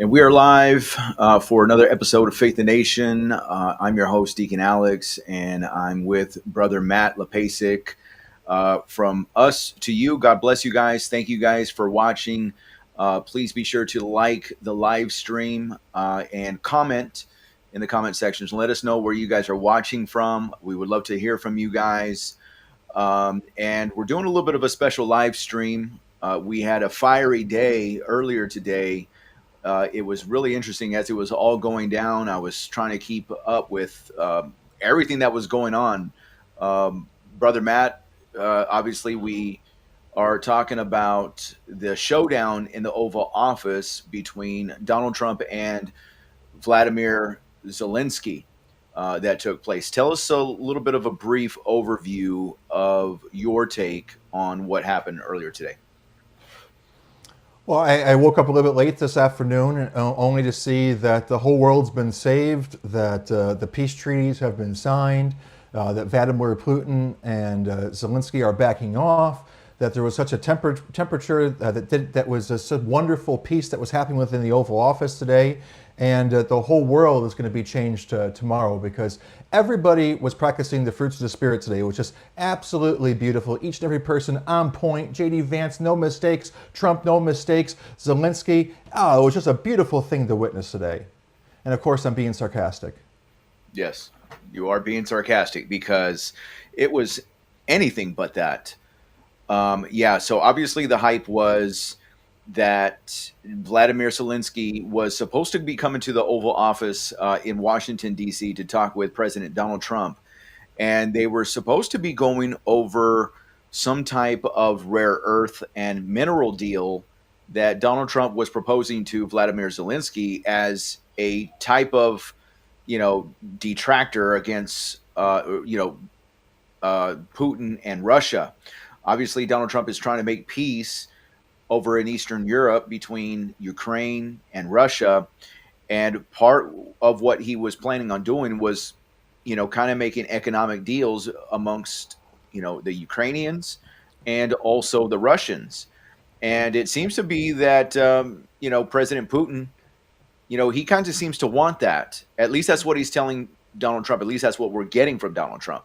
And we are live for another episode of Faith the Nation. I'm your host, Deacon Alex, and I'm with Brother Matt Lepasic. From us to you, God bless you guys. Thank you guys for watching. Please be sure to like the live stream and comment in the comment sections. Let us know where you guys are watching from. We would love to hear from you guys. And we're doing a little bit of a special live stream. We had a fiery day earlier today. It was really interesting as it was all going down. I was trying to keep up with everything that was going on. Brother Matt, obviously we are talking about the showdown in the Oval Office between Donald Trump and Vladimir Zelensky that took place. Tell us a little bit of a brief overview of your take on what happened earlier today. Well, I woke up a little bit late this afternoon only to see that the whole world's been saved, that the peace treaties have been signed, that Vladimir Putin and Zelensky are backing off, that there was such a temperature that was such wonderful peace that was happening within the Oval Office today, and the whole world is going to be changed tomorrow because everybody was practicing the fruits of the Spirit today. It was just absolutely beautiful. Each and every person on point. J.D. Vance, no mistakes. Trump, no mistakes. Zelensky, it was just a beautiful thing to witness today. And of course, I'm being sarcastic. Yes, you are being sarcastic because it was anything but that. So obviously the hype was that Vladimir Zelensky was supposed to be coming to the Oval Office in Washington, D.C. to talk with President Donald Trump. And they were supposed to be going over some type of rare earth and mineral deal that Donald Trump was proposing to Vladimir Zelensky as a type of, detractor against, Putin and Russia. Obviously, Donald Trump is trying to make peace over in Eastern Europe between Ukraine and Russia. And part of what he was planning on doing was, kind of making economic deals amongst, the Ukrainians and also the Russians. And it seems to be that, President Putin, he kind of seems to want that. At least that's what he's telling Donald Trump. At least that's what we're getting from Donald Trump.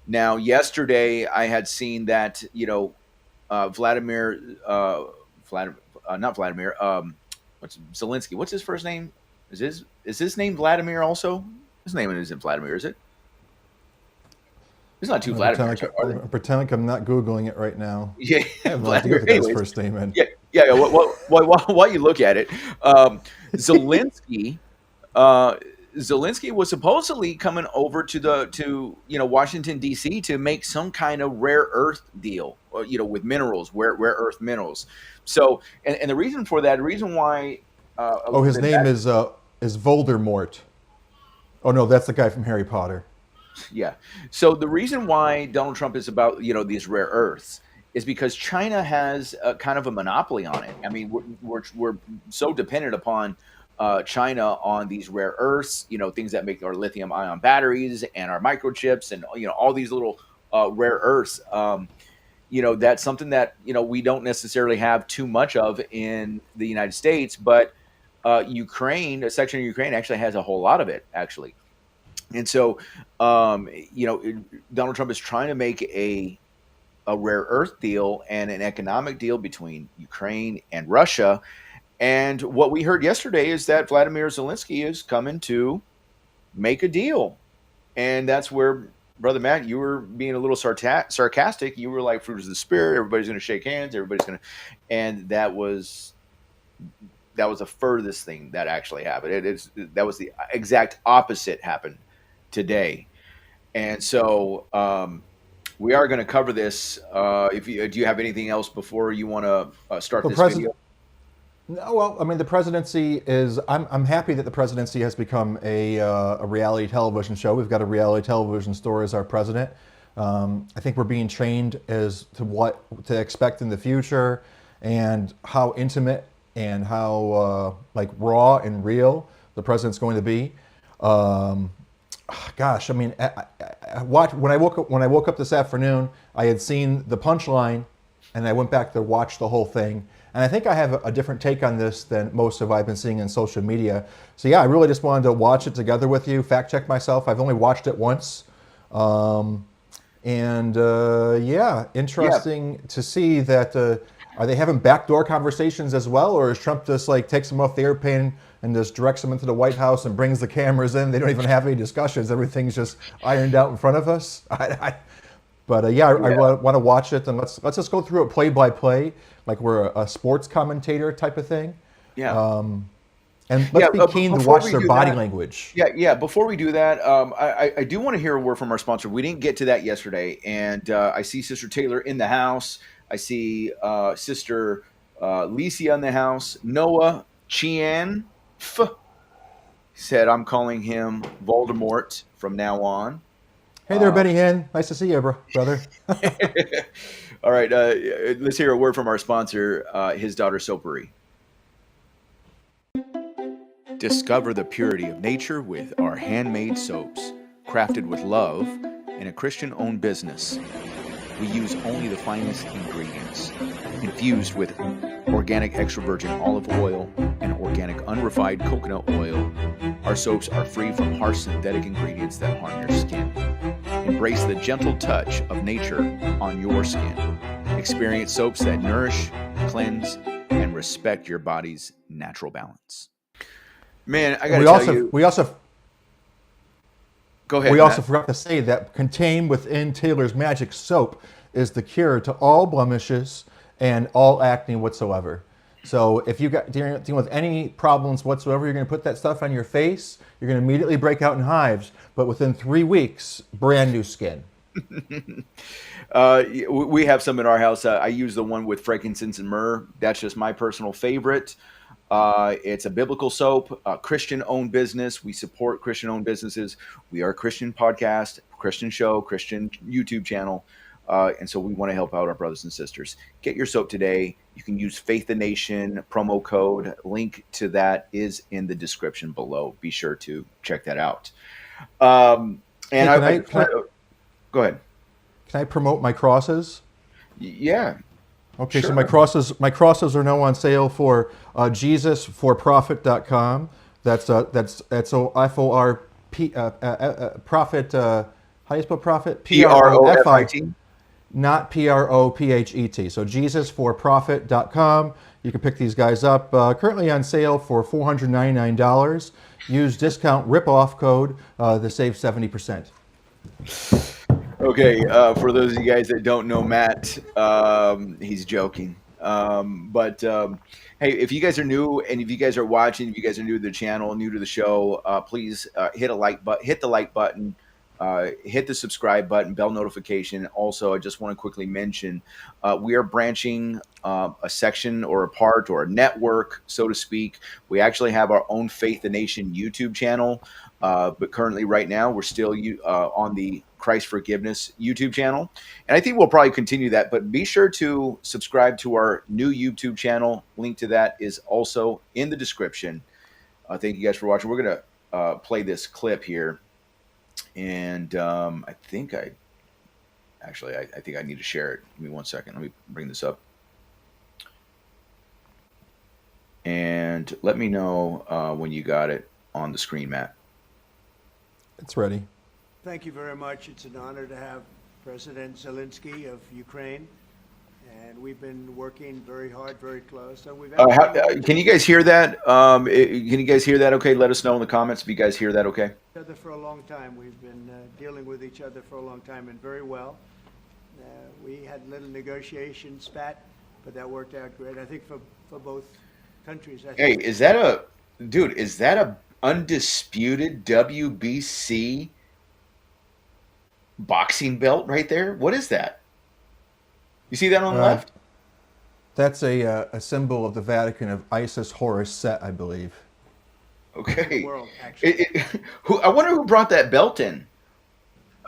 Now, yesterday I had seen that, Zelensky. What's his first name? Is his name Vladimir also? His name isn't Vladimir, is it? It's not too Vladimir. Pretend like I'm not Googling it right now. Yeah, I have no idea what his first name is. Yeah. While you look at it, Zelensky. Zelensky was supposedly coming over to Washington D.C. to make some kind of rare earth deal, with minerals, rare earth minerals. So, and the reason for that, the reason why. His name is Voldemort. Oh no, that's the guy from Harry Potter. Yeah. So the reason why Donald Trump is about these rare earths is because China has kind of a monopoly on it. I mean, we're so dependent upon China on these rare earths, things that make our lithium ion batteries and our microchips and, all these little rare earths. That's something that, we don't necessarily have too much of in the United States, but Ukraine, a section of Ukraine actually has a whole lot of it, actually. And so, Donald Trump is trying to make a rare earth deal and an economic deal between Ukraine and Russia. And what we heard yesterday is that Vladimir Zelensky is coming to make a deal. And that's where, Brother Matt, you were being a little sarcastic. You were like, fruit of the Spirit, everybody's going to shake hands, and that was the furthest thing that actually happened. That was the exact opposite happened today. And so we are going to cover this. Do you have anything else before you want to start this video? No, well, I mean, the presidency is. I'm happy that the presidency has become a reality television show. We've got a reality television star as our president. I think we're being trained as to what to expect in the future and how intimate and how raw and real the president's going to be. Gosh, I mean, when I woke up this afternoon, I had seen the punchline and I went back to watch the whole thing. And I think I have a different take on this than most of I've been seeing in social media. So yeah, I really just wanted to watch it together with you, fact check myself. I've only watched it once. Yeah, Yeah. interesting to see that. Are they having backdoor conversations as well, or is Trump just like takes them off the airplane and just directs them into the White House and brings the cameras in? They don't even have any discussions. Everything's just ironed out in front of us. I Yeah. want to watch it, and let's just go through it play by play, like we're a sports commentator type of thing, Yeah. and Yeah. let's be keen to Before watch we their do body that, language. yeah. Before we do that, I do want to hear a word from our sponsor. We didn't get to that yesterday, and I see Sister Taylor in the house. I see Sister Licia in the house. Noah Chian said, "I'm calling him Voldemort from now on." Hey there, Benny Hinn. Nice to see you, brother. All right, let's hear a word from our sponsor, his daughter Sopery. Discover the purity of nature with our handmade soaps, crafted with love in a Christian-owned business. We use only the finest ingredients, infused with organic extra virgin olive oil and organic unrefined coconut oil. Our soaps are free from harsh synthetic ingredients that harm your skin. Embrace the gentle touch of nature on your skin. Experience soaps that nourish, cleanse, and respect your body's natural balance. Man, I got And to we tell also you. we also Go ahead, we also Matt. forgot to say that contained within Taylor's Magic soap is the cure to all blemishes and all acne whatsoever. So if you got dealing with any problems whatsoever, you're going to put that stuff on your face. You're going to immediately break out in hives, but within 3 weeks, brand new skin. We have some in our house. I use the one with frankincense and myrrh. That's just my personal favorite. It's a biblical soap, Christian-owned business. We support Christian-owned businesses. We are a Christian podcast, Christian show, Christian YouTube channel. And so we want to help out our brothers and sisters. Get your soap today. You can use Faith the Nation promo code. Link to that is in the description below. Be sure to check that out. And Hey, I just want to go ahead. can I promote my crosses? Yeah, Okay, so sure. my crosses are now on sale for JesusForProfit.com. That's FORP profit. How do you spell profit? PROFIT, PROFIT. not PROPHET. So JesusForProfit.com. You can pick these guys up. Currently on sale for $499. Use discount ripoff code to save 70%. Okay, for those of you guys that don't know Matt, he's joking. Hey, if you guys are new and if you guys are watching, if you guys are new to the channel, new to the show, please hit hit the like button, hit the subscribe button, bell notification. Also, I just want to quickly mention we are branching a section or a part or a network, so to speak. We actually have our own Faith the Nation YouTube channel, but currently, right now, we're still on the Christ Forgiveness YouTube channel. And I think we'll probably continue that, but be sure to subscribe to our new YouTube channel. Link to that is also in the description. Thank you guys for watching. We're going to play this clip here. And I think I think I need to share it. Give me 1 second. Let me bring this up. And let me know when you got it on the screen, Matt. It's ready. Thank you very much. It's an honor to have President Zelensky of Ukraine, and we've been working very hard, very close. And we've Can you guys hear that? Can you guys hear that? Okay, let us know in the comments if you guys hear that. Okay. each other for a long time. We've been dealing with each other for a long time, and very well. We had a little negotiation spat, but that worked out great. I think for both countries. Hey, is that a undisputed WBC boxing belt right there? What is that? You see that on the left? That's a symbol of the Vatican of Isis Horus Set, I believe. Okay. World, actually. I wonder who brought that belt in.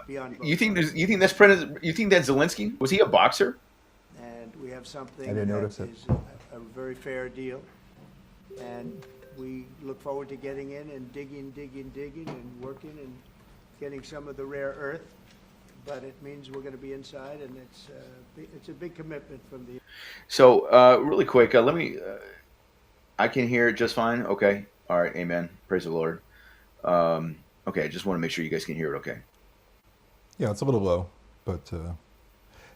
Beyond both You think sides. that's Zelensky? Was he a boxer? And we have something I didn't that notice it. is a very fair deal. And we look forward to getting in and digging and working and getting some of the rare earth. but it means we're going to be inside, and it's a big commitment from the. So, really quick, let me. I can hear it just fine. Okay. All right. Amen. Praise the Lord. Okay. I just want to make sure you guys can hear it. Okay. Yeah, it's a little low, but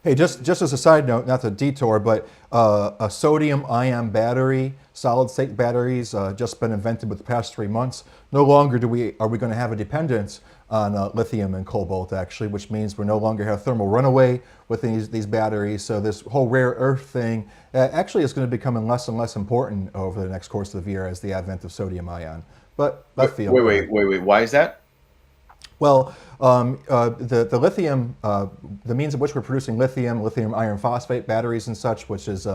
hey, just as a side note, not to detour, but a sodium-ion battery, solid-state batteries, just been invented with the past 3 months. No longer are we going to have a dependence on lithium and cobalt, actually, which means we no longer have thermal runaway with these batteries. So this whole rare earth thing actually is going to become less and less important over the next course of the year as the advent of sodium-ion. But left field. Wait. Why is that? Well, the lithium, the means of which we're producing lithium iron phosphate batteries and such, which is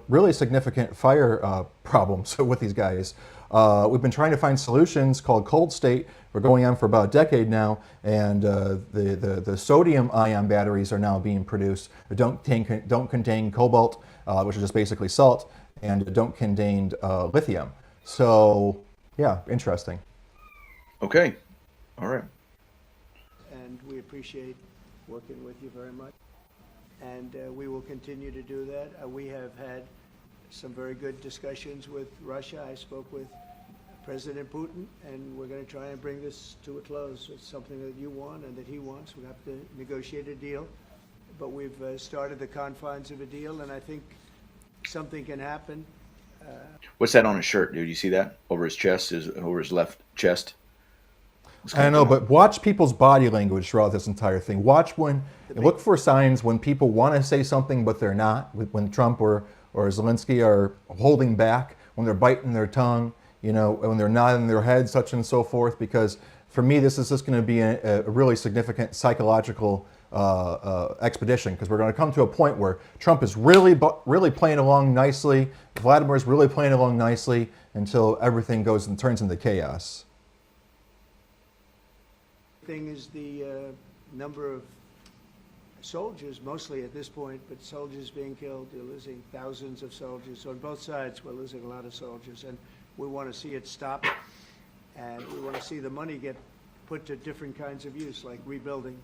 really significant fire problems with these guys. We've been trying to find solutions called cold state. We're going on for about a decade now, and the sodium ion batteries are now being produced. They don't contain cobalt, which is just basically salt, and don't contain lithium. So, yeah, interesting. Okay. All right. And we appreciate working with you very much. And we will continue to do that. We have had some very good discussions with Russia. I spoke with President Putin, and we're going to try and bring this to a close. It's something that you want and that he wants. We have to negotiate a deal. But we've started the confines of a deal, and I think something can happen. What's that on his shirt, dude? You see that over his chest? Over his left chest? I know, but watch people's body language throughout this entire thing. Look for signs when people want to say something but they're not. When Trump or Zelensky are holding back, when they're biting their tongue, when they're nodding their head, such and so forth. Because for me, this is just going to be a really significant psychological expedition. Because we're going to come to a point where Trump is really playing along nicely, Vladimir's really playing along nicely until everything goes and turns into chaos. Thing is the number of soldiers, mostly at this point, but soldiers being killed. You're losing thousands of soldiers. So on both sides, we're losing a lot of soldiers, and we want to see it stop, and we want to see the money get put to different kinds of use, like rebuilding.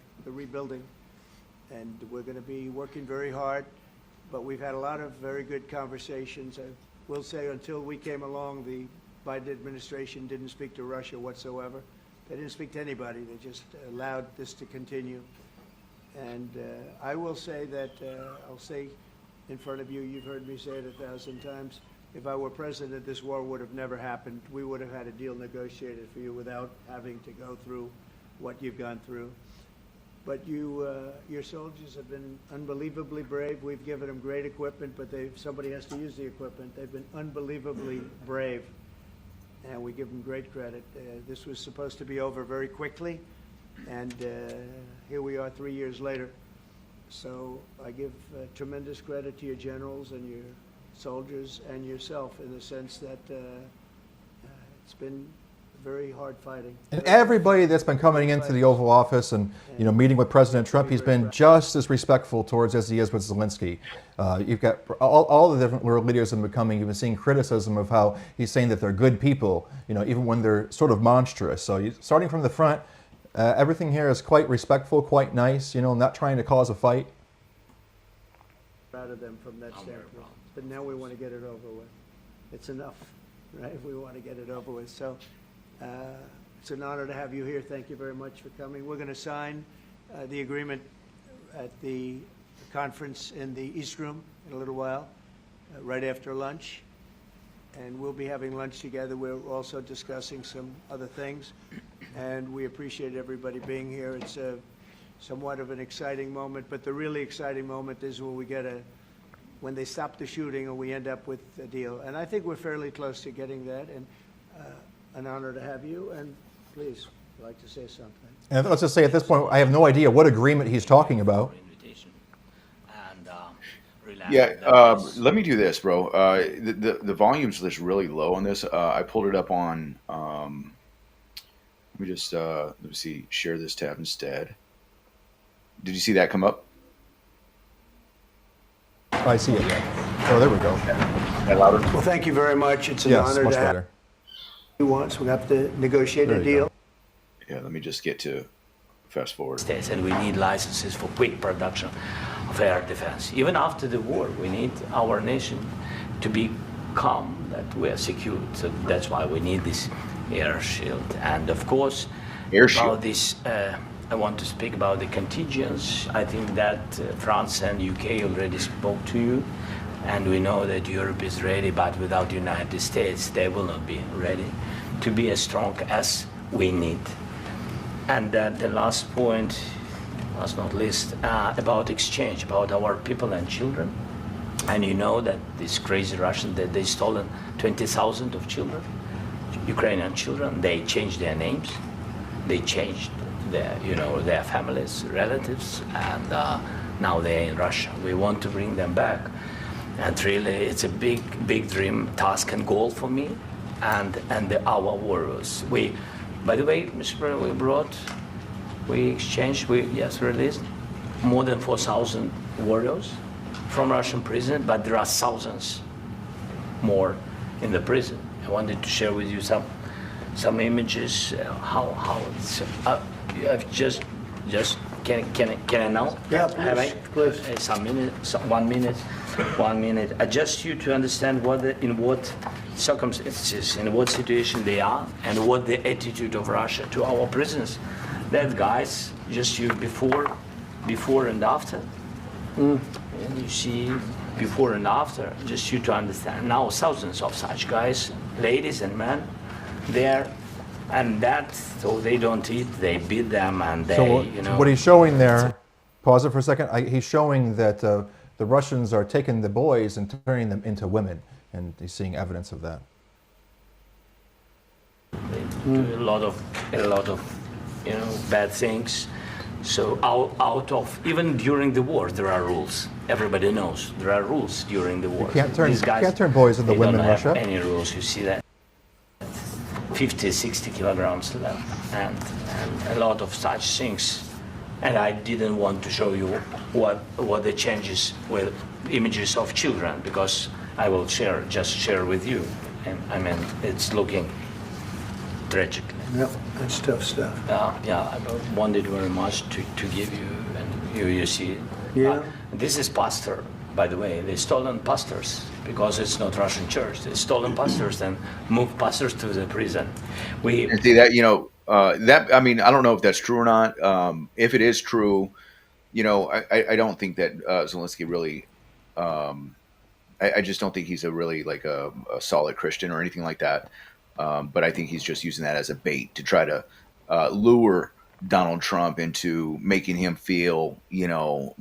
And we're going to be working very hard, but we've had a lot of very good conversations. I will say until we came along, the Biden administration didn't speak to Russia whatsoever. They didn't speak to anybody. They just allowed this to continue. And I will say that, I'll say in front of you, you've heard me say it 1,000 times, if I were president, this war would have never happened. We would have had a deal negotiated for you without having to go through what you've gone through. But your soldiers have been unbelievably brave. We've given them great equipment, but somebody has to use the equipment. They've been unbelievably brave. And we give them great credit. This was supposed to be over very quickly, and here we are 3 years later. So I give tremendous credit to your generals and your soldiers and yourself in the sense that it's been very hard fighting. And everybody that's been coming into the Oval Office and meeting with President Trump, he's been just as respectful towards as he is with Zelensky. You've got all the different world leaders have been coming. You've been seeing criticism of how he's saying that they're good people, even when they're sort of monstrous. So starting from the front, everything here is quite respectful, quite nice. Not trying to cause a fight. Proud of them from that standpoint. But now we want to get it over with. It's enough, right? We want to get it over with. So. It's an honor to have you here. Thank you very much for coming. We're going to sign the agreement at the conference in the East Room in a little while, right after lunch. And we'll be having lunch together. We're also discussing some other things. And we appreciate everybody being here. It's somewhat of an exciting moment, but the really exciting moment is when they stop the shooting and we end up with a deal. And I think we're fairly close to getting that. And an honor to have you, and please, I'd like to say something. And let's just say at this point, I have no idea what agreement he's talking about. Let me do this, bro. The volume's just really low on this. I pulled it up on. Let me just let me see. Share this tab instead. Did you see that come up? I see it. Oh, there we go. That louder? Well, thank you very much. It's an honor much to have. better. He wants. We have to negotiate a deal. Yeah, let me just get to fast forward. States, and we need licenses for quick production of air defense. Even after the war, we need our nation to be calm, that we are secure. So that's why we need this air shield. And of course, Air shield. about this, I want to speak about the contingents. I think that France and UK already spoke to you, and we know that Europe is ready, but without the United States, they will not be ready to be as strong as we need. And the last point, last not least, about exchange, about our people and children. And you know that these crazy Russians, that they stolen 20,000 of children, Ukrainian children. They changed their names, they changed their families, relatives, and now they're in Russia. We want to bring them back, and really, it's a big dream, task, and goal for me, and our warriors. By the way, Mr. President, we released more than 4,000 warriors from Russian prison, but there are thousands more in the prison. I wanted to share with you some images. How it's just can I now? Yeah, please. Some minutes, 1 minute, 1 minute. Just you to understand in what circumstances, in what situation they are, and what the attitude of Russia to our prisoners. That guys, just you before and after. And you see before and after, just you to understand. Now thousands of such guys, ladies and men, there, and that, so they don't eat, they beat them, and they, So what he's showing there, pause it for a second, he's showing that the Russians are taking the boys and turning them into women, and he's seeing evidence of that. They do a lot of bad things. So out of, even during the war, there are rules. Everybody knows there are rules during the war. You can't turn, These guys, can't turn boys into women in don't have Russia. any rules. You see that 50, 60 kilograms left, and a lot of such things. And I didn't want to show you what the changes with images of children, because I will just share with you. And I mean, it's looking tragic. Yep, that's tough stuff. I wanted very much to give you, and you see. Yeah. This is pastor, by the way. They stolen pastors because it's not Russian church. They stolen pastors and moved pastors to the prison. And see that, that, I mean, I don't know if that's true or not. If it is true, I don't think that Zelensky really, I just don't think he's a really like a solid Christian or anything like that. But I think he's just using that as a bait to try to lure Donald Trump into making him feel,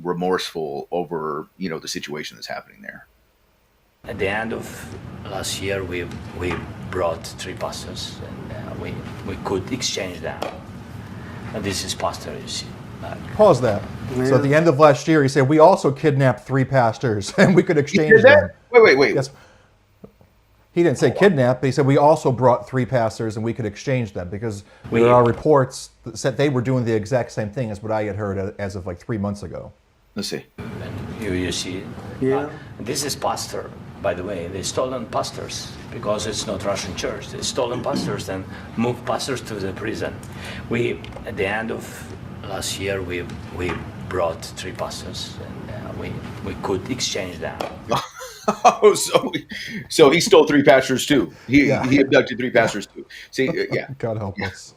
remorseful over, the situation that's happening there. At the end of last year, we brought 3 pastors, and we could exchange them. And this is pastor, you see. Pause that. Yeah. So at the end of last year, he said, we also kidnapped 3 pastors, and we could exchange them. Wait. Yes. He didn't say kidnap, but he said we also brought 3 pastors and we could exchange them, because there are reports that said they were doing the exact same thing as what I had heard as of like 3 months ago. Let's see. And you see. Yeah. This is pastor, by the way. They stolen pastors because it's not Russian church. They stolen pastors and moved pastors to the prison. At the end of last year, we brought 3 pastors, and we could exchange them. Oh, so he stole 3 pastors too. He abducted 3 pastors too. See, yeah. God help us.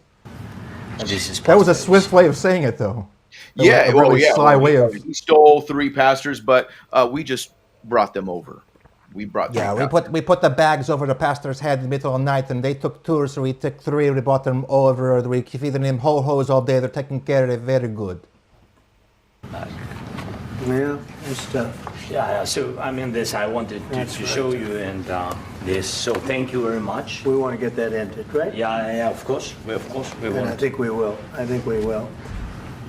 And this is That was a pastors. swift way of saying it, though. Yeah, A really sly way of. He stole 3 pastors, but we just brought them over. We brought 3 pastors. we put the bags over the pastor's head in the middle of the night, and they took 2, so we took 3. We brought them over. We feed them ho-hos all day. They're taking care of it very good. Yeah, that's tough. Yeah. So I mean, this I wanted to show you, and this. So thank you very much. We want to get that ended, right? Yeah. Of course. We And I want. think we will.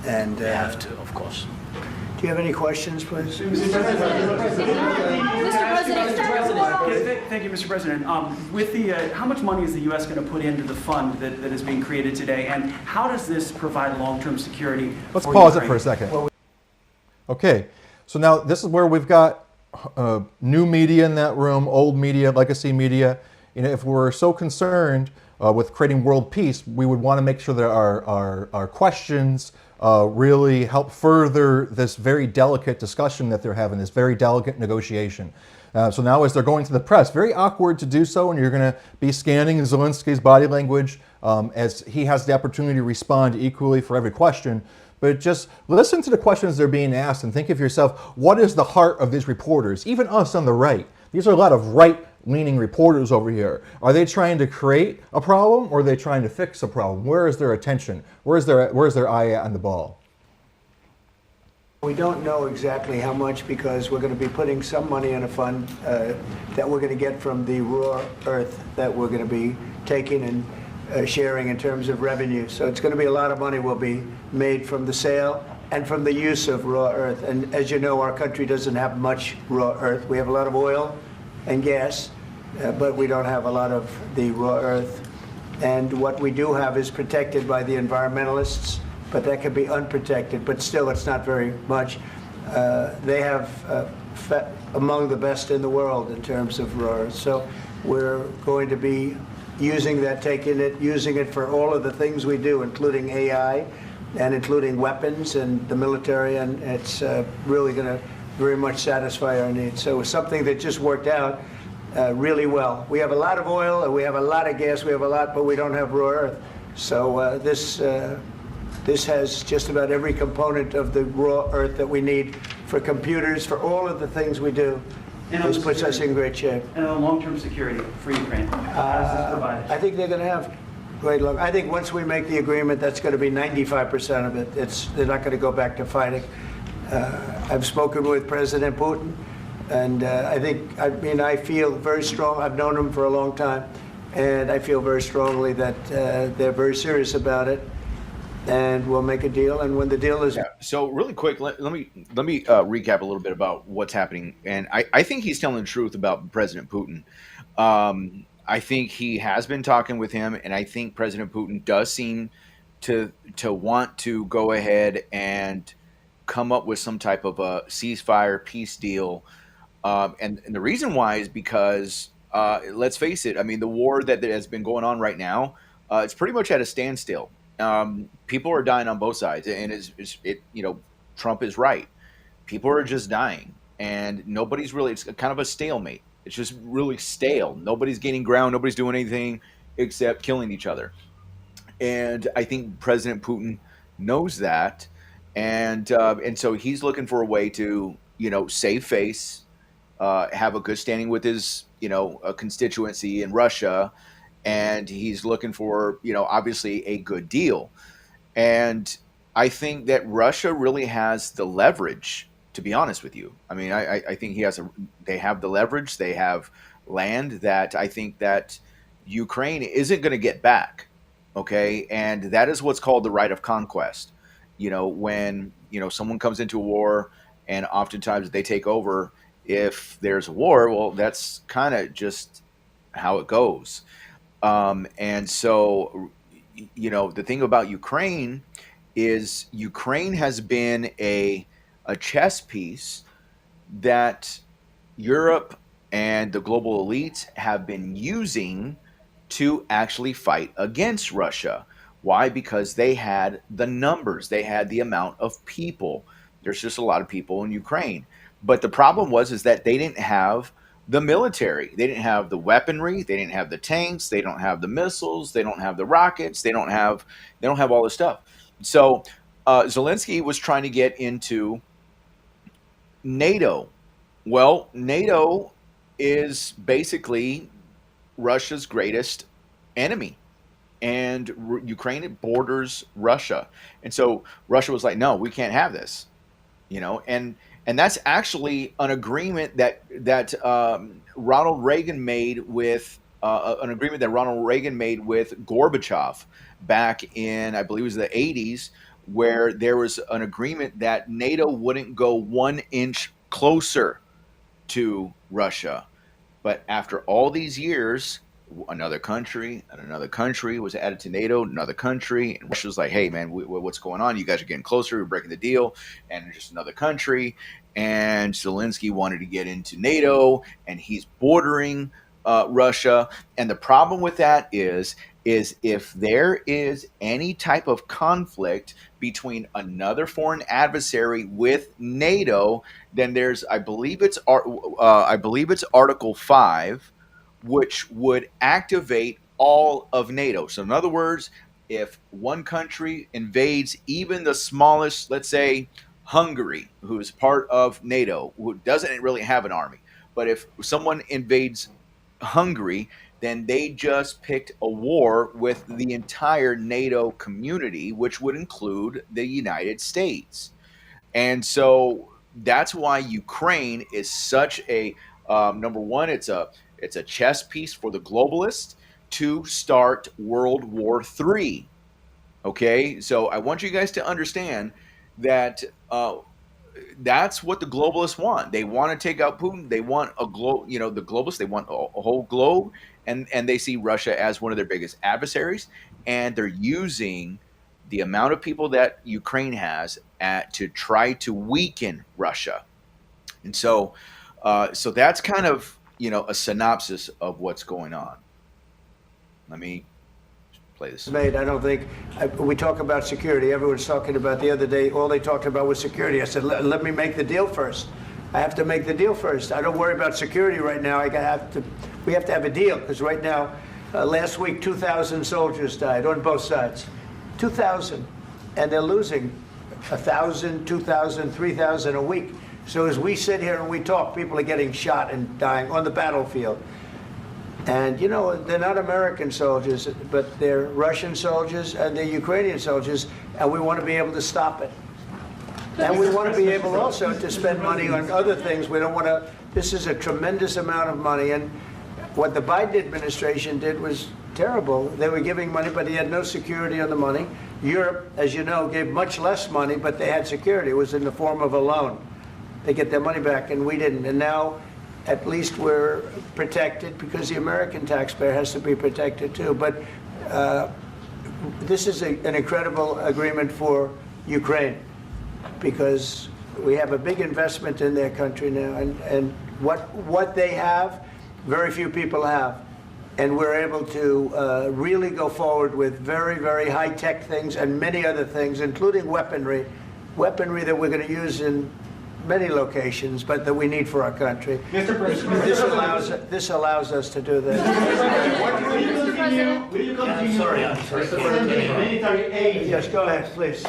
And We have to, of course. do you have any questions, please? Mr. President, Thank you, Mr. President. With the, how much money is the U.S. going to put into the fund that is being created today, and how does this provide long-term security? Let's for pause it Ukraine? for a second. Okay, so now this is where we've got new media in that room, old media, legacy media. If we're so concerned with creating world peace, we would want to make sure that our questions really help further this very delicate discussion that they're having, this very delicate negotiation. So now as they're going to the press, very awkward to do so, and you're going to be scanning Zelensky's body language as he has the opportunity to respond equally for every question. But just listen to the questions they're being asked and think of yourself, what is the heart of these reporters? Even us on the right. These are a lot of right-leaning reporters over here. Are they trying to create a problem, or are they trying to fix a problem? Where is their attention? Where's their eye at on the ball? We don't know exactly how much, because we're going to be putting some money in a fund that we're going to get from the raw earth that we're going to be taking and sharing in terms of revenue. So it's going to be a lot of money will be made from the sale and from the use of raw earth. And as you know, our country doesn't have much raw earth. We have a lot of oil and gas, but we don't have a lot of the raw earth. And what we do have is protected by the environmentalists, but that can be unprotected. But still, it's not very much. They have among the best in the world in terms of raw earth. So we're going to be using that, taking it, using it for all of the things we do, including AI and including weapons and the military, and it's really going to very much satisfy our needs. So it's something that just worked out really well. We have a lot of oil, and we have a lot of gas, we have a lot, but we don't have raw earth. So this has just about every component of the raw earth that we need for computers, for all of the things we do. This puts us in great shape. And on long-term security for Ukraine, how does this provide? I think they're going to have great luck. I think once we make the agreement, that's going to be 95% of it. They're not going to go back to fighting. I've spoken with President Putin, and I feel very strong. I've known him for a long time, and I feel very strongly that they're very serious about it. And we'll make a deal. And when the deal is So really quick, let me recap a little bit about what's happening. And I think he's telling the truth about President Putin. I think he has been talking with him, and I think President Putin does seem to want to go ahead and come up with some type of a ceasefire peace deal. And the reason why is because let's face it. I mean, the war that has been going on right now, it's pretty much at a standstill. People are dying on both sides, and Trump is right. People are just dying, and nobody's really. It's kind of a stalemate. It's just really stale. Nobody's gaining ground. Nobody's doing anything except killing each other. And I think President Putin knows that, and so he's looking for a way to save face, have a good standing with his a constituency in Russia, and he's looking for obviously a good deal. And I think that Russia really has the leverage, to be honest with you. I mean, I think they have the leverage. They have land that I think that Ukraine isn't going to get back. Okay. And that is what's called the right of conquest. When, someone comes into a war and oftentimes they take over, if there's a war, well, that's kind of just how it goes. And so, the thing about Ukraine is Ukraine has been a chess piece that Europe and the global elites have been using to actually fight against Russia. Why? Because they had the numbers, they had the amount of people. There's just a lot of people in Ukraine. But the problem is that they didn't have the military. They didn't have the weaponry. They didn't have the tanks. They don't have the missiles. They don't have the rockets. They don't have all this stuff. So Zelensky was trying to get into NATO. Well, NATO is basically Russia's greatest enemy, and Ukraine borders Russia. And so Russia was like, no, we can't have this, and that's actually an agreement that Ronald Reagan made with Gorbachev back in, I believe it was the 80s, where there was an agreement that NATO wouldn't go 1 inch closer to Russia. But after all these years, another country and another country was added to NATO, another country, and Russia was like, hey, man, what's going on? You guys are getting closer. We're breaking the deal. And just another country. And Zelensky wanted to get into NATO, and he's bordering Russia. And the problem with that is if there is any type of conflict between another foreign adversary with NATO, then there's, I believe it's Article 5, which would activate all of NATO. So in other words, if one country invades even the smallest, let's say Hungary, who is part of NATO, who doesn't really have an army, but if someone invades Hungary, then they just picked a war with the entire NATO community, which would include the United States. And so that's why Ukraine is such a number one. It's a chess piece for the globalists to start World War III. Okay, so I want you guys to understand that that's what the globalists want. They want to take out Putin. They want a globe. The globalists. They want a whole globe, and they see Russia as one of their biggest adversaries, and they're using the amount of people that Ukraine has to try to weaken Russia. And so that's kind of a synopsis of what's going on. Let me play this. Made. I don't think we talk about security. Everyone's talking about the other day. All they talked about was security. I said, let me make the deal first. I have to make the deal first. I don't worry about security right now. We have to have a deal because right now, last week, 2,000 soldiers died on both sides. 2,000, and they're losing 1,000, 2,000, 3,000 a week. So as we sit here and we talk, people are getting shot and dying on the battlefield. And, they're not American soldiers, but they're Russian soldiers and they're Ukrainian soldiers, and we want to be able to stop it. And we want to be able also to spend money on other things. We don't want to, this is a tremendous amount of money, and what the Biden administration did was terrible. They were giving money, but he had no security on the money. Europe, as you know, gave much less money, but they had security. It was in the form of a loan. They get their money back, and we didn't. And now, at least we're protected because the American taxpayer has to be protected too. But this is an incredible agreement for Ukraine because we have a big investment in their country now, and what they have, very few people have. And we're able to really go forward with very, very high-tech things and many other things, including weaponry that we're going to use in many locations, but that we need for our country. Mr. President, This allows us to do this. will you continue? I'm sorry. Military aid. Yes, go ahead, please.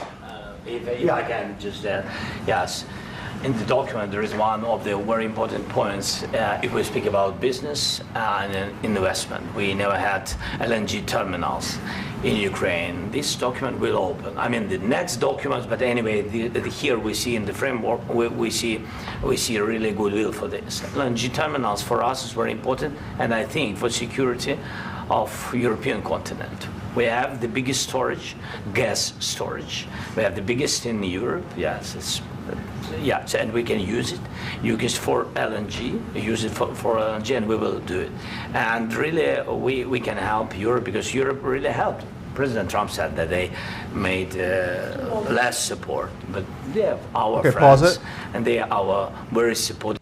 If I can just, yes. In the document, there is one of the very important points. If we speak about business and investment, we never had LNG terminals in Ukraine. This document will open. I mean, the next documents, but anyway, here we see in the framework, we see a really good will for this. LNG terminals for us is very important, and I think for security of European continent. We have the biggest storage, gas storage. We have the biggest in Europe. Yes, and we can use it. Use it for LNG. Use it for LNG, and we will do it. And really, we can help Europe because Europe really helped. President Trump said that they made less support, but they have our friends, pause it. and they are our very supportive.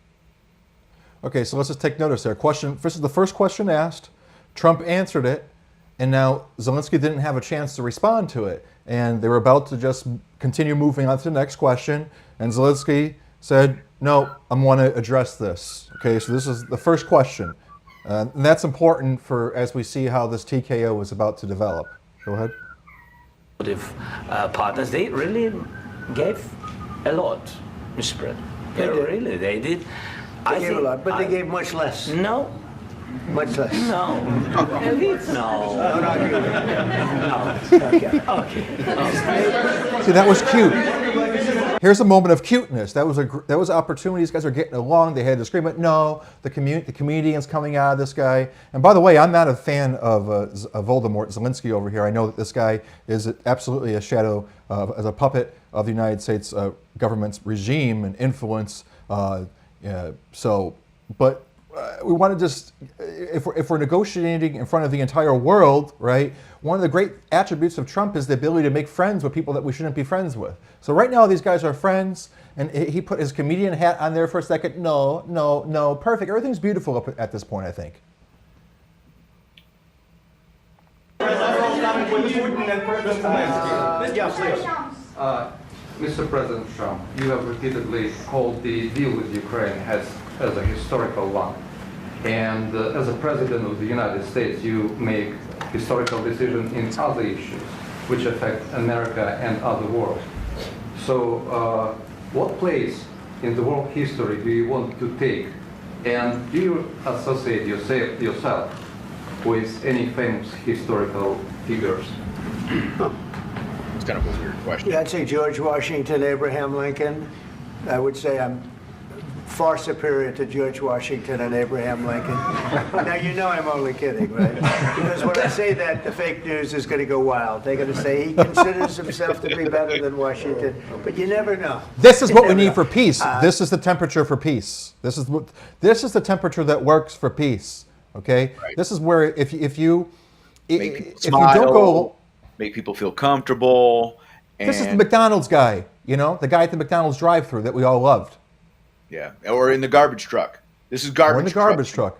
Okay, so let's just take notice there. This is the first question asked. Trump answered it, and now Zelensky didn't have a chance to respond to it. And they were about to just continue moving on to the next question. And Zelensky said, no, I want to address this. Okay, so this is the first question. And that's important for as we see how this TKO is about to develop. Go ahead. Partners, they really gave a lot, Mr. President. They did. They gave a lot, but they gave much less. No. Much less. No. No. Okay. See, that was cute. Here's a moment of cuteness. That was opportunity. These guys are getting along. They had to scream, but no, the comedian's coming out of this guy. And by the way, I'm not a fan of Voldemort, Zelensky over here. I know that this guy is absolutely a shadow, as a puppet of the United States government's regime and influence. But we want to just, if we're negotiating in front of the entire world, right? One of the great attributes of Trump is the ability to make friends with people that we shouldn't be friends with. So right now these guys are friends, and he put his comedian hat on there for a second. No, perfect. Everything's beautiful at this point, I think. Putin and President Zelensky. Yeah, please. Mr. President Trump, you have repeatedly called the deal with Ukraine as a historical one. And as a President of the United States, you make historical decisions in other issues which affect America and other world. So what place in the world history do you want to take? And do you associate yourself with any famous historical figures? It's kind of a weird question. Yeah, I'd say George Washington, Abraham Lincoln. I would say I'm far superior to George Washington and Abraham Lincoln. Now, you know I'm only kidding, right? Because when I say that, the fake news is going to go wild. They're going to say he considers himself to be better than Washington. But you never know. This is You what we never need know. for peace. This is the temperature for peace. This is the temperature that works for peace. Okay. Right. This is where if you Make people if you don't smile, go. make people feel comfortable. And, This is the McDonald's guy. You know, the guy at the McDonald's drive-thru that we all loved. yeah, or in the garbage truck. This is garbage. Or in the garbage truck.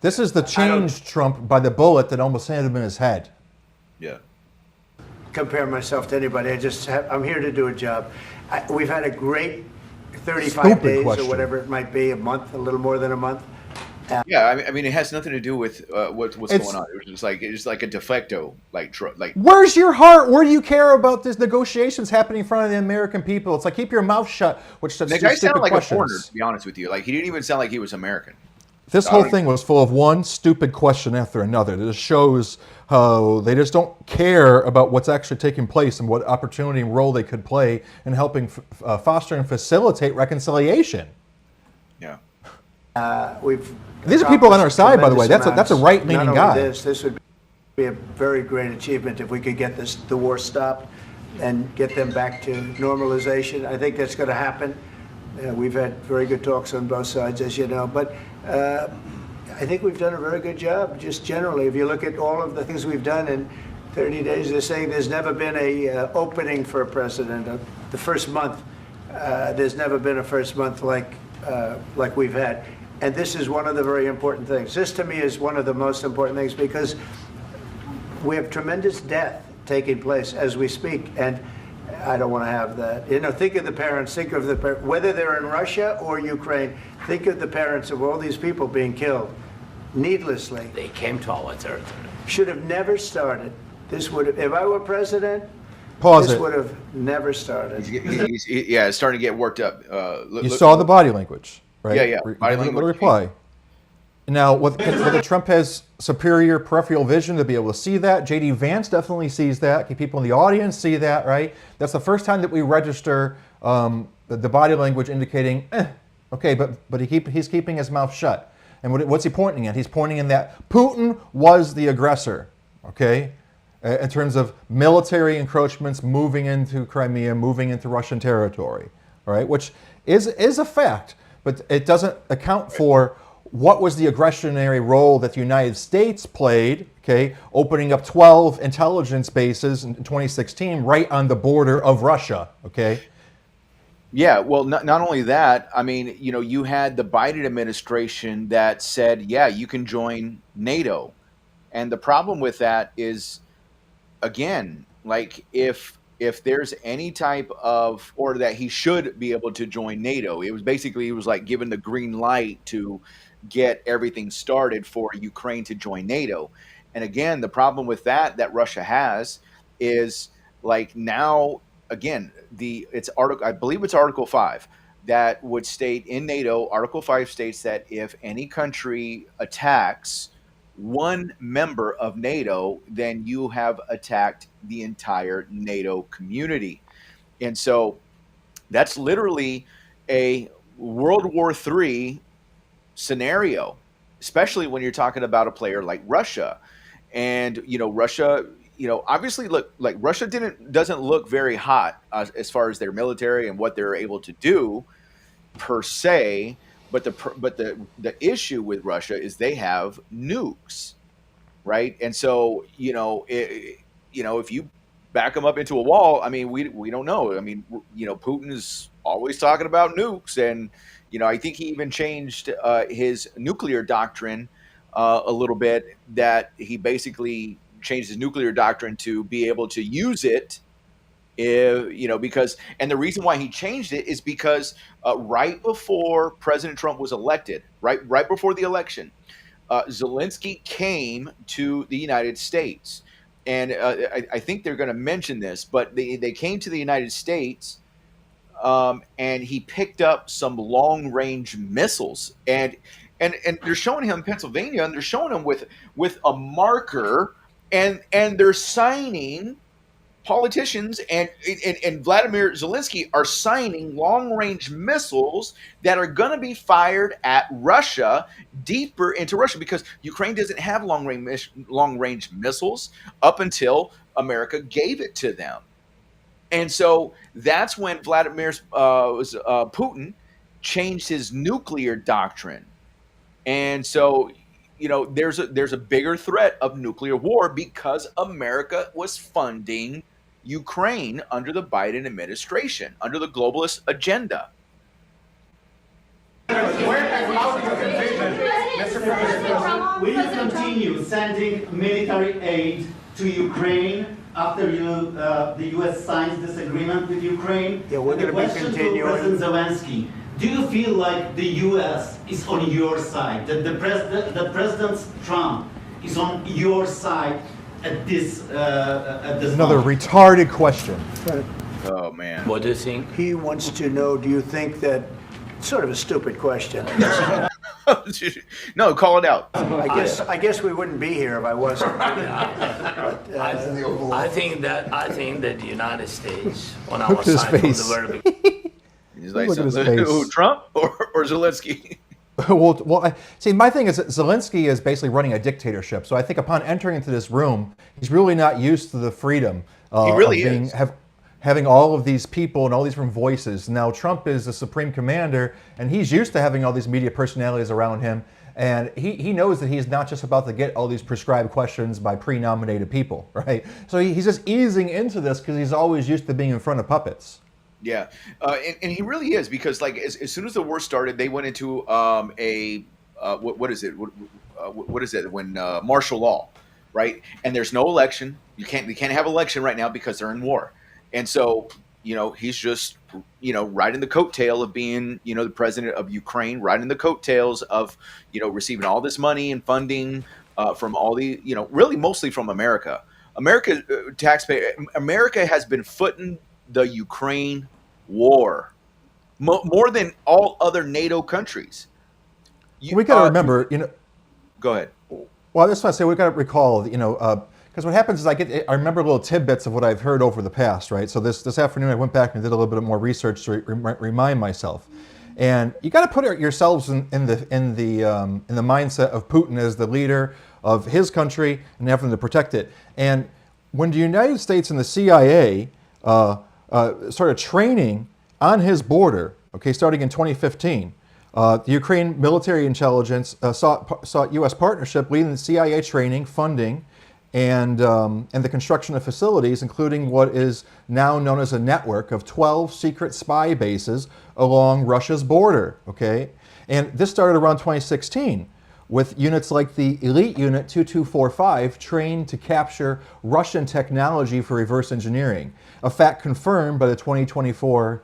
This is the change Trump by the bullet that almost sent him in his head. Yeah. Compare myself to anybody. I'm here to do a job. We've had a great 35 Stupid days question. or whatever it might be, a month, a little more than a month. Yeah, I mean, it has nothing to do with what's going on. It's just like a de facto, like Where's your heart? Where do you care about these negotiations happening in front of the American people? It's like keep your mouth shut, which the such guy stupid sounded like questions. a foreigner. To be honest with you, like he didn't even sound like he was American. This whole thing was full of one stupid question after another. This shows how they just don't care about what's actually taking place and what opportunity and role they could play in helping foster and facilitate reconciliation. These These are people on our side, by the way. That's a right-leaning guy. This would be a very great achievement if we could get the war stopped and get them back to normalization. I think that's going to happen. We've had very good talks on both sides, as you know, but I think we've done a very good job, just generally. If you look at all of the things we've done in 30 days, they're saying there's never been a opening for a president. The first month, there's never been a first month like we've had. And this is one of the very important things. This, to me, is one of the most important things because we have tremendous death taking place as we speak, and I don't want to have that. You know, think of the parents, whether they're in Russia or Ukraine, think of the parents of all these people being killed needlessly. They came to our territory. Should have never started. This would have, if I were president, Pause this it. would have never started. It's starting to get worked up. You saw the body language, right? Yeah. Body The language. reply. Now, whether Trump has superior peripheral vision to be able to see that, J.D. Vance definitely sees that. People in the audience see that, right? That's the first time that we register the body language indicating, okay, but he's keeping his mouth shut. And what's he pointing at? He's pointing in that Putin was the aggressor, okay? In terms of military encroachments, moving into Crimea, moving into Russian territory, all right? Which is a fact, but it doesn't account for what was the aggressionary role that the United States played, okay, opening up 12 intelligence bases in 2016 right on the border of Russia, okay? Yeah, well, not only that, I mean, you know, you had the Biden administration that said, yeah, you can join NATO. And the problem with that is, again, like if there's any type of, or that he should be able to join NATO, it was like given the green light to get everything started for Ukraine to join NATO. And again, the problem with that Russia has is like now, again, I believe it's Article 5 that would state in NATO, Article 5 states that if any country attacks one member of NATO, then you have attacked the entire NATO community. And so that's literally a World War III scenario, especially when you're talking about a player like Russia. And, you know, Russia, you know, obviously Russia doesn't look very hot as far as their military and what they're able to do per se. But the issue with Russia is they have nukes, right? And so, you know, if you back them up into a wall, I mean, we don't know. I mean, you know, Putin is always talking about nukes, and you know, I think he even changed his nuclear doctrine a little bit. That he basically changed his nuclear doctrine to be able to use it. Because and the reason why he changed it is because right before President Trump was elected, right before the election, Zelensky came to the United States, and I think they're going to mention this, but they came to the United States, and he picked up some long range missiles, and they're showing him Pennsylvania, and they're showing him with a marker, and they're signing. Politicians and Vladimir Zelensky are signing long-range missiles that are going to be fired at Russia, deeper into Russia, because Ukraine doesn't have long-range missiles up until America gave it to them. And so that's when Vladimir Putin changed his nuclear doctrine. And so, there's a bigger threat of nuclear war because America was funding Ukraine under the Biden administration, under the globalist agenda. Will you continue sending military aid to Ukraine after the U.S. signs this agreement with Ukraine? Yeah, we're going to be continuing. To President Zelensky. Do you feel like the U.S. is on your side? That President Trump is on your side at this Another moment? retarded question. Oh man. What do you think? He wants to know, do you think that, sort of a stupid question. No, call it out. I guess we wouldn't be here if I wasn't. I think that the United States on Look our at his side from the face. very beginning. He's like, Look at his face. who, Trump or Zelensky? See, my thing is that Zelensky is basically running a dictatorship. So I think upon entering into this room, he's really not used to the freedom He really of is. having all of these people and all these different voices. Now, Trump is the supreme commander, and he's used to having all these media personalities around him. And he knows that he's not just about to get all these prescribed questions by pre-nominated people, right? So he's just easing into this because he's always used to being in front of puppets. Yeah, and he really is, because like as soon as the war started, they went into what is it? What is it when martial law, right? And there's no election. They can't have election right now because they're in war, and so he's just riding the coattail of being the president of Ukraine, riding the coattails of receiving all this money and funding from all the really mostly from America. America has been footing the Ukraine war more than all other NATO countries. We got to remember, Go ahead. Well, I just want to say we got to recall, because what happens is I remember little tidbits of what I've heard over the past, right? So this afternoon I went back and did a little bit more research to remind myself, and you got to put yourselves in the mindset of Putin as the leader of his country and having to protect it. And when the United States and the CIA started training on his border, okay, starting in 2015. The Ukraine military intelligence sought U.S. partnership, leading the CIA training, funding, and the construction of facilities, including what is now known as a network of 12 secret spy bases along Russia's border. Okay, and this started around 2016, with units like the Elite Unit 2245 trained to capture Russian technology for reverse engineering, a fact confirmed by the 2024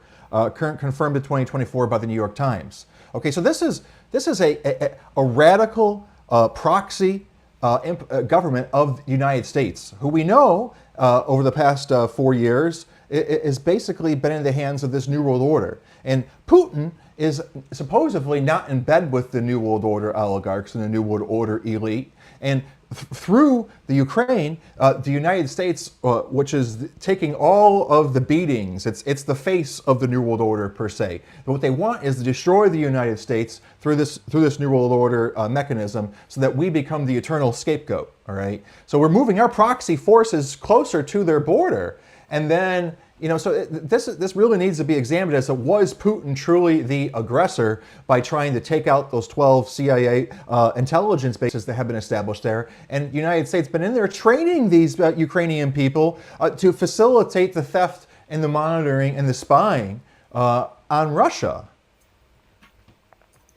confirmed in 2024 by the New York Times. Okay, so this is a radical proxy government of the United States, who we know over the past 4 years is basically been in the hands of this New World Order. And Putin is supposedly not in bed with the New World Order oligarchs and the New World Order elite. And through the Ukraine, the United States, which is taking all of the beatings, it's the face of the New World Order per se. And what they want is to destroy the United States through this New World Order mechanism, so that we become the eternal scapegoat. All right. So we're moving our proxy forces closer to their border, and then. So this really needs to be examined as was Putin truly the aggressor by trying to take out those 12 CIA intelligence bases that have been established there, and the United States been in there training these Ukrainian people to facilitate the theft and the monitoring and the spying on Russia.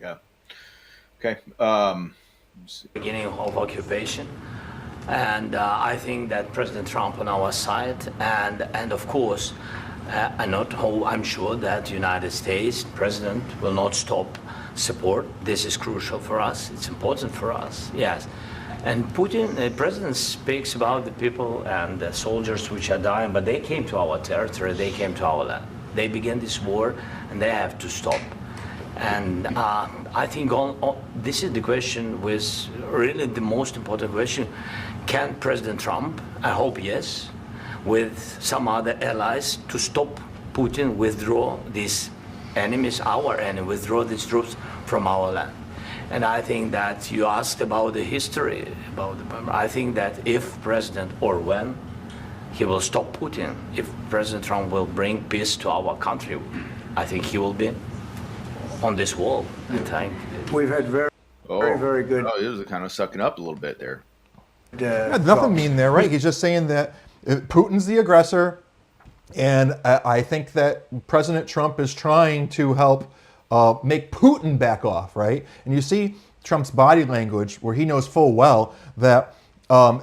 Yeah. Okay. Beginning of occupation. And I think that President Trump on our side, and of course, I'm sure that the United States President will not stop support. This is crucial for us. It's important for us. Yes. And Putin, the president speaks about the people and the soldiers which are dying, but they came to our territory, they came to our land. They began this war, and they have to stop. And I think this is the question, with really the most important question. Can President Trump, I hope yes, with some other allies, to stop Putin, withdraw these enemies, our enemy, withdraw these troops from our land? And I think that you asked about the history, I think that if President, or when, he will stop Putin, if President Trump will bring peace to our country, I think he will be on this wall. I think. We've had very good. Oh, it was kind of sucking up a little bit there. Nothing mean there, right? He's just saying that Putin's the aggressor, and I think that President Trump is trying to help make Putin back off, right? And you see Trump's body language where he knows full well that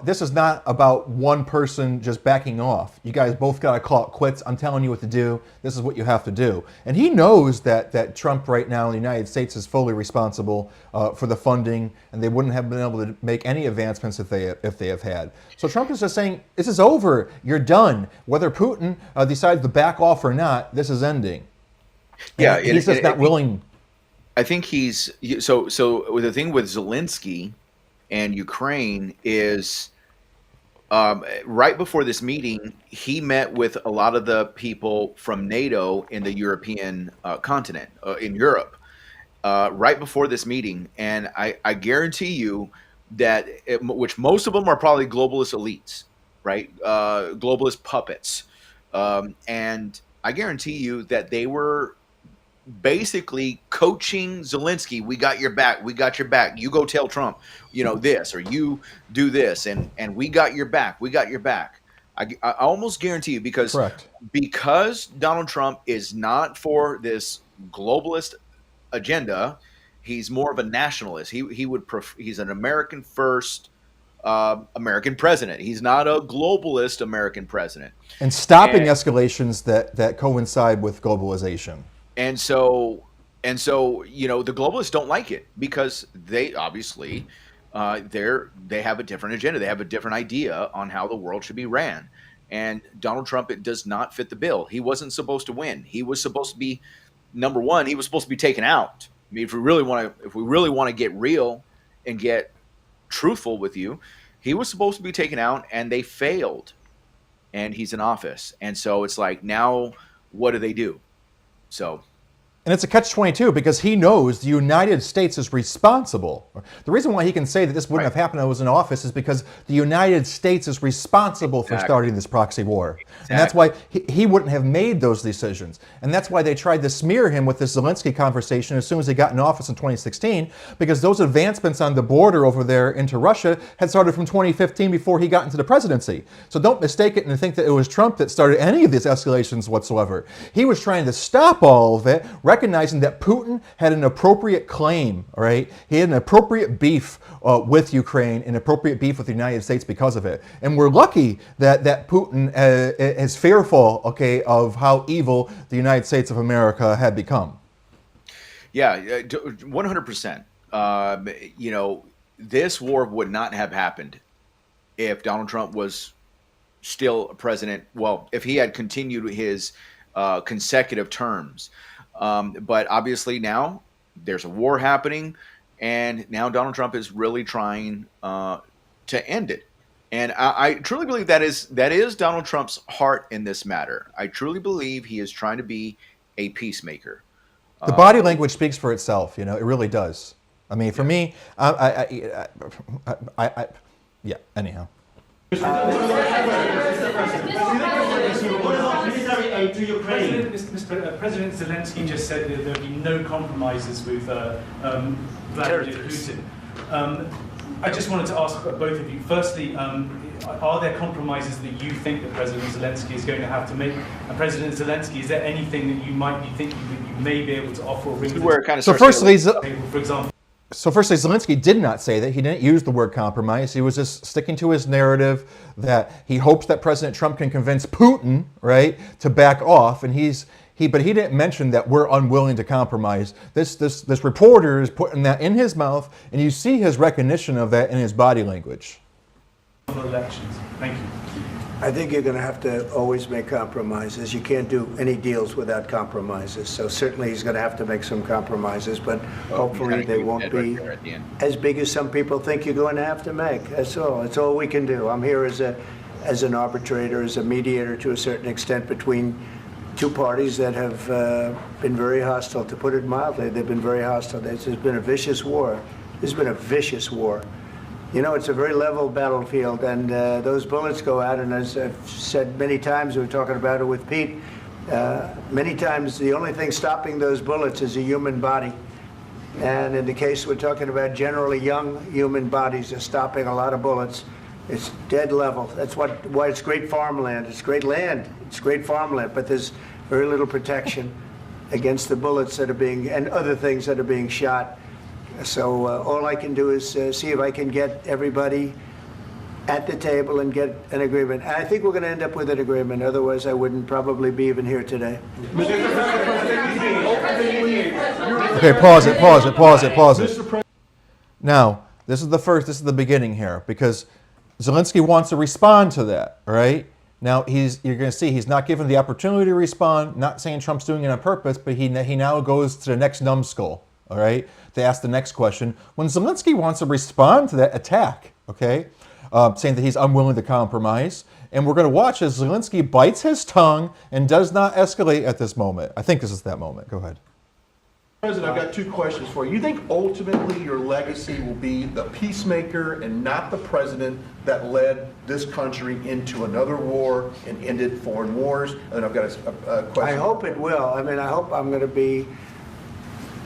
this is not about one person just backing off. You guys both got to call it quits. I'm telling you what to do. This is what you have to do. And he knows that Trump right now in the United States is fully responsible for the funding, and they wouldn't have been able to make any advancements if they have had. So Trump is just saying, this is over. You're done. Whether Putin decides to back off or not, this is ending. Yeah, and he's just not willing. I think he's so the thing with Zelensky and Ukraine is right before this meeting, he met with a lot of the people from NATO in the European continent, in Europe, right before this meeting. And I guarantee you that, which most of them are probably globalist elites, right? Globalist puppets. And I guarantee you that they were basically coaching Zelensky. We got your back. We got your back. You go tell Trump, this, or you do this, and we got your back. We got your back. I almost guarantee you, because Donald Trump is not for this globalist agenda. He's more of a nationalist. He's an American first American president. He's not a globalist American president. And stopping escalations that coincide with globalization. And so, the globalists don't like it, because they obviously they have a different agenda. They have a different idea on how the world should be ran. And Donald Trump, it does not fit the bill. He wasn't supposed to win. He was supposed to be, number one, he was supposed to be taken out. I mean, if we really want to get real and get truthful with you, he was supposed to be taken out, and they failed. And he's in office. And so it's like, now what do they do? So, and it's a catch-22, because he knows the United States is responsible. The reason why he can say that this wouldn't have happened when I was in office is because the United States is responsible for starting this proxy war. And that's why he wouldn't have made those decisions. And that's why they tried to smear him with this Zelensky conversation as soon as he got in office in 2016, because those advancements on the border over there into Russia had started from 2015 before he got into the presidency. So don't mistake it and think that it was Trump that started any of these escalations whatsoever. He was trying to stop all of it, recognizing that Putin had an appropriate claim, right? He had an appropriate beef with Ukraine, an appropriate beef with the United States because of it. And we're lucky that Putin is fearful, of how evil the United States of America had become. Yeah, 100%. This war would not have happened if Donald Trump was still president. Well, if he had continued his consecutive terms. But obviously now there's a war happening, and now Donald Trump is really trying to end it. And I truly believe that is Donald Trump's heart in this matter. I truly believe he is trying to be a peacemaker. The body language speaks for itself. It really does. I mean, for me, anyhow. To Ukraine. President Zelensky just said that there would be no compromises with Vladimir Putin. I just wanted to ask both of you. Firstly, are there compromises that you think that President Zelensky is going to have to make? And President Zelensky, is there anything that you might be thinking that you may be able to offer? So firstly, for example. So firstly, Zelensky did not say that. He didn't use the word compromise. He was just sticking to his narrative that he hopes that President Trump can convince Putin, right, to back off. And but he didn't mention that we're unwilling to compromise. This reporter is putting that in his mouth, and you see his recognition of that in his body language. Elections. Thank you. I think you're going to have to always make compromises. You can't do any deals without compromises. So certainly he's going to have to make some compromises, but hopefully they won't be as big as some people think you're going to have to make. That's all. That's all we can do. I'm here as an arbitrator, as a mediator to a certain extent between two parties that have been very hostile, to put it mildly. They've been very hostile. There's been a vicious war. There's been a vicious war. You know, it's a very level battlefield, and those bullets go out, and as I've said many times, we were talking about it with Pete, many times the only thing stopping those bullets is a human body. And in the case we're talking about, generally young human bodies are stopping a lot of bullets. It's dead level. That's why it's great farmland. It's great land. It's great farmland, but there's very little protection against the bullets that are being, and other things that are being shot. So all I can do is see if I can get everybody at the table and get an agreement. And I think we're going to end up with an agreement. Otherwise, I wouldn't probably be even here today. Okay, pause it. Now, this is the beginning here, because Zelensky wants to respond to that, all right? Now, you're going to see he's not given the opportunity to respond, not saying Trump's doing it on purpose, but he now goes to the next numbskull, all right, to ask the next question. When Zelensky wants to respond to that attack, okay, saying that he's unwilling to compromise, and we're going to watch as Zelensky bites his tongue and does not escalate at this moment. I think this is that moment. Go ahead. President, I've got two questions for you. You think ultimately your legacy will be the peacemaker and not the president that led this country into another war and ended foreign wars? And I've got a question. I hope it will. I mean, I hope I'm going to be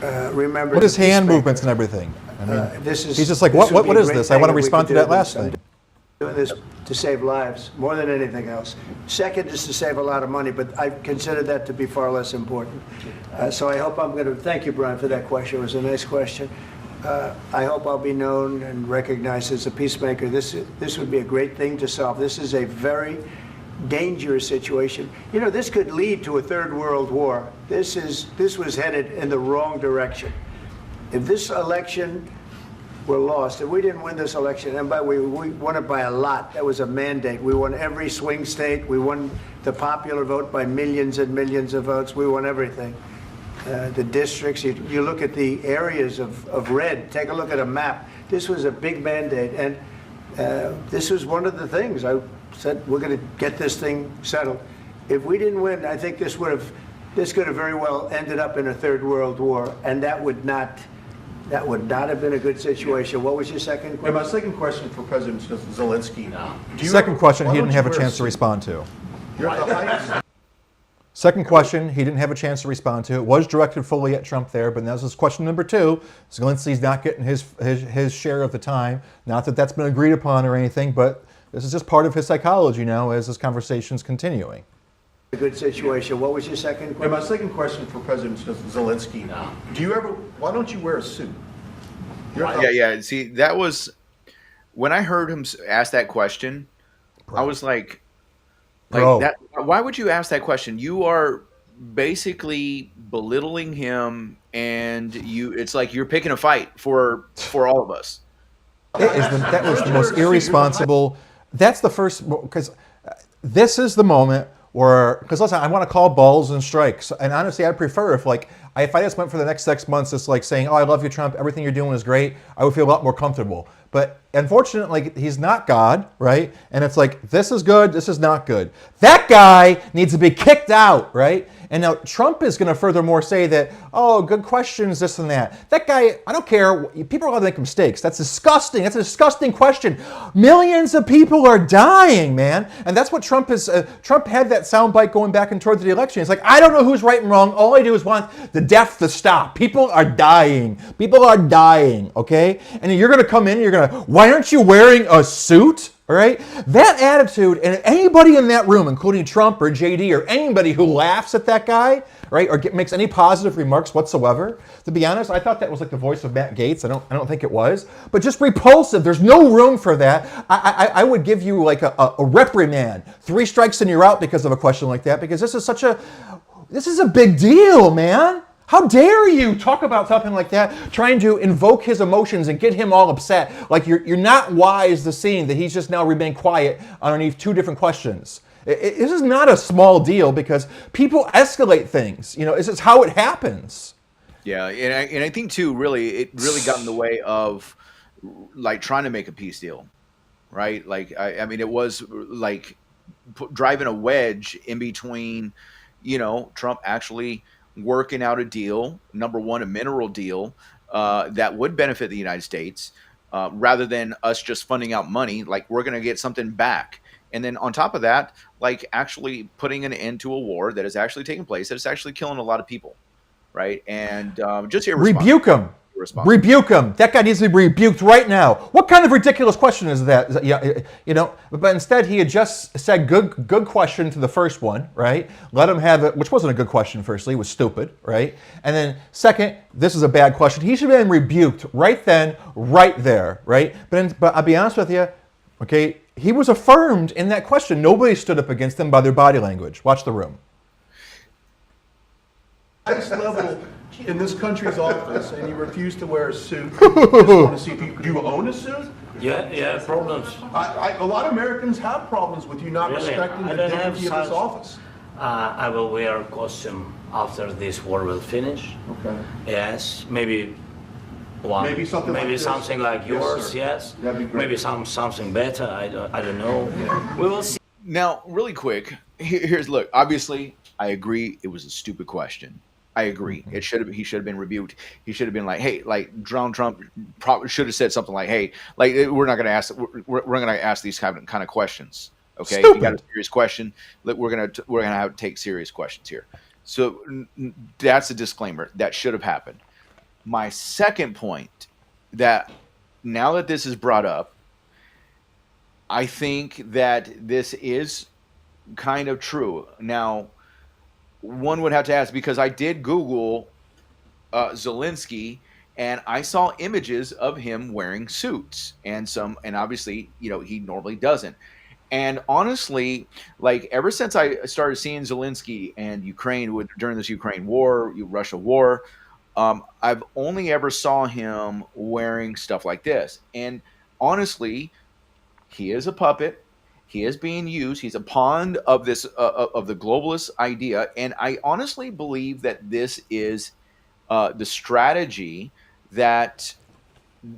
remembered. What is hand movements and everything? I mean, he's just like, what is this? I want to respond to that last thing. Doing this to save lives more than anything else. Second is to save a lot of money, but I consider that to be far less important. So I hope I'm going to, thank you, Brian, for that question. It was a nice question. I hope I'll be known and recognized as a peacemaker. This would be a great thing to solve. This is a very dangerous situation. You know, this could lead to a third world war. This was headed in the wrong direction. If this election were lost, if we didn't win this election, and we won it by a lot, that was a mandate. We won every swing state. We won the popular vote by millions and millions of votes. We won everything. The districts, you look at the areas of red, take a look at a map. This was a big mandate, and this was one of the things. I said, we're going to get this thing settled. If we didn't win, I think this could have very well ended up in a third world war, and that would not have been a good situation. What was your second question? And my second question for President Zelensky. Second question he didn't have a chance to respond to. Second question he didn't have a chance to respond to. It was directed fully at Trump there, but that was question number two. Zelensky's not getting his share of the time. Not that that's been agreed upon or anything, but this is just part of his psychology now as this conversation's continuing. A good situation. What was your second question? And my second question for President Zelensky. Why don't you wear a suit? Yeah. See, that was, when I heard him ask that question, I was like that. Why would you ask that question? You are basically belittling him, and it's like you're picking a fight for all of us. That was the most irresponsible. That's the first, because this is the moment where, because listen, I want to call balls and strikes, and honestly, I'd prefer if I just went for the next 6 months, just like saying, "Oh, I love you, Trump. Everything you're doing is great." I would feel a lot more comfortable. But unfortunately, he's not God, right? And it's like, this is good, this is not good. That guy needs to be kicked out, right? And now Trump is going to furthermore say that, oh, good questions, this and that. That guy, I don't care. People are allowed to make mistakes. That's disgusting. That's a disgusting question. Millions of people are dying, man. And that's what Trump is. Trump had that soundbite going back and toward the election. It's like, I don't know who's right and wrong. All I do is want the death to stop. People are dying. People are dying, okay? And you're going to come in and you're going to, why aren't you wearing a suit? All right? That attitude, and anybody in that room, including Trump or JD or anybody who laughs at that guy, right, or makes any positive remarks whatsoever. To be honest, I thought that was like the voice of Matt Gaetz. I don't think it was, but just repulsive. There's no room for that. I would give you like a reprimand, 3 strikes and you're out because of a question like that, because this is a big deal, man. How dare you talk about something like that, trying to invoke his emotions and get him all upset? Like you're not wise to seeing that he's just now remained quiet underneath 2 different questions. This is not a small deal because people escalate things. This is how it happens. Yeah, and I think too, it really got in the way of like trying to make a peace deal, right? Like I mean, it was like driving a wedge in between, Trump actually working out a deal, number one, a mineral deal that would benefit the United States, rather than us just funding out money. Like we're going to get something back. And then on top of that, like actually putting an end to a war that is actually taking place, that is actually killing a lot of people, right? And just irresponsible. Rebuke him. Rebuke him. That guy needs to be rebuked right now. What kind of ridiculous question is that? But instead he had just said good question to the first one, right? Let him have it, which wasn't a good question. Firstly, it was stupid, right? And then second, this is a bad question. He should have been rebuked right then, right there, right? But I'll be honest with you, okay? He was affirmed in that question. Nobody stood up against him by their body language. Watch the room. Next level in this country's office, and you refuse to wear a suit. Just want to see if do you own a suit? Yeah, problems. A lot of Americans have problems with you not respecting the dignity of this office. I will wear a costume after this war will finish. Okay. Yes, maybe one. Maybe something like this. Something like yours. Yes. That'd be great. Maybe something better. I don't know. Yeah. We will see. Now, really quick, look. Obviously, I agree. It was a stupid question. I agree. He should have been rebuked. He should have been like, hey, like Donald Trump probably should have said something like, hey, like we're not going to ask. We're going to ask these kind of questions. Okay, Stupid. You got a serious question. We're gonna have to take serious questions here. So that's a disclaimer. That should have happened. My second point, that now that this is brought up, I think that this is kind of true. Now, one would have to ask, because I did Google Zelensky, and I saw images of him wearing suits, and obviously, he normally doesn't. And honestly, like ever since I started seeing Zelensky and Ukraine during this Ukraine war, Russia war, I've only ever saw him wearing stuff like this. And honestly, he is a puppet. He is being used. He's a pawn of this of the globalist idea. And I honestly believe that this is the strategy, that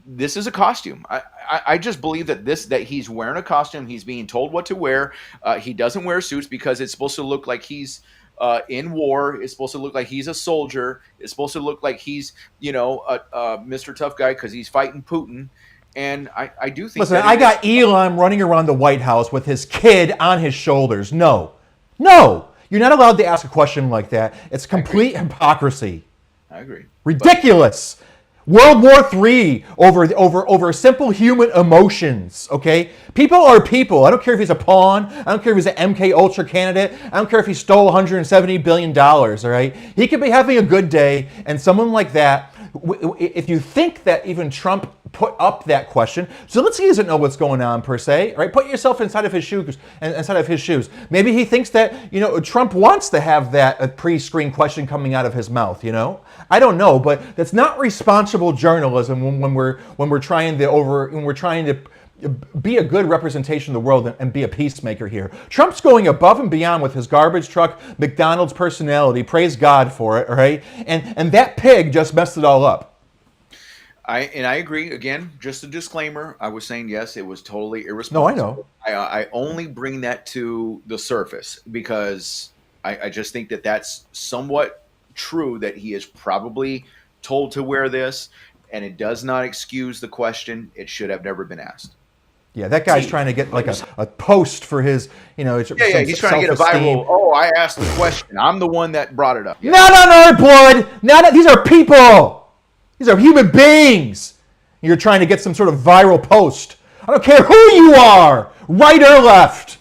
this is a costume. I just believe that he's wearing a costume. He's being told what to wear. He doesn't wear suits because it's supposed to look like he's in war. It's supposed to look like he's a soldier. It's supposed to look like he's, Mr. Tough Guy because he's fighting Putin. And I do think. Listen, I got Elon running around the White House with his kid on his shoulders. No, you're not allowed to ask a question like that. It's complete hypocrisy. I agree. Ridiculous. World War III over simple human emotions. Okay, people are people. I don't care if he's a pawn. I don't care if he's an MK Ultra candidate. I don't care if he stole $170 billion. All right, he could be having a good day, and someone like that. If you think that even Trump put up that question, Zelensky doesn't know what's going on per se, right? Put yourself inside of his shoes. Maybe he thinks that Trump wants to have that pre-screened question coming out of his mouth. I don't know, but that's not responsible journalism when we're trying to be a good representation of the world and be a peacemaker here. Trump's going above and beyond with his garbage truck, McDonald's personality. Praise God for it, all right? And that pig just messed it all up. I agree. Again, just a disclaimer. I was saying, yes, it was totally irresponsible. No, I know. I only bring that to the surface because I just think that that's somewhat true, that he is probably told to wear this, and it does not excuse the question. It should have never been asked. Yeah, that guy's trying to get like a post for his, Yeah, he's trying to get a viral. Oh, I asked the question. I'm the one that brought it up. Yeah. Not on our blood. These are people. These are human beings. You're trying to get some sort of viral post. I don't care who you are, right or left.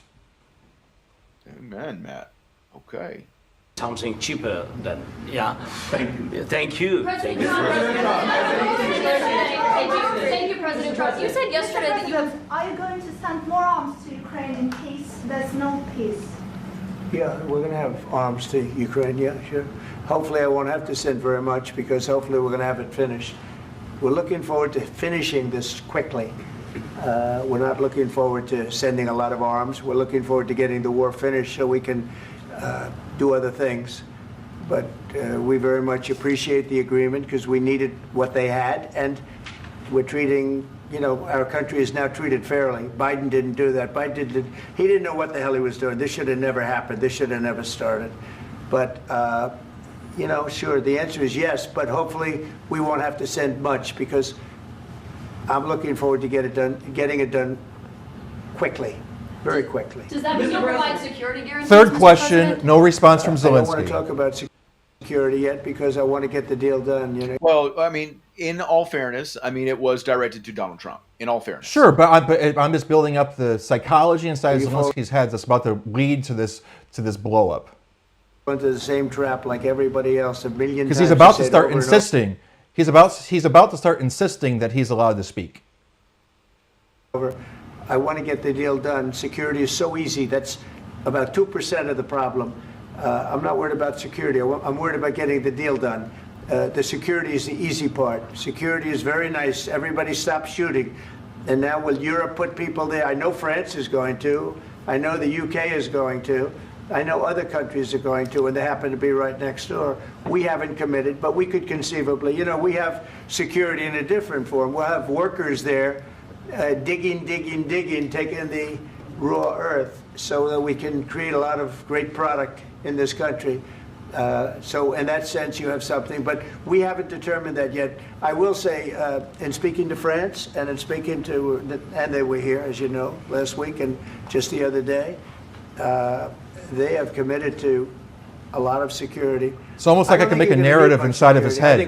Amen, Matt. Okay. something cheaper than, yeah. Thank you. Thank you. President Trump, thank you, President Trump. You said yesterday that you have... Are you going to send more arms to Ukraine in case there's no peace? Yeah, we're going to have arms to Ukraine, yeah, sure. Hopefully I won't have to send very much because hopefully we're going to have it finished. We're looking forward to finishing this quickly. We're not looking forward to sending a lot of arms. We're looking forward to getting the war finished so we can do other things. But we very much appreciate the agreement because we needed what they had, and we're treating, you know, our country is now treated fairly. Biden didn't do that. He didn't know what the hell he was doing. This should have never happened. This should have never started. But, you know, sure, the answer is yes, but hopefully we won't have to send much because I'm looking forward to getting it done quickly, very quickly. Does that mean you'll provide security guarantees? Third Mr. question, President? no response from I don't want to Zelensky. talk about security yet because I want to get the deal done, you know. Well, I mean, in all fairness, I mean, it was directed to Donald Trump. In all fairness. Sure, but I'm just building up the psychology inside You follow- Zelensky's head that's about to lead to this blow up. Into the same trap like everybody else a million times. Because he's about to said start over and insisting. He's about to start insisting that he's allowed to speak. over. I want to get the deal done. Security is so easy. That's about 2% of the problem. I'm not worried about security. I'm worried about getting the deal done. The security is the easy part. Security is very nice. Everybody stopped shooting. And now will Europe put people there? I know France is going to. I know the UK is going to. I know other countries are going to, and they happen to be right next door. We haven't committed, but we could conceivably. You know, we have security in a different form. We'll have workers there digging, taking the raw earth so that we can create a lot of great product in this country. So in that sense, you have something, but we haven't determined that yet. I will say, in speaking to France and in speaking to, and they were here, as you know, last week and just the other day, they have committed to a lot of security. It's almost like I can make a narrative inside of his head.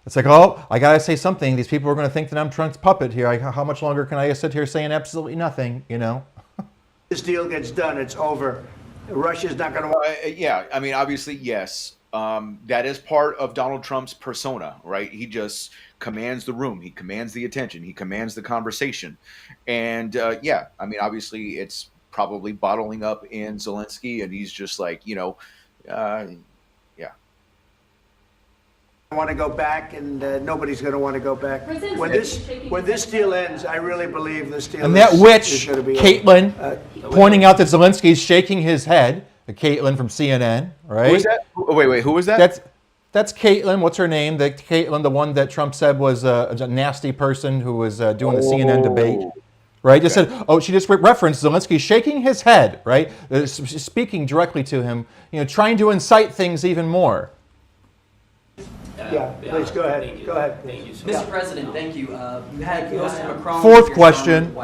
It's like, oh, I got to say something. These people are going to think that I'm Trump's puppet here. How much longer can I sit here saying absolutely nothing, you know? This deal gets done, it's over. Russia's not going to... Yeah, I mean, obviously, yes. That is part of Donald Trump's persona, right? He just commands the room. He commands the attention. He commands the conversation. And, yeah, I mean, obviously, it's probably bottling up in Zelensky, and he's just like, you know, yeah. I want to go back, and nobody's going to want to go back. When this deal ends, I really believe this deal And that is witch, going to be Caitlin, pointing out that Zelensky's shaking his head. Caitlin from CNN, right? Who is that? Wait, who was that? That's Caitlin. What's her name? Caitlin, the one that Trump said was a nasty person who was doing the CNN debate. Right? Just said, she just referenced Zelensky shaking his head, right? Speaking directly to him, you know, trying to incite things even more. Yeah, please go ahead. Go ahead. Thank you so Mr. President, thank you. You had President Macron. Fourth question.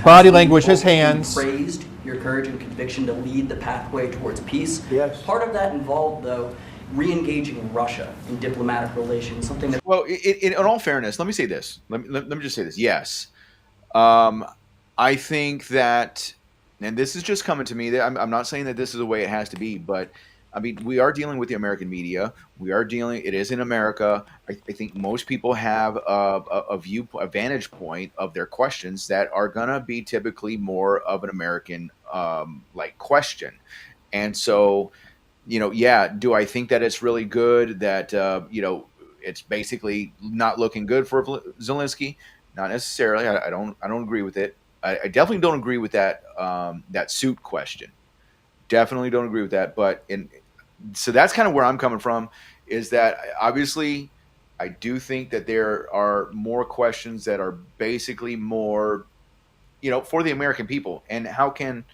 Body language, his hands. Praised your courage and conviction to lead the pathway towards peace. Yes. Part of that involved, though, re-engaging Russia in diplomatic relations, something that... Well, in all fairness, let me say this. Let me just say this. Yes. I think that, and this is just coming to me, I'm not saying that this is the way it has to be, but I mean, we are dealing with the American media. It is in America. I think most people have a vantage point of their questions that are going to be typically more of an American like question. And so, you know, yeah, do I think that it's really good that, you know, it's basically not looking good for Zelensky? Not necessarily. I don't agree with it. I definitely don't agree with that that suit question. Definitely don't agree with that. But so that's kind of where I'm coming from, is that obviously I do think that there are more questions that are basically more, you know, for the American people. And how can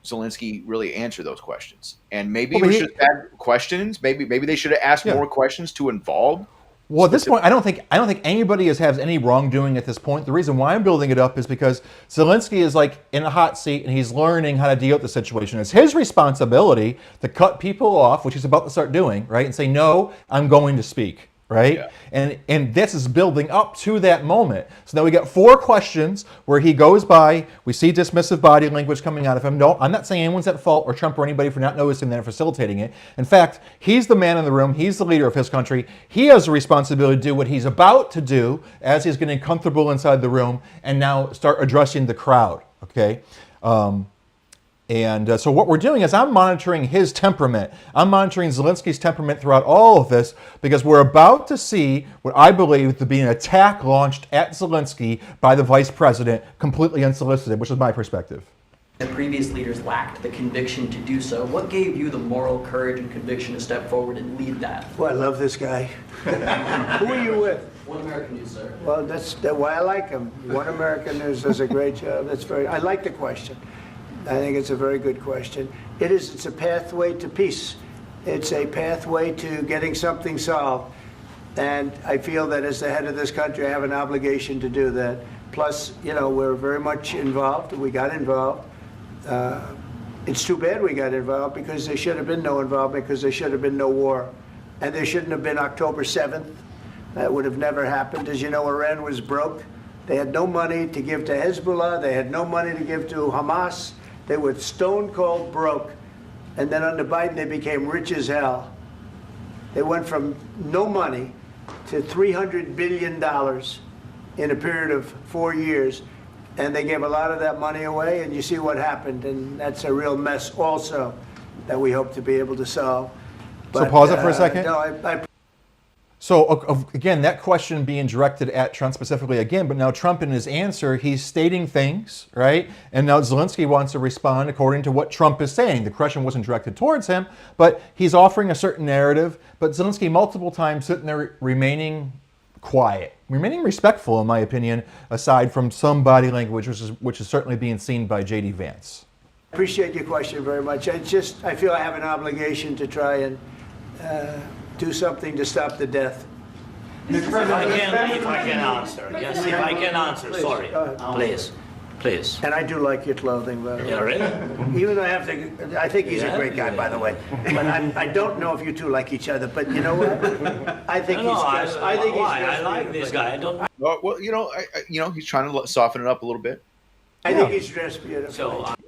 Zelensky really answer those questions? And maybe we should add questions. Maybe they should have asked more questions to involve. Well, at this point, I don't think anybody has any wrongdoing at this point. The reason why I'm building it up is because Zelensky is like in a hot seat and he's learning how to deal with the situation. It's his responsibility to cut people off, which he's about to start doing, right? And say, no, I'm going to speak, right? Yeah. And this is building up to that moment. So now we got 4 questions where he goes by. We see dismissive body language coming out of him. No, I'm not saying anyone's at fault or Trump or anybody for not noticing that or facilitating it. In fact, he's the man in the room. He's the leader of his country. He has a responsibility to do what he's about to do as he's getting comfortable inside the room and now start addressing the crowd, okay? So what we're doing is I'm monitoring his temperament. I'm monitoring Zelensky's temperament throughout all of this because we're about to see what I believe to be an attack launched at Zelensky by the vice president, completely unsolicited, which is my perspective. The previous leaders lacked the conviction to do so. What gave you the moral courage and conviction to step forward and lead that? Well, I love this guy. Who are you with? One American News, sir. Well, that's why I like him. One American News does a great job. I like the question. I think it's a very good question. It's a pathway to peace. It's a pathway to getting something solved. And I feel that as the head of this country, I have an obligation to do that. Plus, we're very much involved. We got involved. It's too bad we got involved because there should have been no involvement because there should have been no war. And there shouldn't have been October 7th. That would have never happened. As you know, Iran was broke. They had no money to give to Hezbollah. They had no money to give to Hamas. They were stone cold broke. And then under Biden, they became rich as hell. They went from no money to $300 billion in a period of 4 years. And they gave a lot of that money away, and you see what happened. And that's a real mess also that we hope to be able to solve. So pause it for a second. No, So again, that question being directed at Trump specifically again, but now Trump in his answer, he's stating things, right? And now Zelensky wants to respond according to what Trump is saying. The question wasn't directed towards him, but he's offering a certain narrative. But Zelensky multiple times sitting there remaining quiet, remaining respectful, in my opinion, aside from some body language, which is certainly being seen by J.D. Vance. I appreciate your question very much. I feel I have an obligation to try and do something to stop the death. If I can answer. Yes, if I can answer. Sorry. Please. And I do like your clothing, by the way. Yeah, really? Even though I think he's a great guy, by the way. But I don't know if you two like each other. But you know what? I think he's dressed. I like this guy. I don't. Well, he's trying to soften it up a little bit. I think he's dressed beautiful.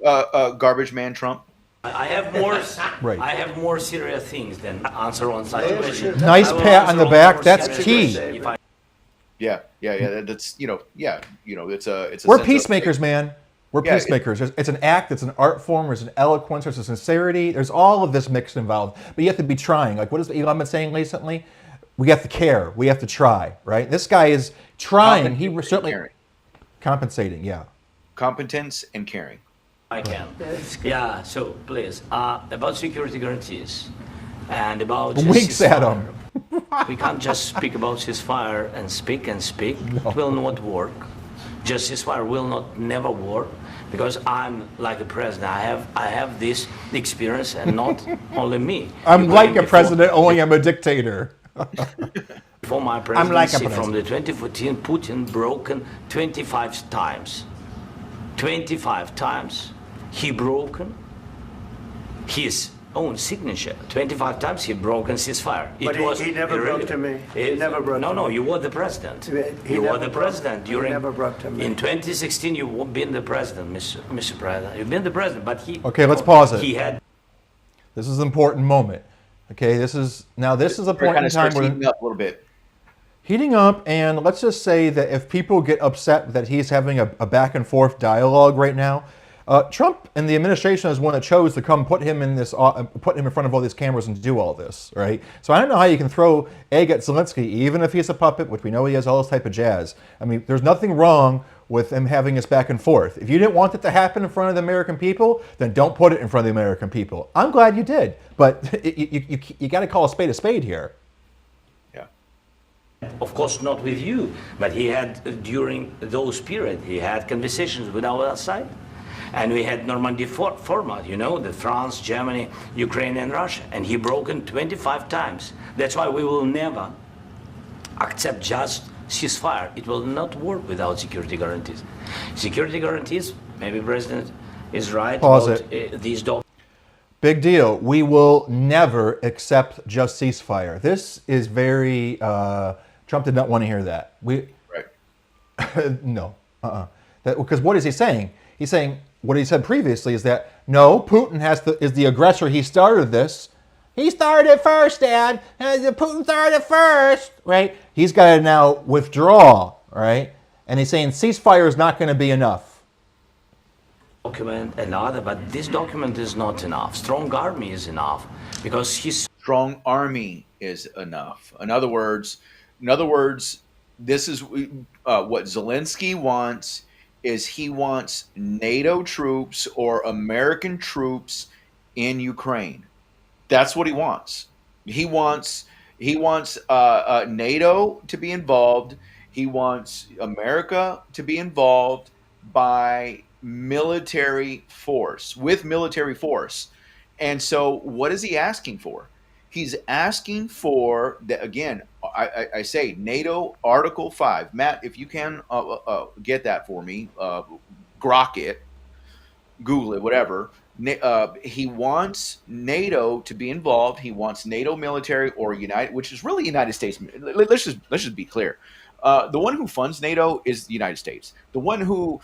So, garbage man Trump. I have more. Right. I have more serious things than answer on such questions. Nice pat on the back. That's key. Yeah. That's it's a. We're peacemakers, man. We're peacemakers. It's an act. It's an art form. There's an eloquence. There's a sincerity. There's all of this mixed involved. But you have to be trying. Like what has Elon been saying recently? We have to care. We have to try. Right. This guy is trying. He was certainly compensating. Yeah. Competence and caring. I can. Yeah, so please, about security guarantees and about winks at him. We can't just speak about ceasefire and speak. No. It will not work. Just ceasefire will never work because I'm like a president. I have this experience and not only me. I'm like a president, only I'm a dictator. For my presidency from the 2014, Putin broken 25 times. 25 times. He broken his own signature. 25 times he broken ceasefire. But he never broke to me. He never broke to me. No, you were the president. You were the president during. He never broke to me. In 2016, you've been the president, Mr. President. You've been the president, but he. Okay, let's pause it. He had. This is an important moment. Okay, this is a point in time where heating up a little bit. Heating up, and let's just say that if people get upset that he's having a back and forth dialogue right now. Trump and the administration is one that chose to come put him in front of all these cameras and do all this, right? So I don't know how you can throw egg at Zelensky, even if he's a puppet, which we know he has all this type of jazz. I mean, there's nothing wrong with him having his back and forth. If you didn't want it to happen in front of the American people, then don't put it in front of the American people. I'm glad you did, but you got to call a spade here. Yeah. Of course, not with you, but he had during those periods he had conversations with our side. And we had Normandy format, the France, Germany, Ukraine, and Russia. And he broken 25 times. That's why we will never accept just ceasefire. It will not work without security guarantees. Security guarantees, maybe President is right. Pause it. These documents. Big deal. We will never accept just ceasefire. This is very. Trump did not want to hear that. Right. No. Because what is he saying? He's saying what he said previously is that no, Putin is the aggressor. He started this. He started it first, Dad. Putin started it first, right? He's got to now withdraw, right? And he's saying ceasefire is not going to be enough. Document another, but this document is not enough. Strong army is enough because he's strong army is enough. In other words, this is what Zelensky wants. Is he wants NATO troops or American troops in Ukraine? That's what he wants. He wants NATO to be involved. He wants America to be involved by military force, with military force. And so what is he asking for? He's asking for, again, I say NATO Article 5. Matt, if you can get that for me, grok it, Google it, whatever. He wants NATO to be involved. He wants NATO military or United, which is really United States. Let's just be clear. The one who funds NATO is the United States. The one who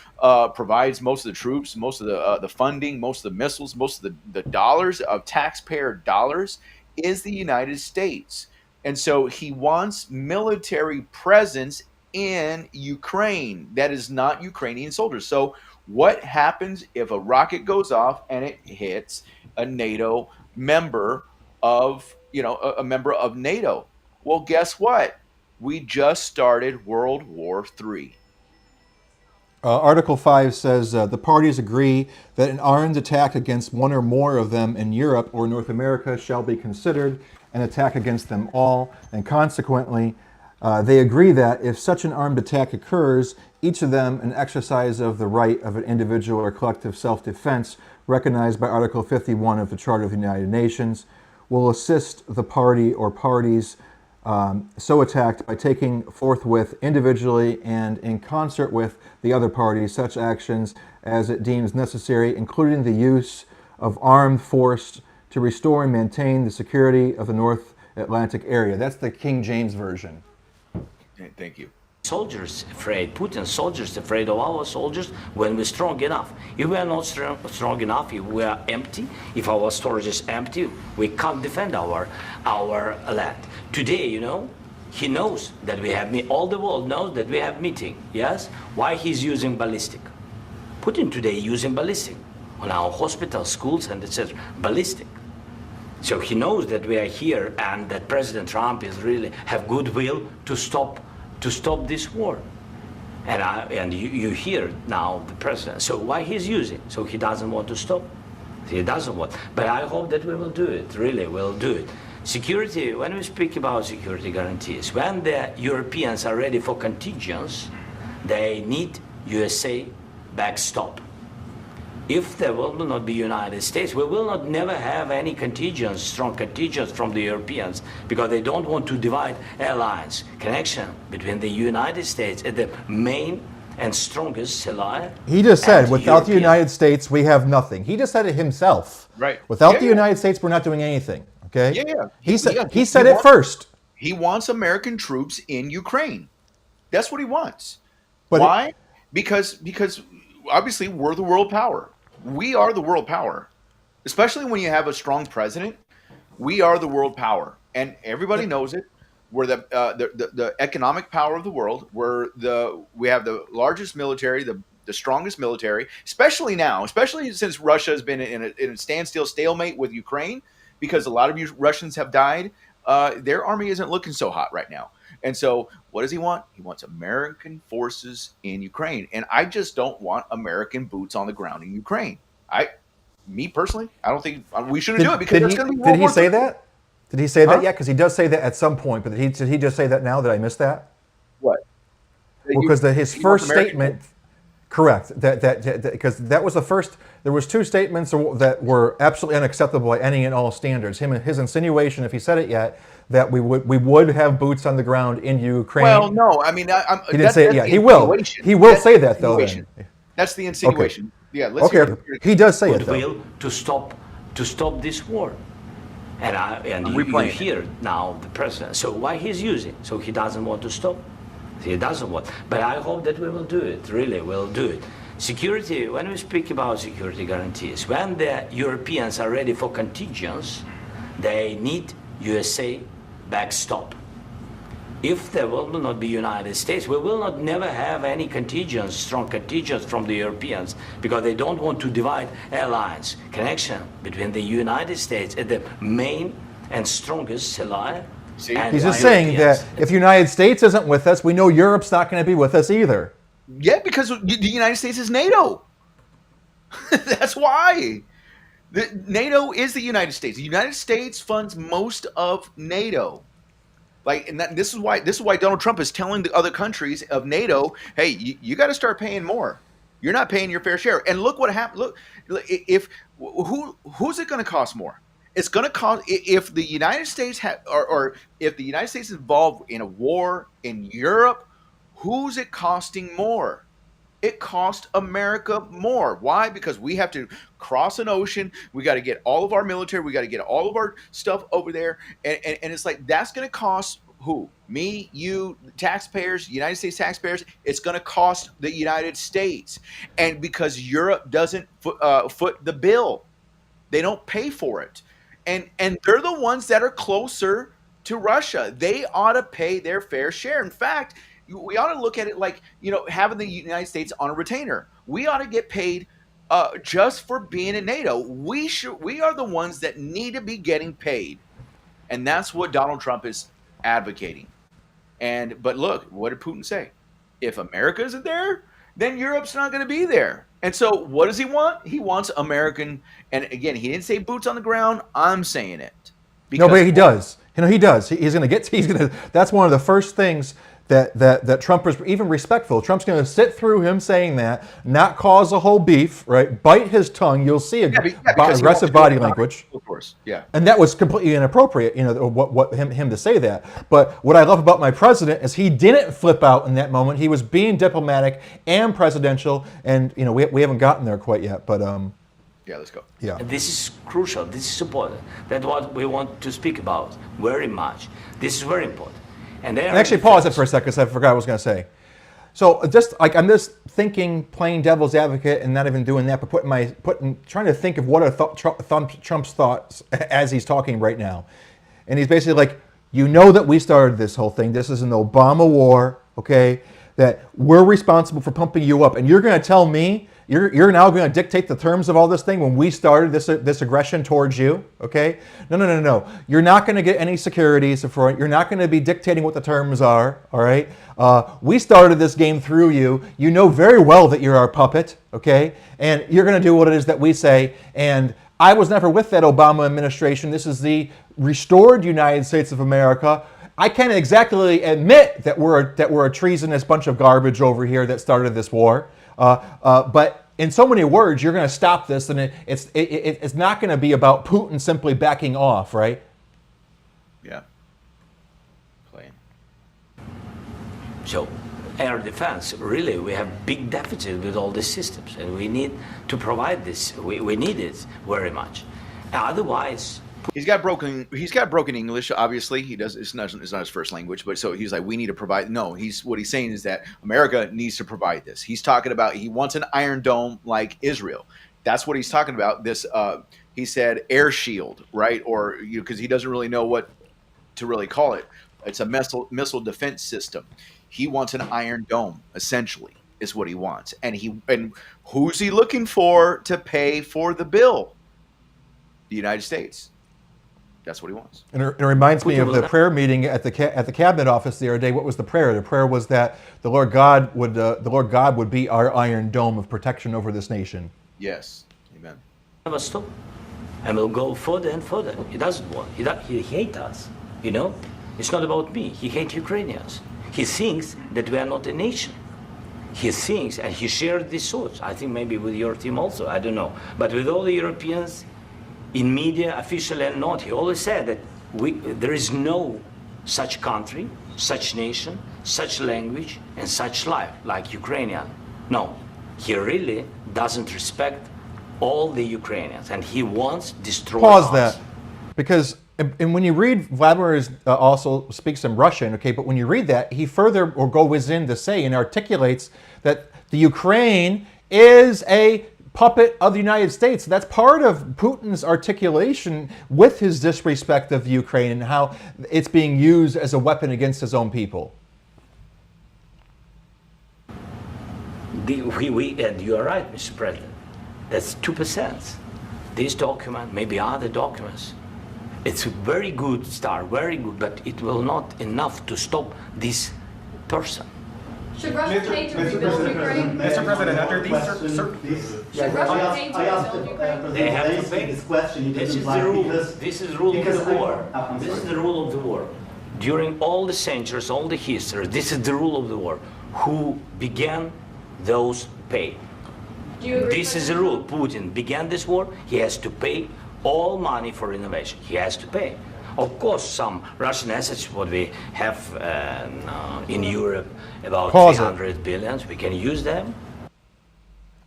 provides most of the troops, most of the funding, most of the missiles, most of the dollars of taxpayer dollars is the United States. And so he wants military presence in Ukraine that is not Ukrainian soldiers. So what happens if a rocket goes off and it hits a NATO member of, a member of NATO? Well, guess what? We just started World War III. Article 5 says the parties agree that an armed attack against one or more of them in Europe or North America shall be considered an attack against them all, and consequently, they agree that if such an armed attack occurs, each of them an exercise of the right of an individual or collective self-defense recognized by Article 51 of the Charter of the United Nations will assist the party or parties so attacked by taking forthwith individually and in concert with the other parties such actions as it deems necessary, including the use of armed force to restore and maintain the security of the North Atlantic area. That's the King James Version. Thank you. Soldiers afraid, Putin's soldiers afraid of our soldiers when we're strong enough. If we are not strong enough, if we are empty, if our storage is empty, we can't defend our land. Today, he knows that we have, all the world knows that we have meeting, yes? Why he's using ballistic? Putin today using ballistic on our hospitals, schools, and etc. Ballistic. So he knows that we are here and that President Trump is really have goodwill to stop this war. And you hear now the president. So why he's using? So he doesn't want to stop. He doesn't want. But I hope that we will do it. Really, we'll do it. Security. When we speak about security guarantees, when the Europeans are ready for contingents, they need USA backstop. If there will not be United States, we will not never have any contingents, strong contingents from the Europeans, because they don't want to divide alliance connection between the United States and the main and strongest ally. He just said, without the United States, we have nothing. He just said it himself. Right. Without the United States, we're not doing anything. Okay. Yeah. He said it first. He wants American troops in Ukraine. That's what he wants. But why? Because obviously we're the world power. We are the world power, especially when you have a strong president. We are the world power, and everybody knows it. We're the economic power of the world. We have the largest military, the strongest military, especially now, especially since Russia has been in a standstill stalemate with Ukraine, because a lot of Russians have died. Their army isn't looking so hot right now. And so what does he want? He wants American forces in Ukraine. And I just don't want American boots on the ground in Ukraine. Me personally, I don't think we shouldn't do it, because it's going to be World Did he War say III. that? Did he say that yet? Because he does say that at some point. But did he just say that now? Did I miss that? What? Well, because his first statement, correct. Because that was the first. There was two statements that were absolutely unacceptable by any and all standards. His insinuation, if he said it yet, that we would have boots on the ground in Ukraine. Well, no, I mean, he didn't say it yet. He will. He will say that though. Then. That's the insinuation. Okay. Yeah. Let's hear it. He does say it though. Goodwill to to stop this war. And you hear now the president. So why he's using? So he doesn't want to stop. He doesn't want. But I hope that we will do it. Really, we'll do it. Security. When we speak about security guarantees, when the Europeans are ready for contingents, they need USA backstop. If there will not be United States, we will not never have any contingents, strong contingents from the Europeans, because they don't want to divide alliance connection between the United States and the main and strongest ally. He's just saying that if the United States isn't with us, we know Europe's not going to be with us either. Yeah, because the United States is NATO. That's why. NATO is the United States. The United States funds most of NATO. Like, and this is why Donald Trump is telling the other countries of NATO, hey, you got to start paying more. You're not paying your fair share. And look what happened. Look, who's it going to cost more? It's going to cost if the United States or if the United States is involved in a war in Europe. Who's it costing more? It cost America more. Why? Because we have to cross an ocean. We got to get all of our military. We got to get all of our stuff over there. And it's like, that's going to cost who? Me, you, taxpayers, United States taxpayers. It's going to cost the United States. And because Europe doesn't foot the bill, they don't pay for it. And they're the ones that are closer to Russia. They ought to pay their fair share. In fact, we ought to look at it like, having the United States on a retainer. We ought to get paid just for being in NATO. We are the ones that need to be getting paid. And that's what Donald Trump is advocating. But look, what did Putin say? If America isn't there, then Europe's not going to be there. And so what does he want? He wants American, and again, he didn't say boots on the ground. I'm saying it. No, but he does. He does. He's going to. That's one of the first things that Trump is even respectful. Trump's going to sit through him saying that, not cause a whole beef, right? Bite his tongue. You'll see aggressive body language. Of course, yeah. And that was completely inappropriate, what him to say that. But what I love about my president is he didn't flip out in that moment. He was being diplomatic and presidential, and we haven't gotten there quite yet. But yeah, let's go. Yeah, and this is crucial. This is important. That's what we want to speak about very much. This is very important. And actually, pause it for a second because I forgot what I was going to say. So just like I'm just thinking, playing devil's advocate, and not even doing that, but trying to think of what are Trump's thoughts as he's talking right now, and he's basically like, that we started this whole thing. This is an Obama war, okay? That we're responsible for pumping you up, and you're going to tell me you're now going to dictate the terms of all this thing when we started this aggression towards you, okay? No. You're not going to get any securities for it. You're not going to be dictating what the terms are, all right? We started this game through you. You know very well that you're our puppet, okay? And you're going to do what it is that we say. And I was never with that Obama administration. This is the restored United States of America. I can't exactly admit that we're a treasonous bunch of garbage over here that started this war. But in so many words, you're going to stop this, and it's not going to be about Putin simply backing off, right? Yeah. Playing. So, air defense, really, we have big deficit with all these systems, and we need to provide this. We need it very much. Otherwise, He's got broken English. Obviously, he does. It's not his first language, but so he's like, we need to provide. No, what he's saying is that America needs to provide this. He's talking about he wants an Iron Dome like Israel. That's what he's talking about. This he said air shield, right? Or because he doesn't really know what to really call it. It's a missile defense system. He wants an Iron Dome, essentially, is what he wants. And who's he looking for to pay for the bill? The United States. That's what he wants. And it reminds me of the prayer meeting at the cabinet office the other day. What was the prayer? The prayer was that the Lord God would be our Iron Dome of protection over this nation. Yes, amen. Never stop, and we'll go further and further. He doesn't want. He hates us. It's not about me. He hates Ukrainians. He thinks that we are not a nation. He thinks, and he shared these thoughts. I think maybe with your team also. I don't know, but with all the Europeans. In media, officially and not, he always said that there is no such country, such nation, such language, and such life like Ukrainian. No, he really doesn't respect all the Ukrainians, and he wants to destroy Pause us. that, because and when you read, Vladimir also speaks some Russian, okay, but when you read that, he further or goes in to say and articulates that the Ukraine is a puppet of the United States. That's part of Putin's articulation with his disrespect of Ukraine and how it's being used as a weapon against his own people. And you are right, Mr. President. That's 2%. This document, maybe other documents, it's a very good start, very good, but it will not enough to stop this person. Should Russia pay to rebuild Ukraine? Mr. President, under these Should Russia pay to rebuild Ukraine? They have to pay. This question, you This didn't is the like rule. because- This is the rule of because the war. I'm This is sorry. the rule of the war. During all the centuries, all the history, this is the rule of the war. Who began, those pay. Do you agree? This is the rule. Putin began this war. He has to pay all money for innovation. He has to pay. Of course, some Russian assets, what we have in Europe, about Pause it. 300 billions, we can use them.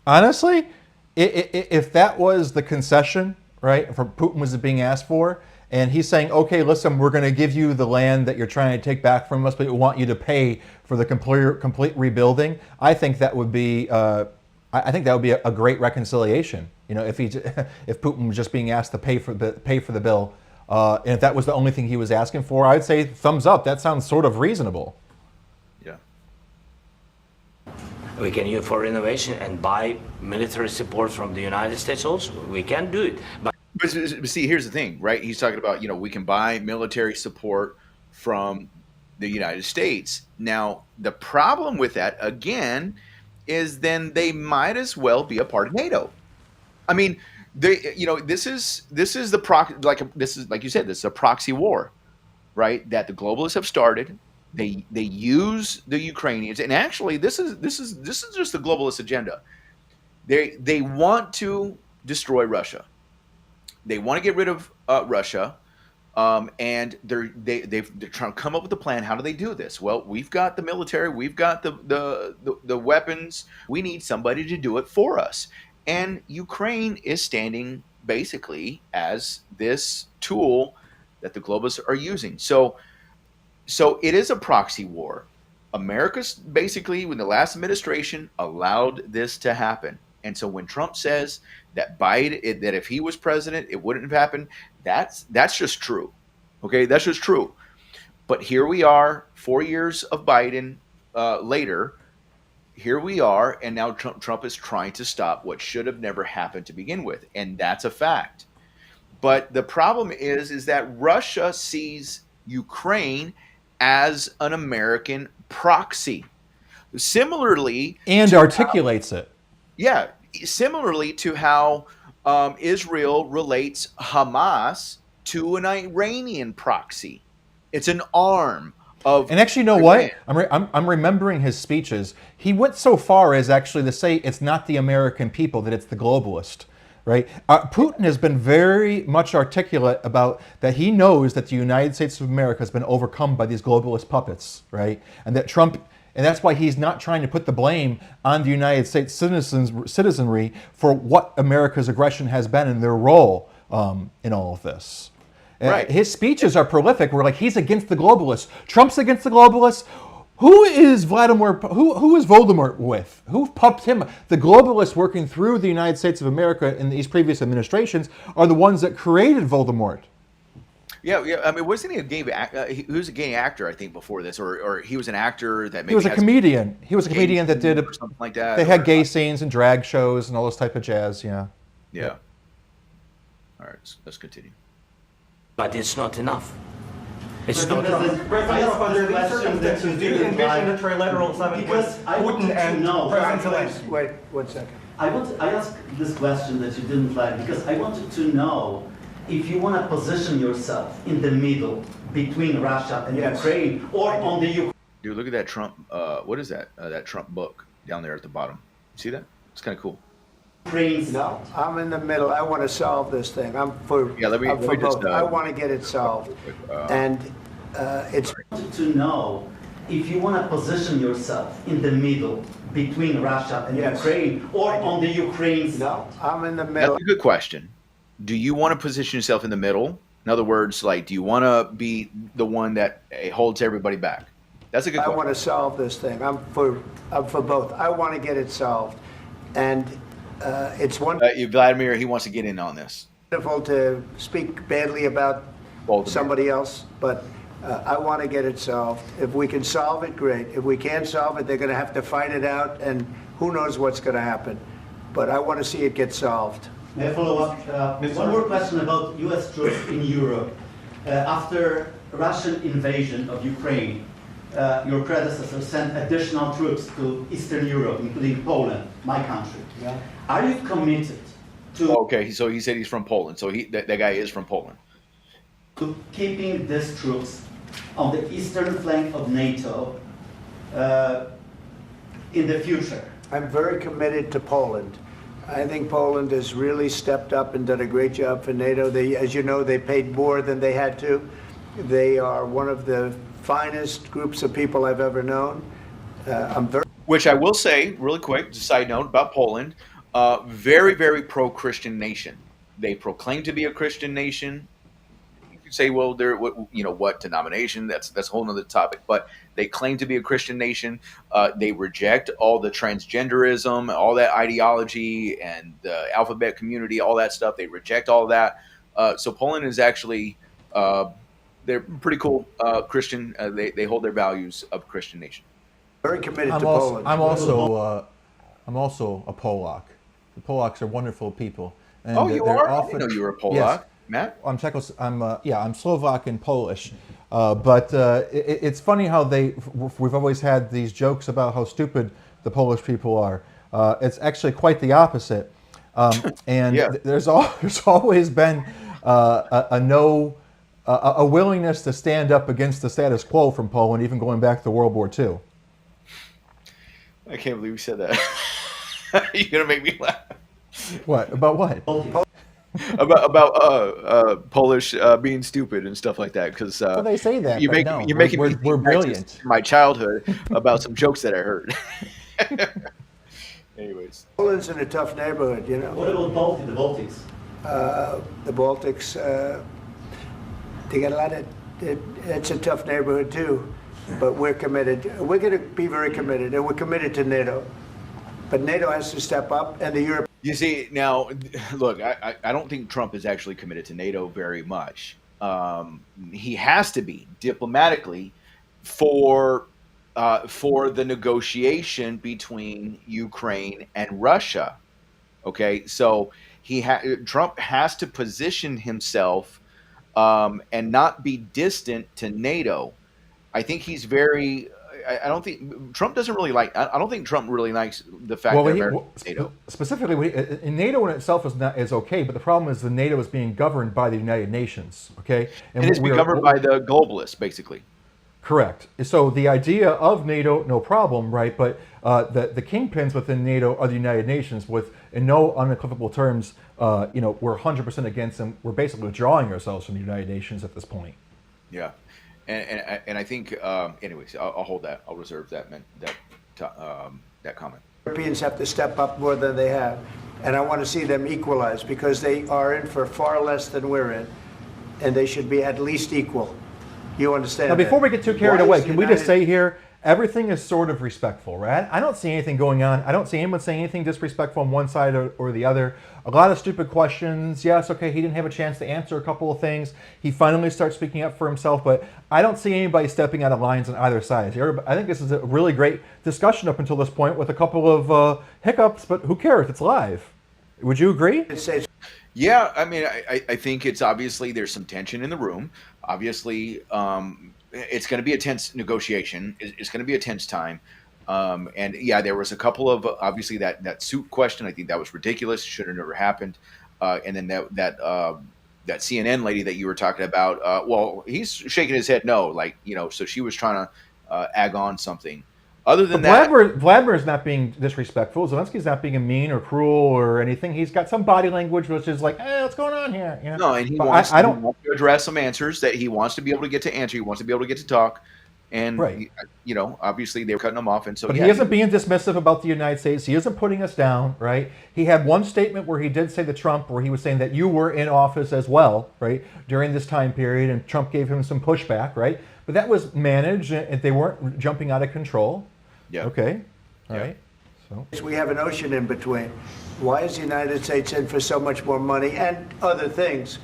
Honestly, if that was the concession, right, for Putin was being asked for, and he's saying, okay, listen, we're going to give you the land that you're trying to take back from us, but we want you to pay for the complete rebuilding, I think that would be a great reconciliation. You know, if Putin was just being asked to pay for the bill, and if that was the only thing he was asking for, I'd say thumbs up. That sounds sort of reasonable. Yeah. We can use for innovation and buy military support from the United States also. We can do it. But See, here's the thing, right? He's talking about, we can buy military support from the United States. Now, the problem with that, again, is then they might as well be a part of NATO. I mean, this is the like you said, this is a proxy war, right? That the globalists have started. They use the Ukrainians, and actually, this is just the globalist agenda. They want to destroy Russia. They want to get rid of Russia, and they're trying to come up with a plan. How do they do this? Well, we've got the military, we've got the weapons. We need somebody to do it for us, and Ukraine is standing basically as this tool that the globalists are using. So it is a proxy war. America's basically, when the last administration allowed this to happen. And so when Trump says that that if he was president, it wouldn't have happened, that's just true. Okay, that's just true. But here we are, 4 years of Biden later, here we are, and now Trump is trying to stop what should have never happened to begin with. And that's a fact. But the problem is that Russia sees Ukraine as an American proxy. Similarly, And articulates it. yeah, similarly to how Israel relates Hamas to an Iranian proxy. It's an arm of. And actually, you know what? I'm remembering his speeches. He went so far as actually to say it's not the American people, that it's the globalist, right? Putin has been very much articulate about that he knows that the United States of America has been overcome by these globalist puppets, right? And that Trump. And that's why he's not trying to put the blame on the United States citizenry for what America's aggression has been and their role in all of this. Right. His speeches are prolific. We're like, he's against the globalists. Trump's against the globalists. Who is Voldemort with? Who pumped him? The globalists working through the United States of America in these previous administrations are the ones that created Voldemort. Yeah. I mean, wasn't he a gay actor? He was a gay actor, I think, before this, or he was an actor that maybe He was a comedian. He was a comedian that did something like that. They had gay scenes and drag shows and all this type of jazz. Yeah. Yeah. All right, let's continue. But it's not enough. It's But not the enough. President, under these question that circumstances, you do you didn't envision like- a trilateral summit with Because I wanted Putin to and know- President Zelensky? Wait 1 second. I asked this question that you didn't like because I wanted to know if you want to position yourself in the middle between Russia and Yes. Ukraine or on the Ukraine. Dude, look at that Trump. What is that? That Trump book down there at the bottom. See that? It's kind of cool. No, I'm in the middle. I want to solve this thing. I'm for, Yeah, let me for just, both. I want to get it solved. And it's To know if you want to position yourself in the middle between Russia and Yes. Ukraine, or on the Ukraine side. No, I'm in the middle. That's a good question. Do you want to position yourself in the middle? In other words, like, do you want to be the one that holds everybody back? That's a good I question. want to solve this thing. I'm for both. I want to get it solved. And it's Vladimir, he wants to get in on this. wonderful to speak badly about Baltimore. somebody else, but I want to get it solved. If we can solve it, great. If we can't solve it, they're going to have to fight it out, and who knows what's going to happen. But I want to see it get solved. May I follow up? One more question about U.S. troops in Europe. After Russian invasion of Ukraine, your predecessor sent additional troops to Eastern Europe, including Poland, my country. Yeah. Are you committed to Okay, so he said he's from Poland. So that guy is from Poland. keeping these troops on the eastern flank of NATO in the future? I'm very committed to Poland. I think Poland has really stepped up and done a great job for NATO. As you know, they paid more than they had to. They are one of the finest groups of people I've ever known. Which I will say, really quick, just a side note about Poland, very, very pro-Christian nation. They proclaim to be a Christian nation. You could say, well, they're what denomination? That's a whole other topic. But they claim to be a Christian nation. They reject all the transgenderism, all that ideology, and the alphabet community, all that stuff. They reject all that. So Poland is actually they're pretty cool Christian. They hold their values of Christian nation. Very committed to Poland. I'm also a Polak. The Polacks are wonderful people. And Oh, you they're are? I often- didn't know you were a Polak, Yes. Matt. I'm I'm Slovak and Polish, but it's funny how we've always had these jokes about how stupid the Polish people are. It's actually quite the opposite, and Yeah. there's always been a willingness to stand up against the status quo from Poland, even going back to World War II. I can't believe you said that. You're gonna make me laugh. What about what? about Polish being stupid and stuff like that, because Well, they say that. you're but making no, me we're think back to brilliant. my childhood about some jokes that I heard. Anyways, Poland's in a tough neighborhood, you know. What about the Baltics? The Baltics, they got a lot of, it's a tough neighborhood too, but we're committed. We're going to be very committed, and we're committed to NATO. But NATO has to step up, and the Europe. you see now, look, I don't think Trump is actually committed to NATO very much. He has to be diplomatically for the negotiation between Ukraine and Russia. Okay, so Trump has to position himself and not be distant to NATO. I think he's very. I don't think Trump doesn't really like. I don't think Trump really likes the fact that America's NATO. Specifically, NATO in itself is okay, but the problem is the NATO is being governed by the United Nations. Okay, And it's being governed by the globalists, basically. Correct. So the idea of NATO, no problem, right? But the kingpins within NATO are the United Nations. With in no unequivocal terms, we're 100% against them. We're basically withdrawing ourselves from the United Nations at this point. Yeah, and I think, anyways, I'll hold that. I'll reserve that comment. Europeans have to step up more than they have. And I want to see them equalize because they are in for far less than we're in. And they should be at least equal. You understand? Now, before that? we get too carried Why away, is can the we just United- say here, everything is sort of respectful, right? I don't see anything going on. I don't see anyone saying anything disrespectful on one side or the other. A lot of stupid questions. Yes, okay, he didn't have a chance to answer a couple of things. He finally starts speaking up for himself, but I don't see anybody stepping out of lines on either side. I think this is a really great discussion up until this point with a couple of hiccups, but who cares? It's live. Would you agree? Yeah, I mean, I think it's obviously there's some tension in the room. Obviously, it's going to be a tense negotiation. It's going to be a tense time. And yeah, there was a couple of obviously that suit question. I think that was ridiculous. Should have never happened. And then that CNN lady that you were talking about. Well, he's shaking his head no, so she was trying to egg on something. Other than that, Vladimir's not being disrespectful. Zelensky's not being mean or cruel or anything. He's got some body language which is like, hey, what's going on here? No, and he wants to address some answers that he wants to be able to get to answer. He wants to be able to get to talk. And, Right. obviously they were cutting them off. And so, But he isn't being dismissive about the United States. He isn't putting us down, right? He had one statement where he did say to Trump, where he was saying that you were in office as well, right, during this time period, and Trump gave him some pushback, right? But that was managed, and they weren't jumping out of control. Yeah. Okay. All right. So We have an ocean in between. Why is the United States in for so much more money and other things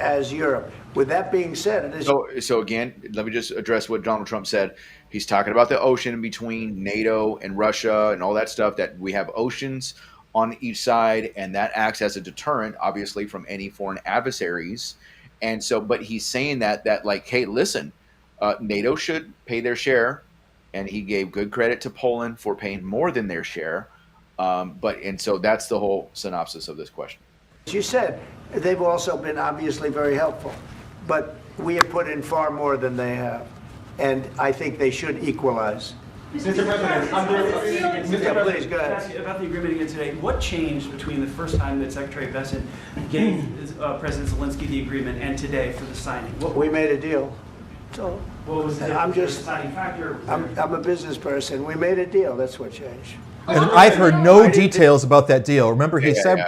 as Europe? With that being said, it is. So again, let me just address what Donald Trump said. He's talking about the ocean in between NATO and Russia and all that stuff, that we have oceans on each side, and that acts as a deterrent, obviously, from any foreign adversaries. And so, but he's saying that like, hey, listen, NATO should pay their share, and he gave good credit to Poland for paying more than their share. And so that's the whole synopsis of this question. As you said, they've also been obviously very helpful, but we have put in far more than they have, and I think they should equalize. Mr. President, Please, go ahead. Ask you about the agreement again today. What changed between the first time that Secretary Vance gave President Zelensky the agreement and today for the signing? We made a deal. So What was the deciding factor? I'm a business person. We made a deal. That's what changed. And I've heard no details about that deal. Remember, he said,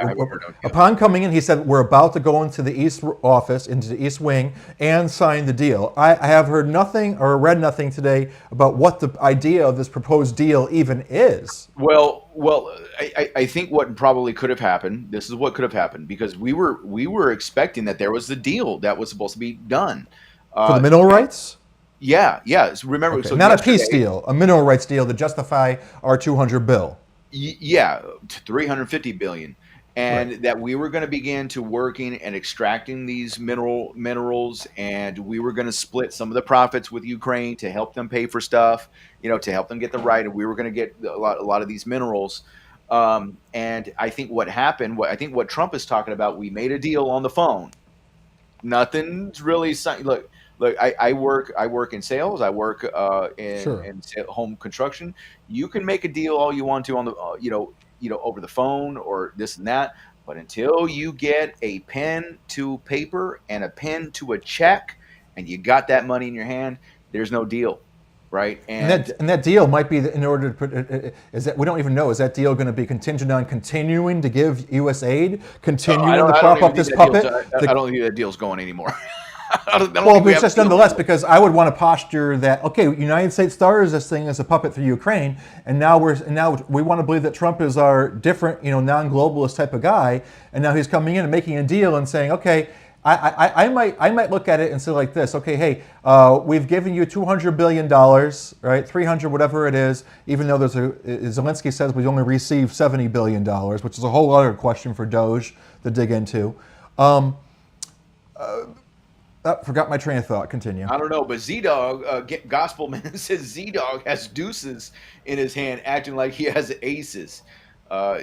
upon coming in, he said, we're about to go into the East office, into the East Wing, and sign the deal. I have heard nothing or read nothing today about what the idea of this proposed deal even is. Well, I think what probably could have happened, this is what could have happened, because we were expecting that there was the deal that was supposed to be done. For the mineral rights? Yeah. So remember, Okay. So not a peace deal, a mineral rights deal to justify our 200 bill. Yeah, 350 billion, and that we were going to begin to working and extracting these minerals, and we were going to split some of the profits with Ukraine to help them pay for stuff, to help them get the right, and we were going to get a lot of these minerals. And I think what happened, what Trump is talking about, we made a deal on the phone. Nothing's really signed. Look, I work in sales. I work in home construction. You can make a deal all you want to on the over the phone or this and that, but until you get a pen to paper and a pen to a check, and you got that money in your hand, there's no deal, right? And that deal might be in order to put. Is that we don't even know? Is that deal going to be contingent on continuing to give U.S. aid, continuing to prop up this puppet? I don't think that deal's going anymore. Well, but it's just nonetheless, because I would want to posture that, okay, United States started this thing as a puppet for Ukraine, and now we want to believe that Trump is our different, non-globalist type of guy, and now he's coming in and making a deal and saying, okay, I might look at it and say like this, okay, hey, we've given you $200 billion, right, 300, whatever it is, even though Zelensky says we only received $70 billion, which is a whole other question for Doge to dig into. Forgot my train of thought. Continue. I don't know, but Z-Dog, Gospelman says Z-Dog has deuces in his hand, acting like he has aces.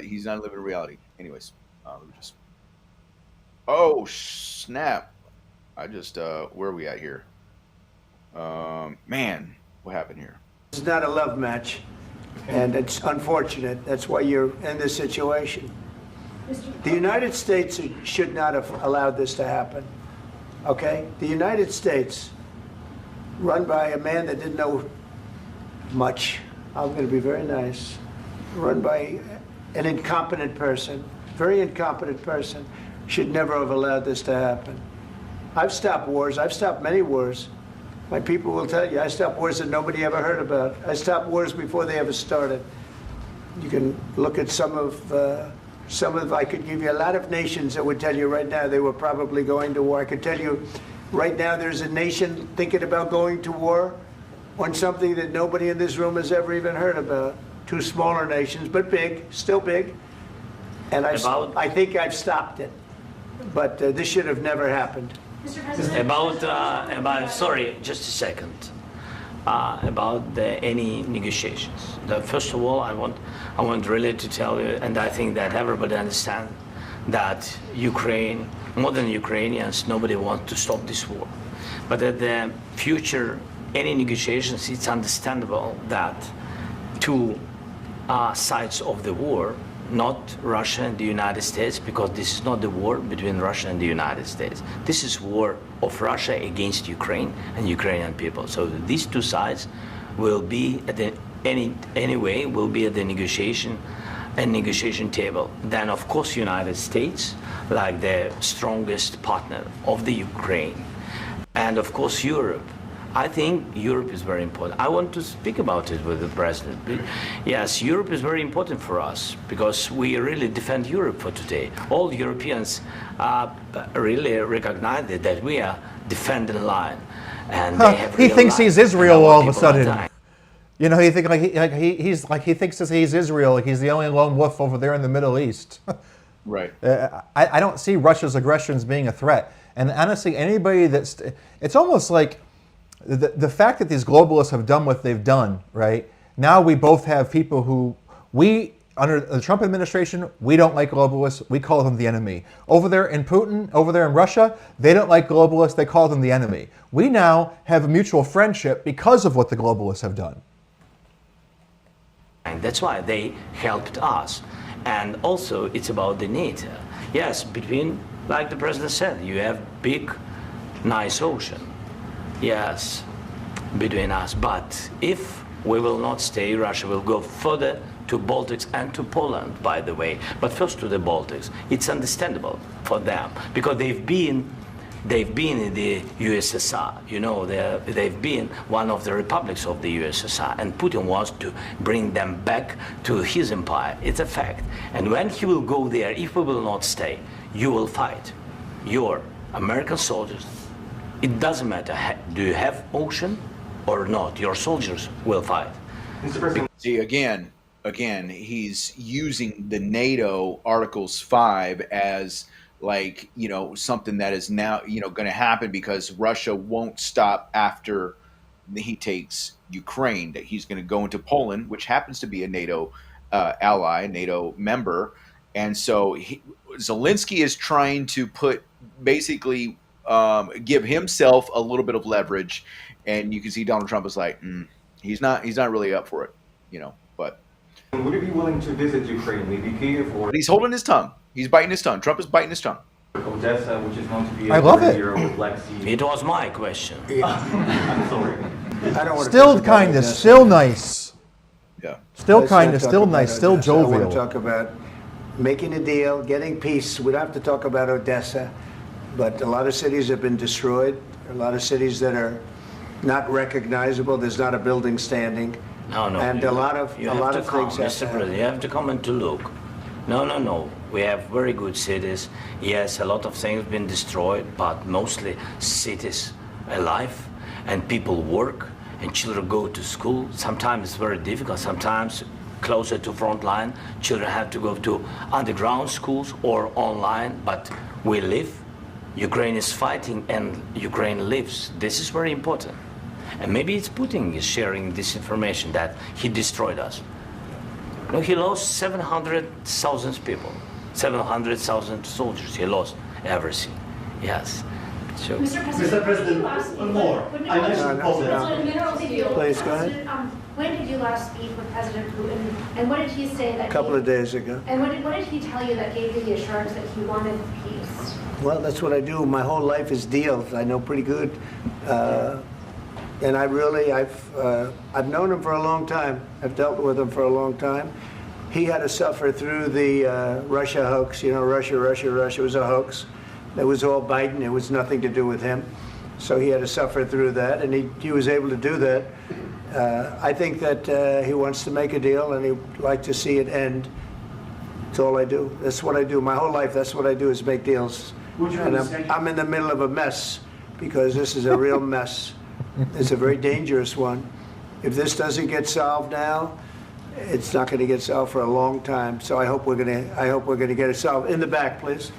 He's not living in reality. Anyways, let me just. Oh snap! I just where are we at here? Man, what happened here? It's not a love match, and it's unfortunate. That's why you're in this situation. The United States should not have allowed this to happen. Okay? The United States, run by a man that didn't know much, I'm going to be very nice, run by an incompetent person, very incompetent person, should never have allowed this to happen. I've stopped wars. I've stopped many wars. My people will tell you, I stopped wars that nobody ever heard about. I stopped wars before they ever started. You can look at some of, I could give you a lot of nations that would tell you right now they were probably going to war. I could tell you right now there's a nation thinking about going to war on something that nobody in this room has ever even heard about. Two smaller nations, but big, still big. And I think I've stopped it. But this should have never happened. Sorry, just a second. About any negotiations. First of all, I want really to tell you, and I think that everybody understands that Ukraine, modern Ukrainians, nobody wants to stop this war. But at the future, any negotiations, it's understandable that two sides of the war not Russia and the United States, because this is not the war between Russia and the United States. This is war of Russia against Ukraine and Ukrainian people. So these two sides will be at the anyway will be at the negotiation table. Then of course United States, like the strongest partner of the Ukraine, and of course Europe. I think Europe is very important. I want to speak about it with the president. Yes, Europe is very important for us because we really defend Europe for today. All Europeans really recognize that we are defending the line, and they have he thinks he's Israel all of a sudden. Time. You know, he thinks that he's Israel. Like he's the only lone wolf over there in the Middle East. Right. I don't see Russia's aggressions being a threat. And honestly, anybody it's almost like the fact that these globalists have done what they've done, right? Now we both have people who under the Trump administration, we don't like globalists. We call them the enemy. Over there in Russia, they don't like globalists. They call them the enemy. We now have a mutual friendship because of what the globalists have done. And that's why they helped us. And also, it's about the NATO. Yes, between, like the president said, you have big, nice ocean. Yes, between us. But if we will not stay, Russia will go further to Baltics and to Poland, by the way. But first to the Baltics. It's understandable for them because they've been in the USSR. You know, they've been one of the republics of the USSR, and Putin wants to bring them back to his empire. It's a fact. And when he will go there, if we will not stay, you will fight. Your American soldiers, it doesn't matter, do you have ocean or not, your soldiers will fight. See, again, he's using the NATO Articles 5 as like, you know, something that is now, you know, going to happen because Russia won't stop after he takes Ukraine, that he's going to go into Poland, which happens to be a NATO ally, a NATO member. And so Zelensky is trying to basically give himself a little bit of leverage. And you can see Donald Trump is like, he's not really up for it, you know, but. Would you be willing to visit Ukraine, maybe Kyiv or? But he's holding his tongue. He's biting his tongue. Trump is biting his tongue. Odessa, which is known to be I love it. with Black Sea. It was my question. I'm sorry. I don't want Still kindness, still nice. Yeah. Still kindness, still nice, still jovial. I want to talk about making a deal, getting peace. We don't have to talk about Odessa, but a lot of cities have been destroyed. A lot of cities that are not recognizable. There's not a building standing. No. And a lot of things have Mr. to President, happen. you have to come and to look. No. We have very good cities. Yes, a lot of things have been destroyed, but mostly cities alive, and people work, and children go to school. Sometimes it's very difficult. Sometimes closer to front line, children have to go to underground schools or online, but we live. Ukraine is fighting, and Ukraine lives. This is very important. And maybe it's Putin is sharing this information that he destroyed us. No, he lost 700,000 people, 700,000 soldiers. He lost everything. Yes. So. Mr. President, one more. I mentioned Poland. Please, go ahead. When did you last speak with President Putin, and what did he say that? A couple of days ago. And what did he tell you that gave you the assurance that he wanted peace? Well, that's what I do. My whole life is deals. I know pretty good. And I've known him for a long time. I've dealt with him for a long time. He had to suffer through the Russia hoax. You know, Russia was a hoax. It was all Biden. It was nothing to do with him. So he had to suffer through that, and he was able to do that. I think that he wants to make a deal, and he'd like to see it end. That's all I do. That's what I do. My whole life, that's what I do, is make deals. And I'm in the middle of a mess, because this is a real mess. It's a very dangerous one. If this doesn't get solved now, it's not going to get solved for a long time. So I hope we're going to get it solved. In the back, please.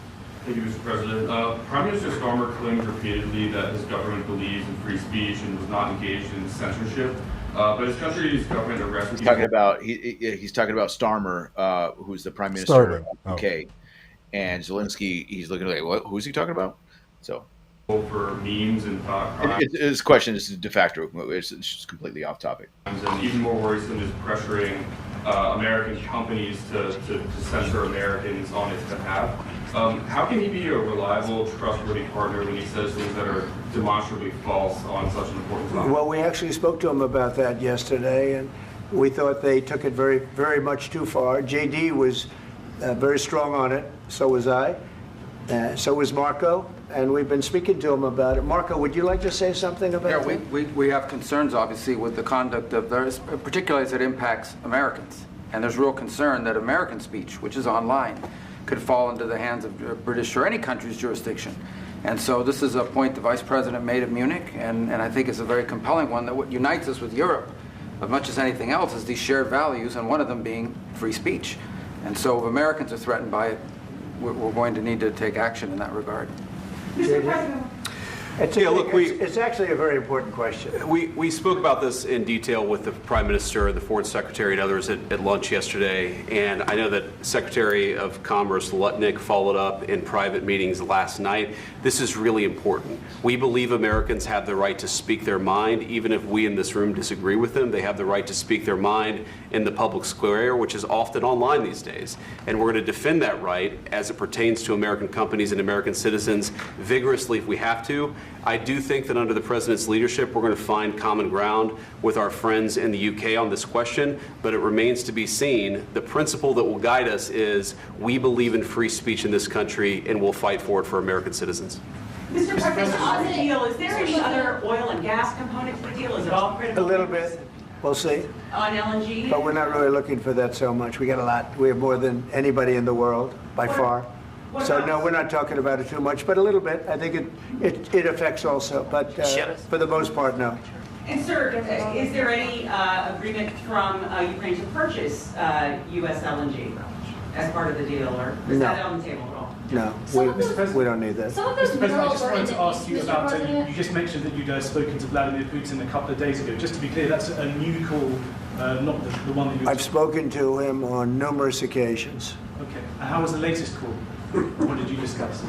Thank you, Mr. President. Prime Minister Starmer claimed repeatedly that his government believes in free speech and was not engaged in censorship. But his country's government arrested. He's talking about Starmer, who's the Prime Minister of the UK, and Zelensky. He's looking like, what? Who's he talking about? So. For memes and thought crimes. His question is de facto. It's just completely off topic. And even more worrisome is pressuring American companies to censor Americans on its behalf. How can he be a reliable, trustworthy partner when he says things that are demonstrably false on such an important topic? Well, we actually spoke to him about that yesterday, and we thought they took it very, very much too far. JD was very strong on it. So was I. So was Marco. And we've been speaking to him about it. Marco, would you like to say something about that? We have concerns, obviously, with the conduct of those, particularly as it impacts Americans. And there's real concern that American speech, which is online, could fall into the hands of British or any country's jurisdiction. And so this is a point the Vice President made of Munich, and I think it's a very compelling one, that what unites us with Europe, as much as anything else, is these shared values, and one of them being free speech. And so if Americans are threatened by it, we're going to need to take action in that regard. Mr. President. It's actually a very important question. We spoke about this in detail with the Prime Minister, the Foreign Secretary, and others at lunch yesterday. And I know that Secretary of Commerce Lutnick followed up in private meetings last night. This is really important. We believe Americans have the right to speak their mind, even if we in this room disagree with them. They have the right to speak their mind in the public square, which is often online these days. And we're going to defend that right as it pertains to American companies and American citizens vigorously if we have to. I do think that under the President's leadership, we're going to find common ground with our friends in the UK on this question, but it remains to be seen. The principle that will guide us is we believe in free speech in this country, and we'll fight for it for American citizens. Mr. President, on the deal, is there any other oil and gas component to the deal? Is it all critical? A little bit. We'll see. On LNG? But we're not really looking for that so much. We got a lot. We have more than anybody in the world, by far. So no, we're not talking about it too much, but a little bit. I think it affects also, but for the most part, no. And sir, is there any agreement from Ukraine to purchase U.S. LNG as part of the deal, or is that on the table at all? No, we don't need that. Some of those Mr. President, I minerals just are in wanted the to ask east, you Mr. about, President. you just mentioned that you'd spoken to Vladimir Putin a couple of days ago. Just to be clear, that's a new call, not the one that you... I've spoken to him on numerous occasions. Okay. And how was the latest call? What did you discuss?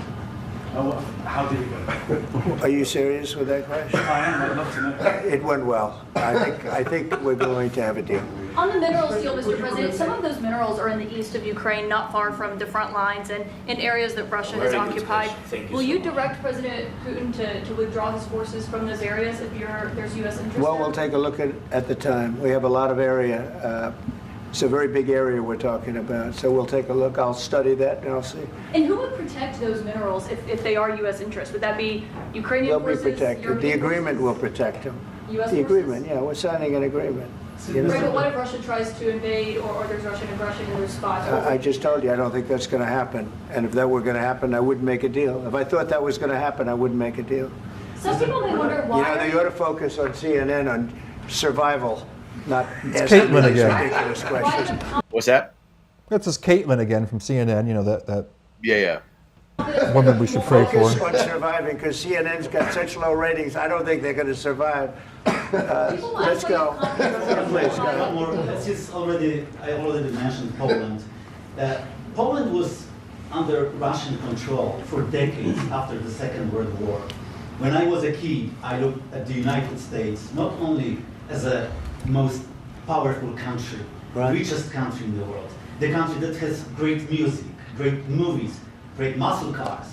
How did it go? Are you serious with that question? I am. I'd love to know. It went well. I think we're going to have a deal. On the minerals deal, Mr. President, some of those minerals are in the east of Ukraine, not far from the front lines and in areas that Russia has occupied. Will you direct President Putin to withdraw his forces from those areas if there's U.S. interest Well, there? we'll take a look at the time. We have a lot of area. It's a very big area we're talking about, so we'll take a look. I'll study that and I'll see. And who would protect those minerals if they are U.S. interests? Would that be Ukrainian They'll forces? be protected. The European agreement forces? will protect them. U.S. The forces? agreement, yeah, we're signing an agreement. You Right, but know? what if Russia tries to invade or there's Russian aggression in their spots? I just told you, I don't think that's going to happen. And if that were going to happen, I wouldn't make a deal. If I thought that was going to happen, I wouldn't make a deal. Some people may wonder why. You know, they ought to focus on CNN on survival, not It's asking Caitlin these again. ridiculous questions. What's that? That's just Caitlin again from CNN. You know that Yeah. woman we should pray for. Focus on surviving, because CNN's got such low ratings. I don't think they're going to survive. Let's go. Please, go One ahead. more. Since I already mentioned Poland. Poland was under Russian control for decades after the Second World War. When I was a kid, I looked at the United States not only as a most powerful country, richest country in the world, the country that has great music, great movies, great muscle cars,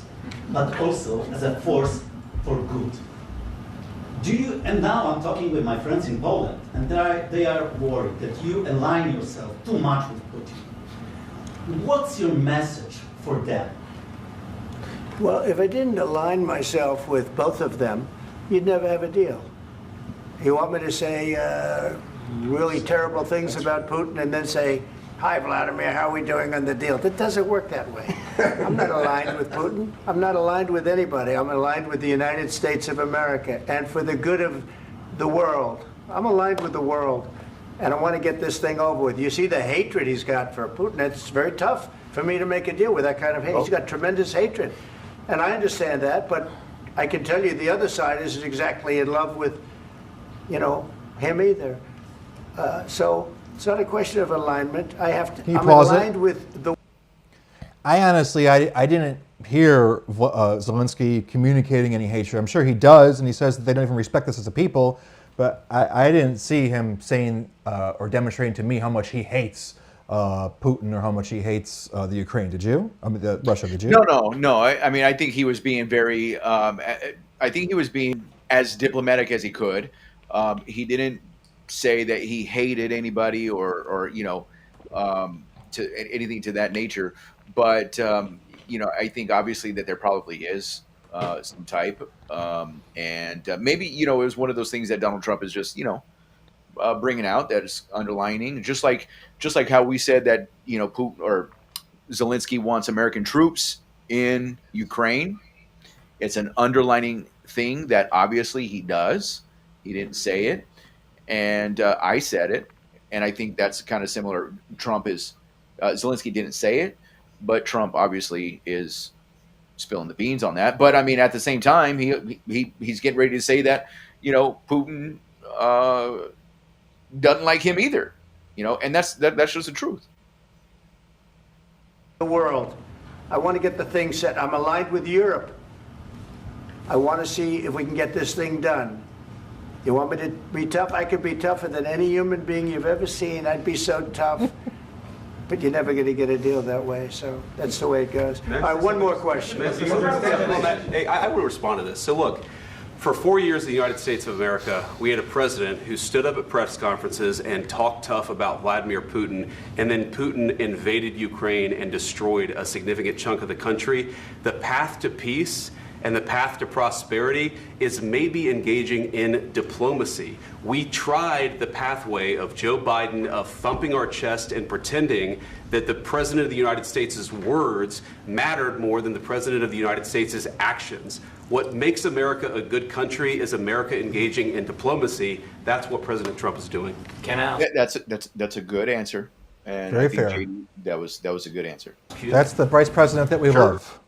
but also as a force for good. And now I'm talking with my friends in Poland, and they are worried that you align yourself too much with Putin. What's your message for them? Well, if I didn't align myself with both of them, you'd never have a deal. You want me to say really terrible things about Putin and then say, "Hi, Vladimir, how are we doing on the deal?" That doesn't work that way. I'm not aligned with Putin. I'm not aligned with anybody. I'm aligned with the United States of America and for the good of the world. I'm aligned with the world, and I want to get this thing over with. You see the hatred he's got for Putin. It's very tough for me to make a deal with that kind of hate. He's got tremendous hatred, and I understand that, but I can tell you the other side isn't exactly in love with, him either. So it's not a question of alignment. Can you I'm pause it? aligned with the. I honestly, I didn't hear Zelensky communicating any hatred. I'm sure he does, and he says that they don't even respect us as a people. But I didn't see him saying or demonstrating to me how much he hates Putin or how much he hates the Ukraine. Did you? I mean, Russia. Did you? No. I mean, I think he was being very. I think he was being as diplomatic as he could. He didn't say that he hated anybody or to anything to that nature. But I think obviously that there probably is some type, and maybe it was one of those things that Donald Trump is just bringing out, that is underlining, just like how we said that Putin or Zelensky wants American troops in Ukraine. It's an underlining thing that obviously he does. He didn't say it, and I said it, and I think that's kind of similar. Trump is Zelensky didn't say it, but Trump obviously is spilling the beans on that. But I mean, at the same time, he's getting ready to say that Putin doesn't like him either, and that's just the truth. The world. I want to get the thing set. I'm aligned with Europe. I want to see if we can get this thing done. You want me to be tough? I could be tougher than any human being you've ever seen. I'd be so tough. But you're never going to get a deal that way, so that's the way it goes. All right, one more question. Hey, I want to respond to this. So look, for 4 years in the United States of America, we had a president who stood up at press conferences and talked tough about Vladimir Putin, and then Putin invaded Ukraine and destroyed a significant chunk of the country. The path to peace and the path to prosperity is maybe engaging in diplomacy. We tried the pathway of Joe Biden, of thumping our chest and pretending that the President of the United States' words mattered more than the President of the United States' actions. What makes America a good country is America engaging in diplomacy. That's what President Trump is doing. That's a good answer. And Very I think fair. JD, that was a good answer. That's the vice president that we love.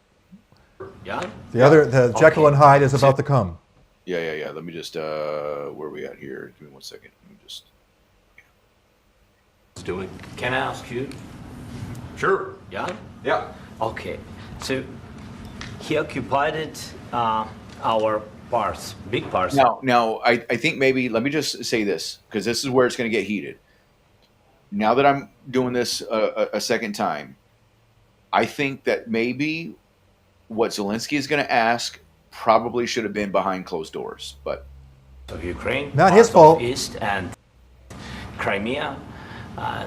Yeah. The Jekyll and Hyde is about to come. Yeah. Let me just where are we at here? Give me 1 second. Let me just. Doing. Can I ask you? Sure. Yeah? Yeah. Okay. So he occupied our parts, big parts. Now, I think maybe, let me just say this, because this is where it's going to get heated. Now that I'm doing this a second time, I think that maybe what Zelensky is going to ask probably should have been behind closed doors, but of Ukraine, not his fault. East and Crimea.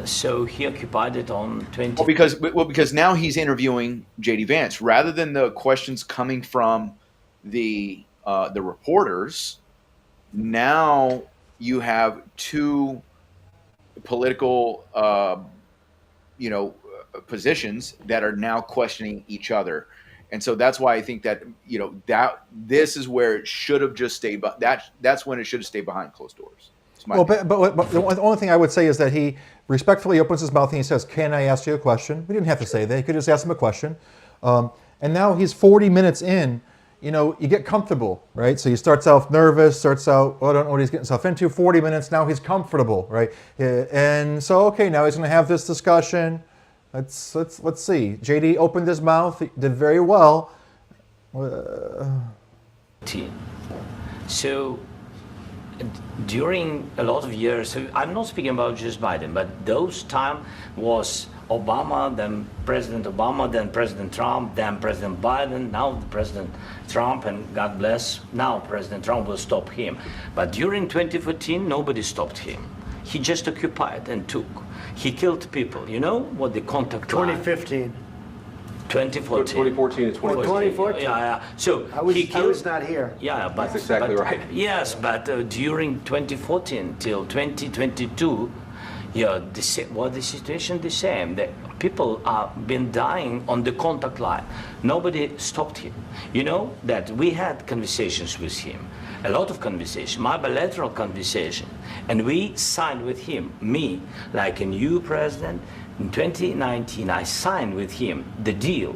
So he occupied it on 20. Because now he's interviewing JD Vance rather than the questions coming from the reporters. Now you have two political positions that are now questioning each other. And so that's why I think that that this is where it should have just stayed. But that's when it should have stayed behind closed doors. Well, but the only thing I would say is that he respectfully opens his mouth and he says, "Can I ask you a question?" We didn't have to say that. He could just ask him a question. And now he's 40 minutes in. You get comfortable, right? So he starts out nervous, I don't know what he's getting himself into. 40 minutes, now he's comfortable, right? And so, okay, now he's going to have this discussion. Let's see. JD opened his mouth, he did very well. So during a lot of years, so I'm not speaking about just Biden, but those time was Obama, then President Obama, then President Trump, then President Biden, now President Trump, and God bless, now President Trump will stop him. But during 2014, nobody stopped him. He just occupied and took. He killed people. You know what the contact 2015. 2014. 2014 and 2015. 2014. Yeah. So I was not here. Yeah, but that's exactly right. Yes, but during 2014 till 2022, the situation the same. The people have been dying on the contact line. Nobody stopped him. You know that we had conversations with him, a lot of conversation, my bilateral conversation, and we signed with him, me, like a new president. In 2019, I signed with him the deal.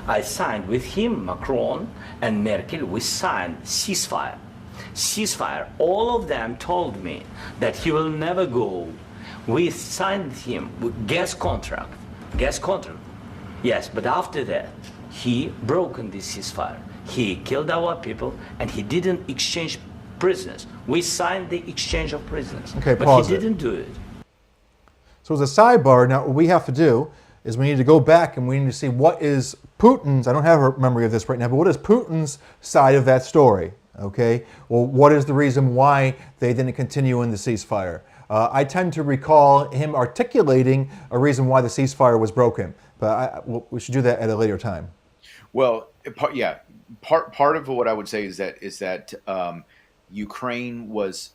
I signed with him, Macron and Merkel, we signed ceasefire. Ceasefire. All of them told me that he will never go. We signed him with gas contract. Yes, but after that, he broken this ceasefire. He killed our people and he didn't exchange prisoners. We signed the exchange of prisoners. Okay, but pause he it. didn't do it. So as a sidebar, now what we have to do is we need to go back and we need to see what is Putin's, I don't have a memory of this right now, but what is Putin's side of that story, okay? Well, what is the reason why they didn't continue in the ceasefire? I tend to recall him articulating a reason why the ceasefire was broken, but we should do that at a later time. Well, part of what I would say is that Ukraine was,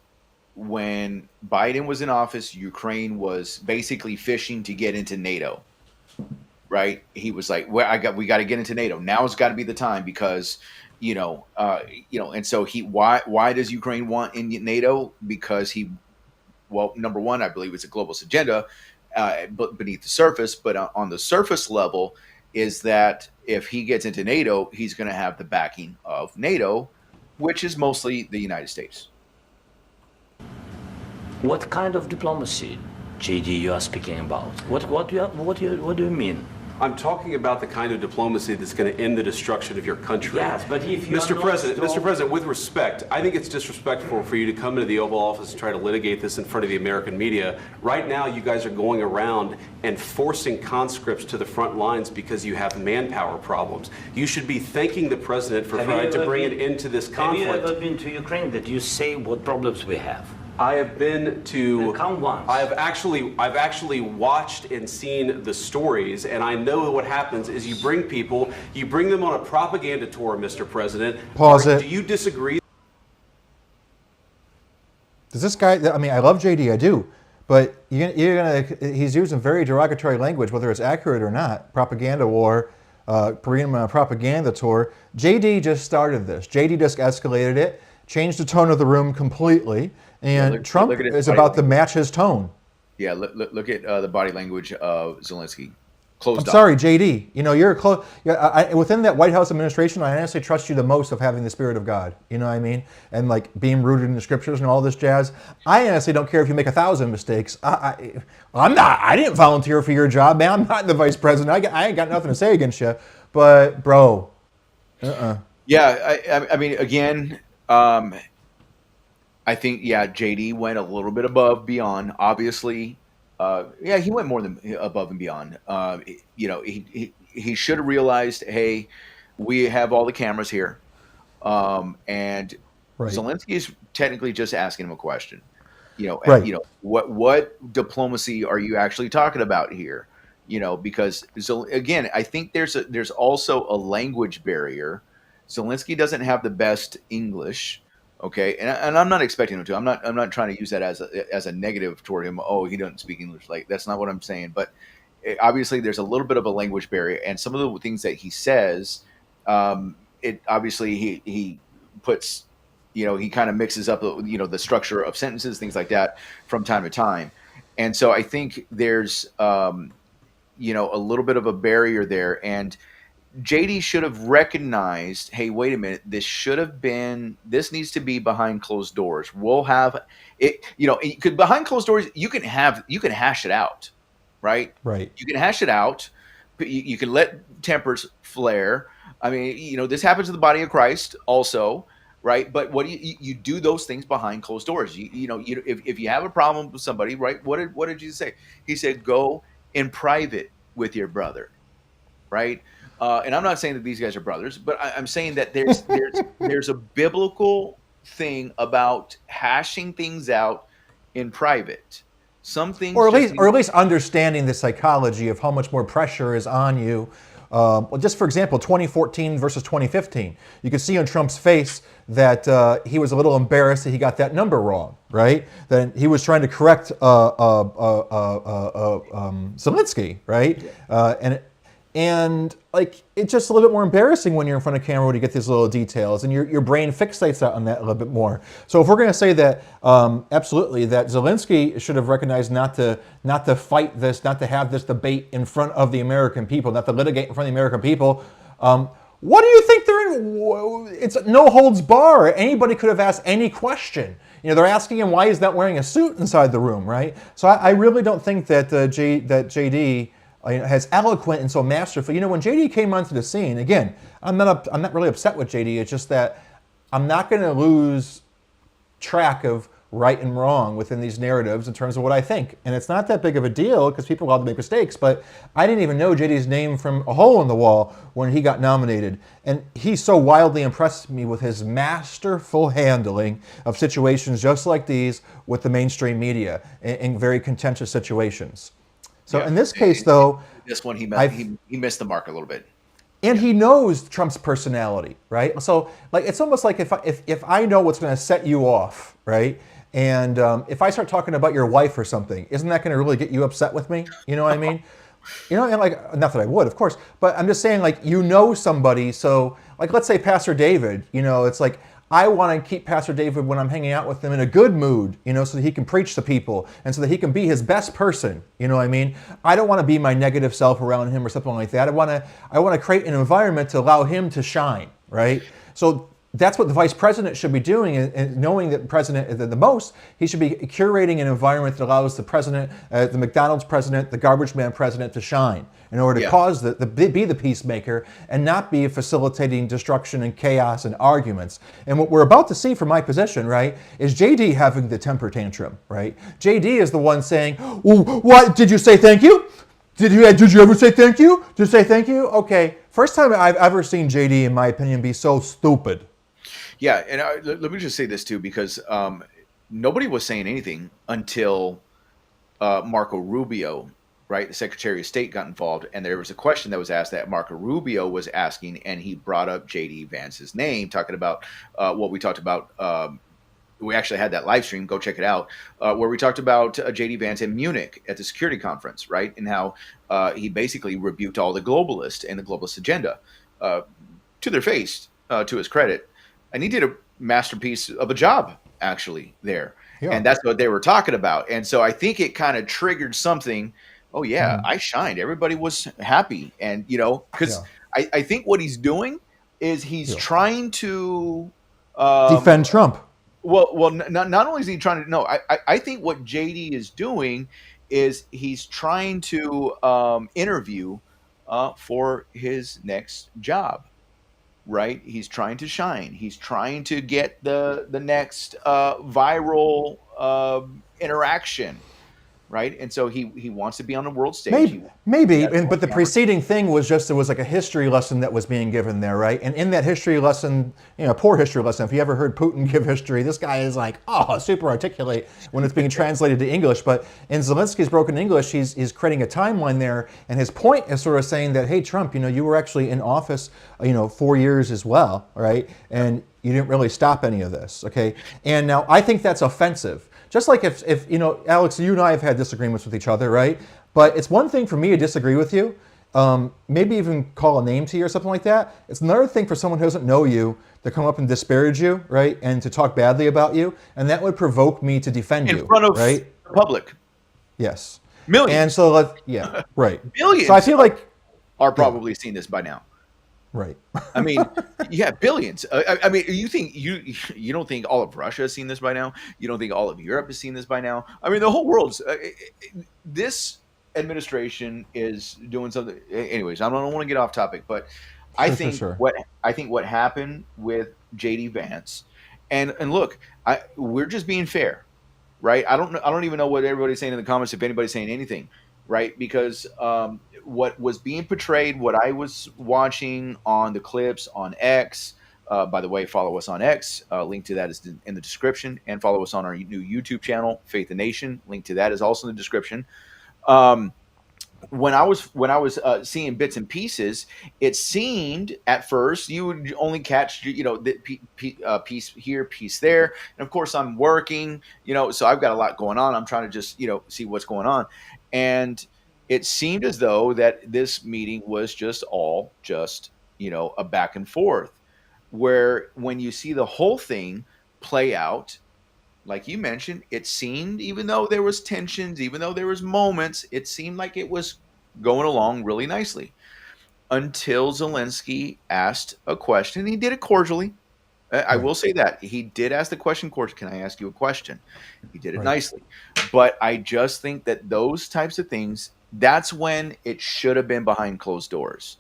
when Biden was in office, Ukraine was basically fishing to get into NATO, right? He was like, "Well, we got to get into NATO. Now's got to be the time because, and so why does Ukraine want in NATO? Because well, number one, I believe it's a globalist agenda, but beneath the surface. But on the surface level, is that if he gets into NATO, he's going to have the backing of NATO, which is mostly the United States. What kind of diplomacy, JD, you are speaking about? What do you mean? I'm talking about the kind of diplomacy that's going to end the destruction of your country. Yes, but if you Mr. President, with respect, I think it's disrespectful for you to come into the Oval Office and try to litigate this in front of the American media. Right now, you guys are going around and forcing conscripts to the front lines because you have manpower problems. You should be thanking the president for trying to bring an end to this conflict. Have you ever been to Ukraine that you say what problems we have? I have been to. Count once. I've actually watched and seen the stories, and I know what happens is you bring them on a propaganda tour, Mr. President. Pause it. Do you disagree? Does this guy? I mean, I love JD, I do, but he's using very derogatory language, whether it's accurate or not. Propaganda war, bringing him on a propaganda tour. JD just started this. JD just escalated it, changed the tone of the room completely. And Trump is about to match his tone. Yeah, look at the body language of Zelensky. Closed I'm sorry, JD. You're close. Within that White House administration, I honestly trust you the most of having the Spirit of God. You know what I mean? And like being rooted in the Scriptures and all this jazz. I honestly don't care if you make 1,000 mistakes. I'm not. I didn't volunteer for your job, man. I'm not the vice president. I ain't got nothing to say against you. But bro, Yeah, I mean, again. I think, JD went a little bit above beyond. Obviously, he went more than above and beyond. He should have realized, hey, we have all the cameras here, and right. Zelensky is technically just asking him a question. Right. What diplomacy are you actually talking about here? Because again, I think there's also a language barrier. Zelensky doesn't have the best English. Okay, and I'm not expecting him to. I'm not trying to use that as a negative toward him. Oh, he doesn't speak English. Like, that's not what I'm saying. But obviously, there's a little bit of a language barrier, and some of the things that he says, it obviously he puts, he kind of mixes up, the structure of sentences, things like that, from time to time, and so I think there's, a little bit of a barrier there, and JD should have recognized, hey, wait a minute, this needs to be behind closed doors. We'll have it, behind closed doors, you can hash it out, right? Right. You can hash it out. You can let tempers flare. I mean, this happens in the body of Christ also, right? But what you do those things behind closed doors. If you have a problem with somebody, right? What did Jesus say? He said, go in private with your brother, right? And I'm not saying that these guys are brothers, but I'm saying that there's a biblical thing about hashing things out in private. Some things, or at least understanding the psychology of how much more pressure is on you. Well, just for example, 2014 versus 2015, you could see on Trump's face that he was a little embarrassed that he got that number wrong, right? That he was trying to correct Zelensky, right? And like, it's just a little bit more embarrassing when you're in front of camera when you get these little details, and your brain fixates on that a little bit more. So if we're going to say that, absolutely, that Zelensky should have recognized not to fight this, not to have this debate in front of the American people, not to litigate in front of the American people. What do you think they're in? It's no holds bar. Anybody could have asked any question. They're asking him why he's not wearing a suit inside the room, right? So I really don't think that JD has eloquent and so masterful. When JD came onto the scene, again, I'm not really upset with JD. It's just that I'm not going to lose track of right and wrong within these narratives in terms of what I think. And it's not that big of a deal because people are allowed to make mistakes, but I didn't even know JD's name from a hole in the wall when he got nominated. And he so wildly impressed me with his masterful handling of situations just like these with the mainstream media in very contentious situations. So in this case, though, this one he missed the mark a little bit. And he knows Trump's personality, right? So, like, it's almost like if I know what's going to set you off, right? And if I start talking about your wife or something, isn't that going to really get you upset with me? You know what I mean? You know, and like, not that I would, of course, but I'm just saying, like, you know somebody. So, like, let's say Pastor David, you know, it's like, I want to keep Pastor David when I'm hanging out with him in a good mood, you know, so that he can preach to people and so that he can be his best person. You know what I mean? I don't want to be my negative self around him or something like that. I want to create an environment to allow him to shine, right? So that's what the vice president should be doing, and knowing that the president, the most, he should be curating an environment that allows the president, the McDonald's president, the garbage man president to shine in order to cause be the peacemaker and not be facilitating destruction and chaos and arguments. And what we're about to see from my position, right, is JD having the temper tantrum, right? JD is the one saying, well, what, did you say thank you? Did you ever say thank you? Did you say thank you? Okay, first time I've ever seen JD, in my opinion, be so stupid. Yeah, and let me just say this too, because nobody was saying anything until Marco Rubio, right, the Secretary of State, got involved, and there was a question that was asked that Marco Rubio was asking, and he brought up J.D. Vance's name, talking about what we talked about. We actually had that live stream. Go check it out, where we talked about J.D. Vance in Munich at the security conference, right, and how he basically rebuked all the globalists and the globalist agenda to their face, to his credit. And he did a masterpiece of a job, actually, there. Yeah. And that's what they were talking about. And so I think it kind of triggered something. Oh, yeah, I shined. Everybody was happy. And, you know, because I think what he's doing is he's trying to defend Trump. Well, not only is he trying to, no, I think what JD is doing is he's trying to interview for his next job. Right, he's trying to shine. He's trying to get the next viral interaction, right? And so he wants to be on the world stage. Maybe, but the preceding thing was just there was like a history lesson that was being given there, right? And in that history lesson, you know, poor history lesson. If you ever heard Putin give history, this guy is like, super articulate when it's being translated to English. But in Zelensky's broken English, he's creating a timeline there, and his point is sort of saying that, hey, Trump, you know, you were actually in office, 4 years as well, right? And you didn't really stop any of this, okay? And now I think that's offensive. Just like if you know, Alex, you and I have had disagreements with each other, right? But it's one thing for me to disagree with you, maybe even call a name to you or something like that. It's another thing for someone who doesn't know you to come up and disparage you, right? And to talk badly about you. And that would provoke me to defend you. In front of right? the public. Yes. Millions. And so, right. Billions. So I feel like are probably seen this by now. Right. I mean, billions. I mean, you don't think all of Russia has seen this by now? You don't think all of Europe has seen this by now? I mean, the whole world's. This administration is doing something. Anyways, I don't want to get off topic, but I think what happened with JD Vance, and look, we're just being fair, right? I don't even know what everybody's saying in the comments, if anybody's saying anything, right? Because what was being portrayed, what I was watching on the clips on X, by the way, follow us on X. Link to that is in the description, and follow us on our new YouTube channel, Faith the Nation. Link to that is also in the description. When I was seeing bits and pieces, it seemed at first you would only catch the piece here, piece there, and of course I'm working, so I've got a lot going on. I'm trying to just see what's going on, and it seemed as though that this meeting was just a back and forth, where when you see the whole thing play out, like you mentioned, it seemed, even though there was tensions, even though there was moments, it seemed like it was going along really nicely until Zelensky asked a question. He did it cordially. I will say that. He did ask the question, can I ask you a question? He did it nicely. But I just think that those types of things, that's when it should have been behind closed doors.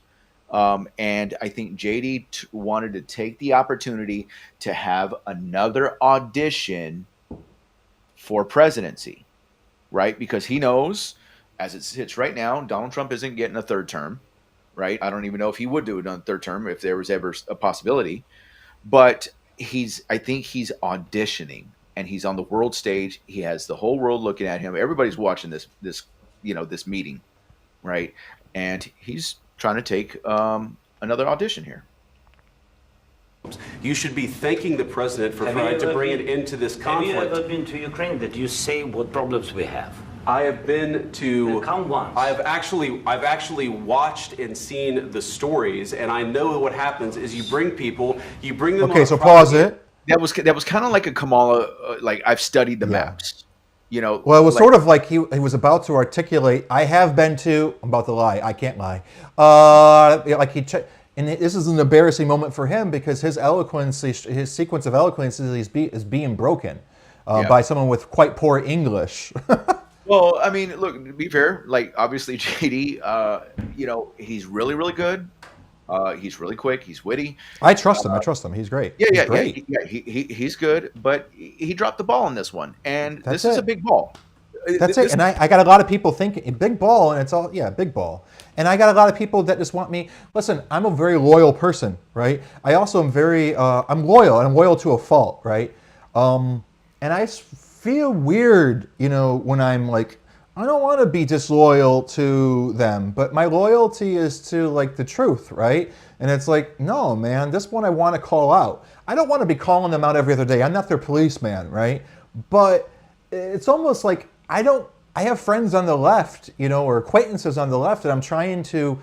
And I think JD wanted to take the opportunity to have another audition for presidency, right? Because he knows, as it sits right now, Donald Trump isn't getting a third term, right? I don't even know if he would do it on third term if there was ever a possibility. But I think he's auditioning, and he's on the world stage. He has the whole world looking at him. Everybody's watching this meeting, right? And he's trying to take another audition here. You should be thanking the president for trying to bring it into this conflict. Have you ever been to Ukraine? Did you say what problems we have? I have been to. Come once. I've actually watched and seen the stories, and I know what happens is you bring people, you bring them. Okay, so pause it. That was kind of like a Kamala. Like, I've studied the maps. You know. Well, it was sort of like he was about to articulate. I have been to. I'm about to lie. I can't lie. Like he. And this is an embarrassing moment for him because his eloquence, his sequence of eloquence is being broken by someone with quite poor English. Well, I mean, look, to be fair, like, obviously JD, he's really, really good. He's really quick. He's witty. I trust him. He's great. Yeah, great. He's good, but he dropped the ball on this one, and this is a big ball. That's it. And I got a lot of people thinking big ball, and it's all big ball. And I got a lot of people that just want me. Listen, I'm a very loyal person, right? I also am I'm loyal, and I'm loyal to a fault, right? And I feel weird, when I'm like, I don't want to be disloyal to them, but my loyalty is to like the truth, right? And it's like, no, man, this one I want to call out. I don't want to be calling them out every other day. I'm not their policeman, right? But it's almost like I have friends on the left, or acquaintances on the left that I'm trying to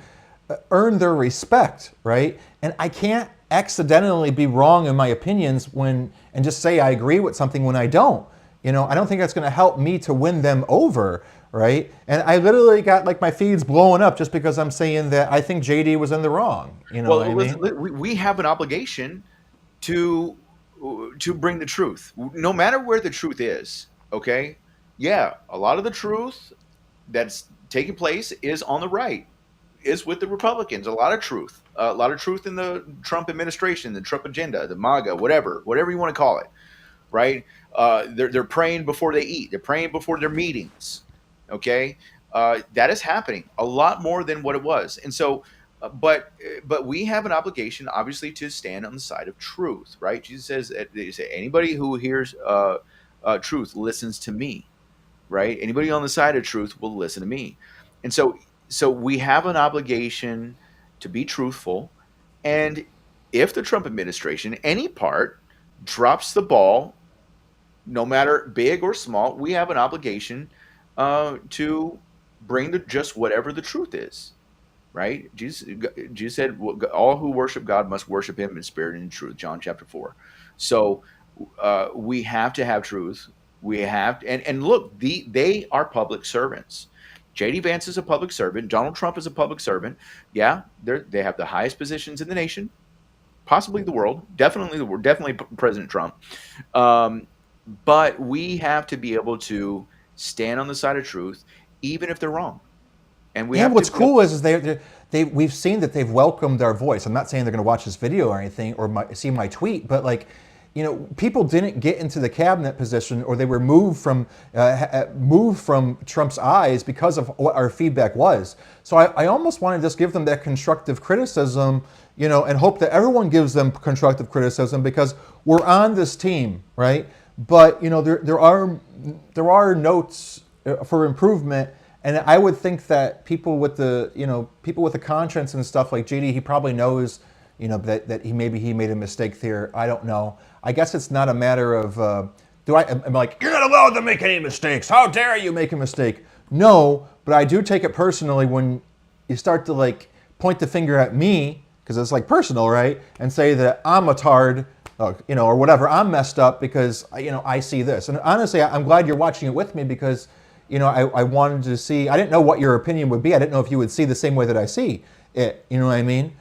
earn their respect, right? And I can't accidentally be wrong in my opinions and just say I agree with something when I don't. I don't think that's going to help me to win them over, right? And I literally got like my feeds blowing up just because I'm saying that I think JD was in the wrong. What I mean? We have an obligation to bring the truth, no matter where the truth is. Okay. Yeah, a lot of the truth that's taking place is on the right, is with the Republicans. A lot of truth in the Trump administration, the Trump agenda, the MAGA, whatever you want to call it, right? They're praying before they eat. They're praying before their meetings. Okay, that is happening a lot more than what it was, and so, but we have an obligation, obviously, to stand on the side of truth, right? Jesus says, anybody who hears truth listens to me. Right? Anybody on the side of truth will listen to me. And so we have an obligation to be truthful. And if the Trump administration, any part, drops the ball, no matter big or small, we have an obligation to bring just whatever the truth is. Right? Jesus said, all who worship God must worship him in spirit and in truth, John chapter 4. So we have to have truth. We have, and look, they are public servants. JD Vance is a public servant. Donald Trump is a public servant. Yeah, they have the highest positions in the nation, possibly the world, definitely President Trump. But we have to be able to stand on the side of truth, even if they're wrong. And what's cool is we've seen that they've welcomed our voice. I'm not saying they're going to watch this video or anything or see my tweet, but like. People didn't get into the cabinet position, or they were moved from Trump's eyes because of what our feedback was. So I almost want to just give them that constructive criticism, and hope that everyone gives them constructive criticism because we're on this team, right? But there are notes for improvement, and I would think that people with the conscience and stuff like JD, he probably knows. That he made a mistake there. I don't know. I guess it's not a matter of I'm like, you're not allowed to make any mistakes. How dare you make a mistake? No, but I do take it personally when you start to like point the finger at me because it's like personal, right? And say that I'm a tard, or whatever. I'm messed up because I see this. And honestly, I'm glad you're watching it with me because I wanted to see. I didn't know what your opinion would be. I didn't know if you would see the same way that I see it. You know what I mean?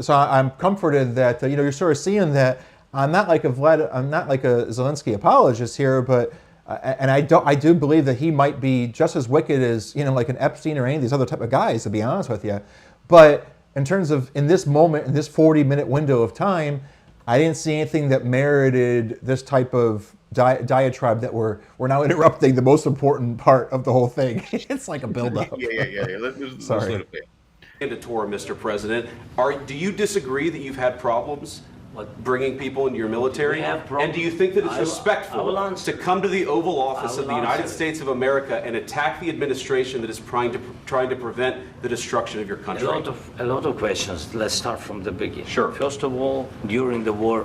So I'm comforted that you're sort of seeing that I'm not like a Zelensky apologist here, but and I do believe that he might be just as wicked as like an Epstein or any of these other type of guys, to be honest with you. But in terms of in this moment, in this 40-minute window of time, I didn't see anything that merited this type of diatribe that we're now interrupting the most important part of the whole thing. It's like a build-up. Yeah. Sorry. Let it be. Mandatory, Mr. President. Do you disagree that you've had problems bringing people into your military? We have problems. And do you think that it's I will respectful answer. to come to the Oval Office I of will the United answer. States of America and attack the administration that is trying to prevent the destruction of your country? A lot of questions. Let's start from the beginning. Sure. First of all, during the war,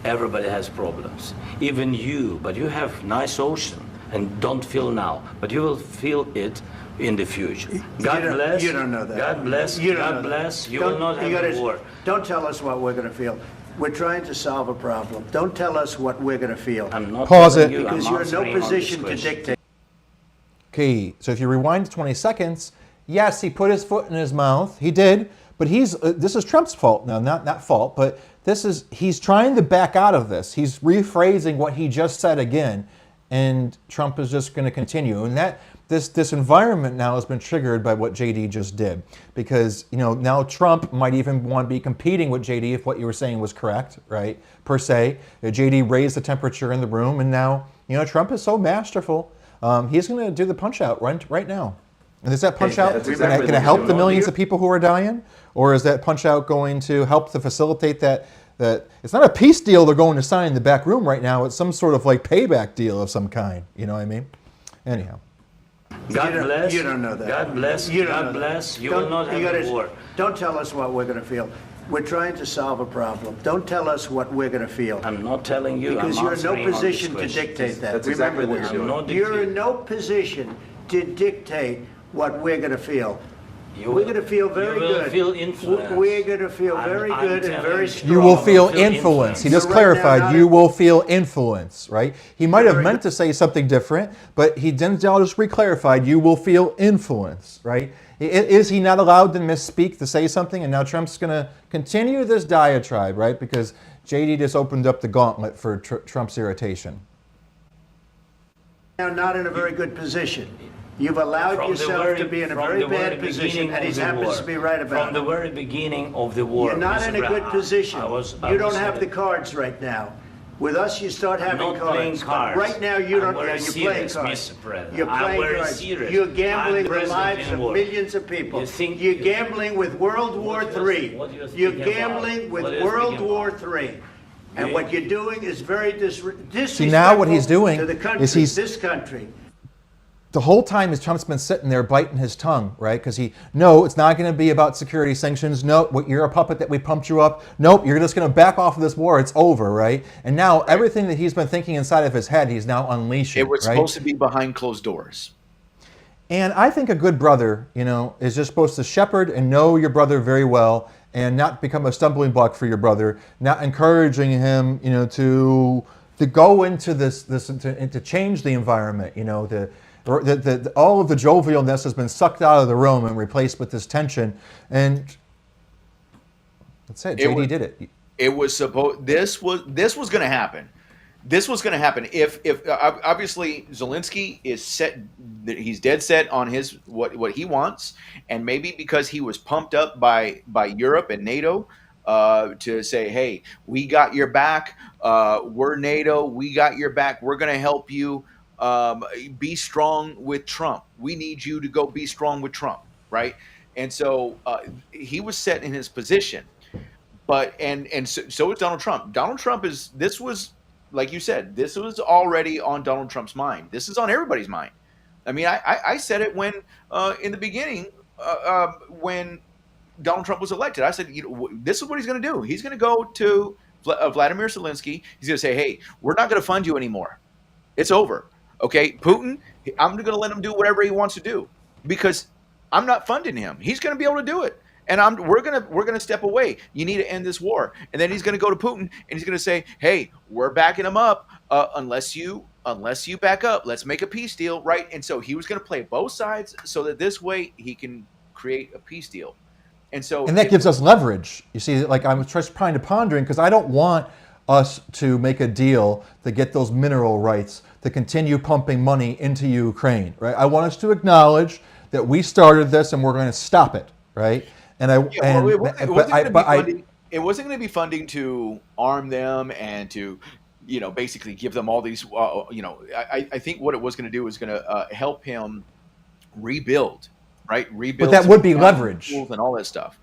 everybody has problems. Even you, but you have nice ocean and don't feel now, but you will feel it in the future. God bless. You don't know that. God bless. You don't God know that. bless. You Don't- will not you have gotta- a war. Don't tell us what we're going to feel. We're trying to solve a problem. Don't tell us what we're going to feel. I'm not Pause telling it. you, Because I'm you're in no answering on this position to question. dictate. Okay, so if you rewind to 20 seconds, yes, he put his foot in his mouth. He did, but this is Trump's fault now, not fault, but he's trying to back out of this. He's rephrasing what he just said again, and Trump is just going to continue. And that this environment now has been triggered by what JD just did, because now Trump might even want to be competing with JD if what you were saying was correct, right? Per se, JD raised the temperature in the room, and now Trump is so masterful. He's going to do the punch out right now. And is that punch out going to help the millions of people who are dying, or is that punch out going to help to facilitate that? That it's not a peace deal they're going to sign in the back room right now. It's some sort of like payback deal of some kind. You know what I mean? Anyhow. God bless. You don't know that. God bless. You don't know God that. bless. You Don't- will not you have gotta- a war. Don't tell us what we're going to feel. We're trying to solve a problem. Don't tell us what we're going to feel. I'm not telling you. Because I'm you're in no answering on this position to question. dictate that. That's Remember exactly what this. you're doing. I'm not You're dictating. in no position to dictate what we're going to feel. You We're will- going to feel very you will good. feel influenced. We're going to feel very I'm good and telling very you. strong. You will feel feel influence. He just You're right now clarified, not you in- will feel influence, right? He might have Very meant to say something different, but he then just reclarified, you will feel influence, right? Is he not allowed to misspeak, to say something? And now Trump's going to continue this diatribe, right? Because JD just opened up the gauntlet for Trump's irritation. Now not in a very good position. You've allowed From the yourself very- to be in a from very the bad very position, beginning and he of the happens war. to be right about From the it. very beginning of the war. You're not Mr. in a good Brown, position. I You don't have the cards right now. With us, you start having not playing cards. But cards. right now, you I'm don't. very You're playing serious, cards. Mr. President. You're I'm playing very cards. serious. You're I'm gambling the the president lives in of war. millions of people. You think- You're gambling with World War What do you- III. what do you You're think about? gambling with What do you World think War about? III. And Yeah. what you're doing is very disrespectful. See, now what he's doing to the country, is this country. The whole time is Trump's been sitting there biting his tongue, right? Because no, it's not going to be about security sanctions. No, you're a puppet that we pumped you up. Nope, you're just going to back off of this war. It's over, right? And now everything that he's been thinking inside of his head, he's now unleashing. It was right? supposed to be behind closed doors. And I think a good brother, is just supposed to shepherd and know your brother very well, and not become a stumbling block for your brother. Not encouraging him, to go into this and to change the environment. All of the jovialness has been sucked out of the room and replaced with this tension. And that's it. JD did it. It was supposed. This was going to happen. This was going to happen if obviously Zelensky is set. He's dead set on his what he wants, and maybe because he was pumped up by Europe and NATO to say, hey, we got your back. We're NATO. We got your back. We're going to help you. Be strong with Trump. We need you to go be strong with Trump, right? And so he was set in his position, but so is Donald Trump. Donald Trump is. This was, like you said, this was already on Donald Trump's mind. This is on everybody's mind. I mean, I said it when in the beginning when Donald Trump was elected. I said, this is what he's going to do. He's going to go to Vladimir Zelensky. He's going to say, hey, we're not going to fund you anymore. It's over. Okay, Putin, I'm going to let him do whatever he wants to do because I'm not funding him. He's going to be able to do it, and we're going to step away. You need to end this war, and then he's going to go to Putin and he's going to say, "Hey, we're backing him up unless you back up. Let's make a peace deal, right?" And so he was going to play both sides so that this way he can create a peace deal, and that gives us leverage. You see, like I'm just trying to pondering because I don't want us to make a deal to get those mineral rights to continue pumping money into Ukraine, right? I want us to acknowledge that we started this and we're going to stop it, right? And I Yeah, well, and it but wasn't I going to be but I funding. It wasn't going to be funding to arm them and to, basically give them all these. I think what it was going to do was going to help him rebuild, right? but Rebuild that some would be accounting leverage. tools and all that stuff,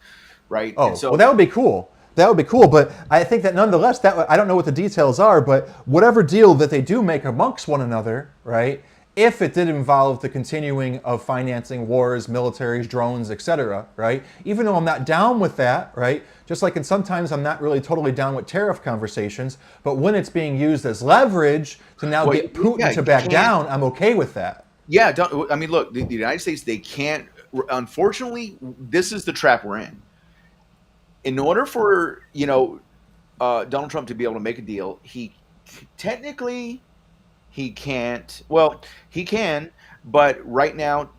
right? And Oh, well, so, that would be cool. That would be cool. But I think that nonetheless, I don't know what the details are, but whatever deal that they do make amongst one another, right? If it did involve the continuing of financing wars, militaries, drones, etc., right? Even though I'm not down with that, right? Just like, and sometimes I'm not really totally down with tariff conversations, but when it's being used as leverage to now well, get Putin yeah, to you back can't. down, I'm okay with that. Yeah, I mean, look, the United States, they can't. Unfortunately, this is the trap we're in. In order for Donald Trump to be able to make a deal, technically he can't. Well, he can, but right now,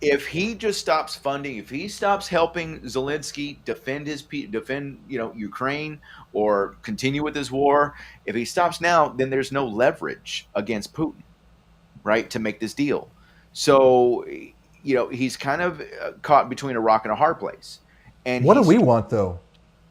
if he just stops funding, if he stops helping Zelensky defend Ukraine or continue with his war, if he stops now, then there's no leverage against Putin, right, to make this deal. So he's kind of caught between a rock and a hard place, and What do he's we want, though?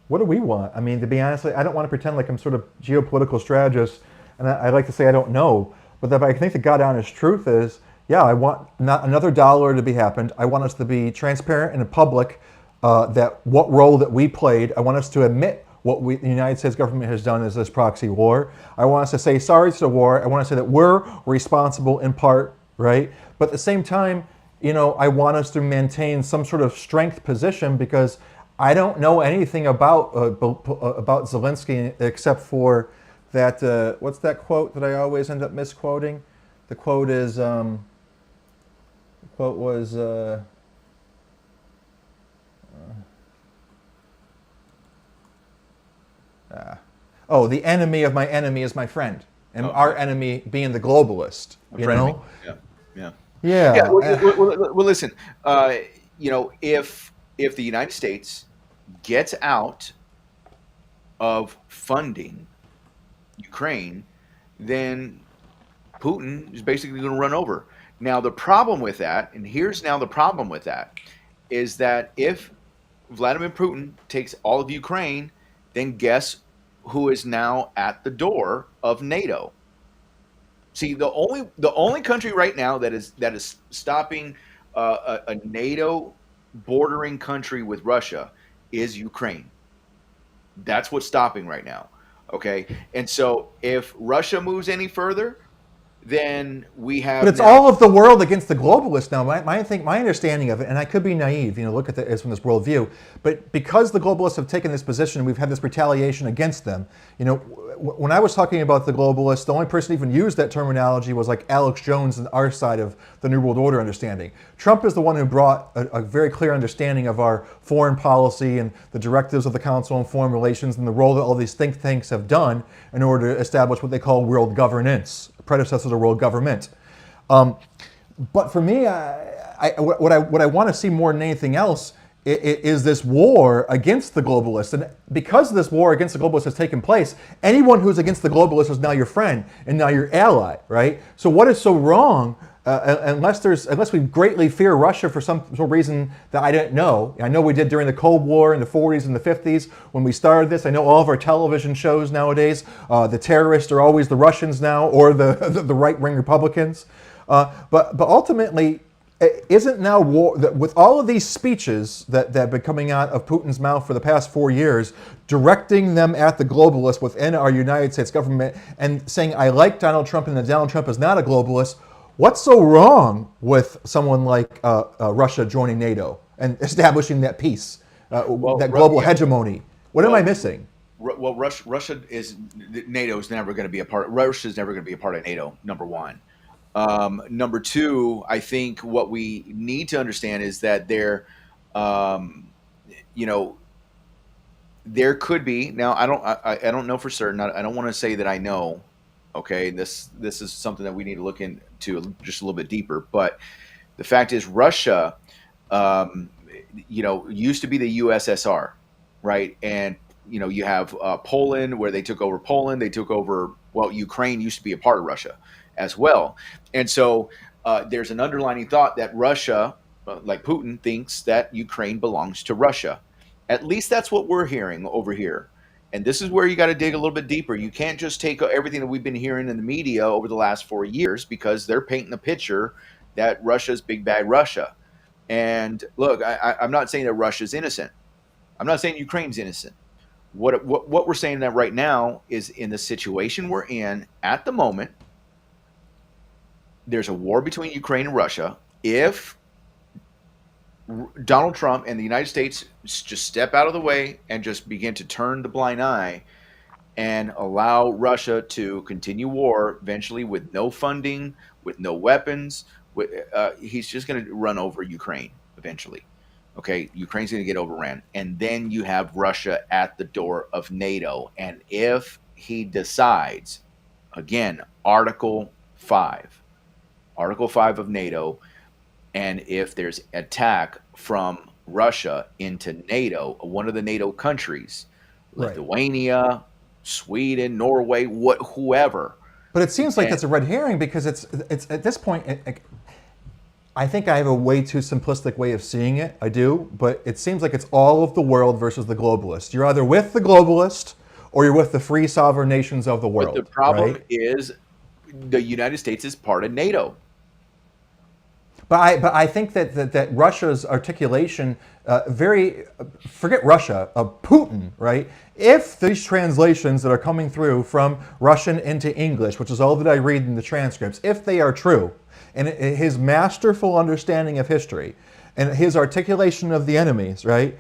What do we want? I mean, to be honest, I don't want to pretend like I'm sort of geopolitical strategist, and I like to say I don't know. But I think the God honest truth is, yeah, I want not another dollar to be happened. I want us to be transparent and public that what role that we played. I want us to admit what the United States government has done as this proxy war. I want us to say sorry to the war. I want to say that we're responsible in part, right? But at the same time, I want us to maintain some sort of strength position because I don't know anything about Zelensky except for that. What's that quote that I always end up misquoting? The quote is the quote was. Oh, the enemy of my enemy is my friend, and our enemy being the globalist. You know. Yeah. Yeah. Well, listen. If the United States gets out of funding Ukraine, then Putin is basically going to run over. Now, the problem with that, and here's now the problem with that, is that if Vladimir Putin takes all of Ukraine, then guess who is now at the door of NATO? See, the only country right now that is stopping a NATO bordering country with Russia is Ukraine. That's what's stopping right now. Okay, and so if Russia moves any further, then we have. But it's all of the world against the globalists now. My understanding of it, and I could be naive, look at it from this worldview, but because the globalists have taken this position, we've had this retaliation against them. When I was talking about the globalists, the only person who even used that terminology was like Alex Jones and our side of the New World Order understanding. Trump is the one who brought a very clear understanding of our foreign policy and the directives of the Council on Foreign Relations and the role that all these think tanks have done in order to establish what they call world governance, predecessor to world government. But for me, what I want to see more than anything else is this war against the globalists. And because this war against the globalists has taken place, anyone who's against the globalists is now your friend and now your ally, right? So what is so wrong, unless we greatly fear Russia for some reason that I didn't know. I know we did during the Cold War in the 40s and the 50s when we started this. I know all of our television shows nowadays, the terrorists are always the Russians now or the right-wing Republicans. But ultimately, isn't now war, with all of these speeches that have been coming out of Putin's mouth for the past 4 years, directing them at the globalists within our United States government and saying, I like Donald Trump and that Donald Trump is not a globalist, what's so wrong with someone like Russia joining NATO and establishing that peace, that global hegemony? What am I missing? Well, Russia is, NATO is never going to be a part. Russia is never going to be a part of NATO. Number one. Number two, I think what we need to understand is that there could be. Now, I don't know for certain. I don't want to say that I know. Okay, this is something that we need to look into just a little bit deeper. But the fact is, Russia, used to be the USSR, right? And you have Poland, where they took over Poland. They took over. Well, Ukraine used to be a part of Russia as well. And so there's an underlining thought that Russia like Putin, thinks that Ukraine belongs to Russia. At least that's what we're hearing over here. And this is where you got to dig a little bit deeper. You can't just take everything that we've been hearing in the media over the last 4 years, because they're painting a picture that Russia's big bad Russia. And look, I'm not saying that Russia's innocent. I'm not saying Ukraine's innocent. What we're saying that right now is, in the situation we're in at the moment, there's a war between Ukraine and Russia. If Donald Trump and the United States just step out of the way and just begin to turn the blind eye and allow Russia to continue war, eventually with no funding, with no weapons, he's just going to run over Ukraine eventually. Okay, Ukraine's going to get overran. And then you have Russia at the door of NATO. And if he decides, again, Article 5 of NATO, and if there's attack from Russia into NATO, one of the NATO countries, Lithuania, Sweden, Norway, whoever. But it seems like that's a red herring, because it's at this point, I think I have a way too simplistic way of seeing it. I do, but it seems like it's all of the world versus the globalist. You're either with the globalist or you're with the free sovereign nations of the world. But the problem is the United States is part of NATO. But I think that Russia's articulation, forget Russia, Putin, right? If these translations that are coming through from Russian into English, which is all that I read in the transcripts, if they are true, and his masterful understanding of history and his articulation of the enemies, right?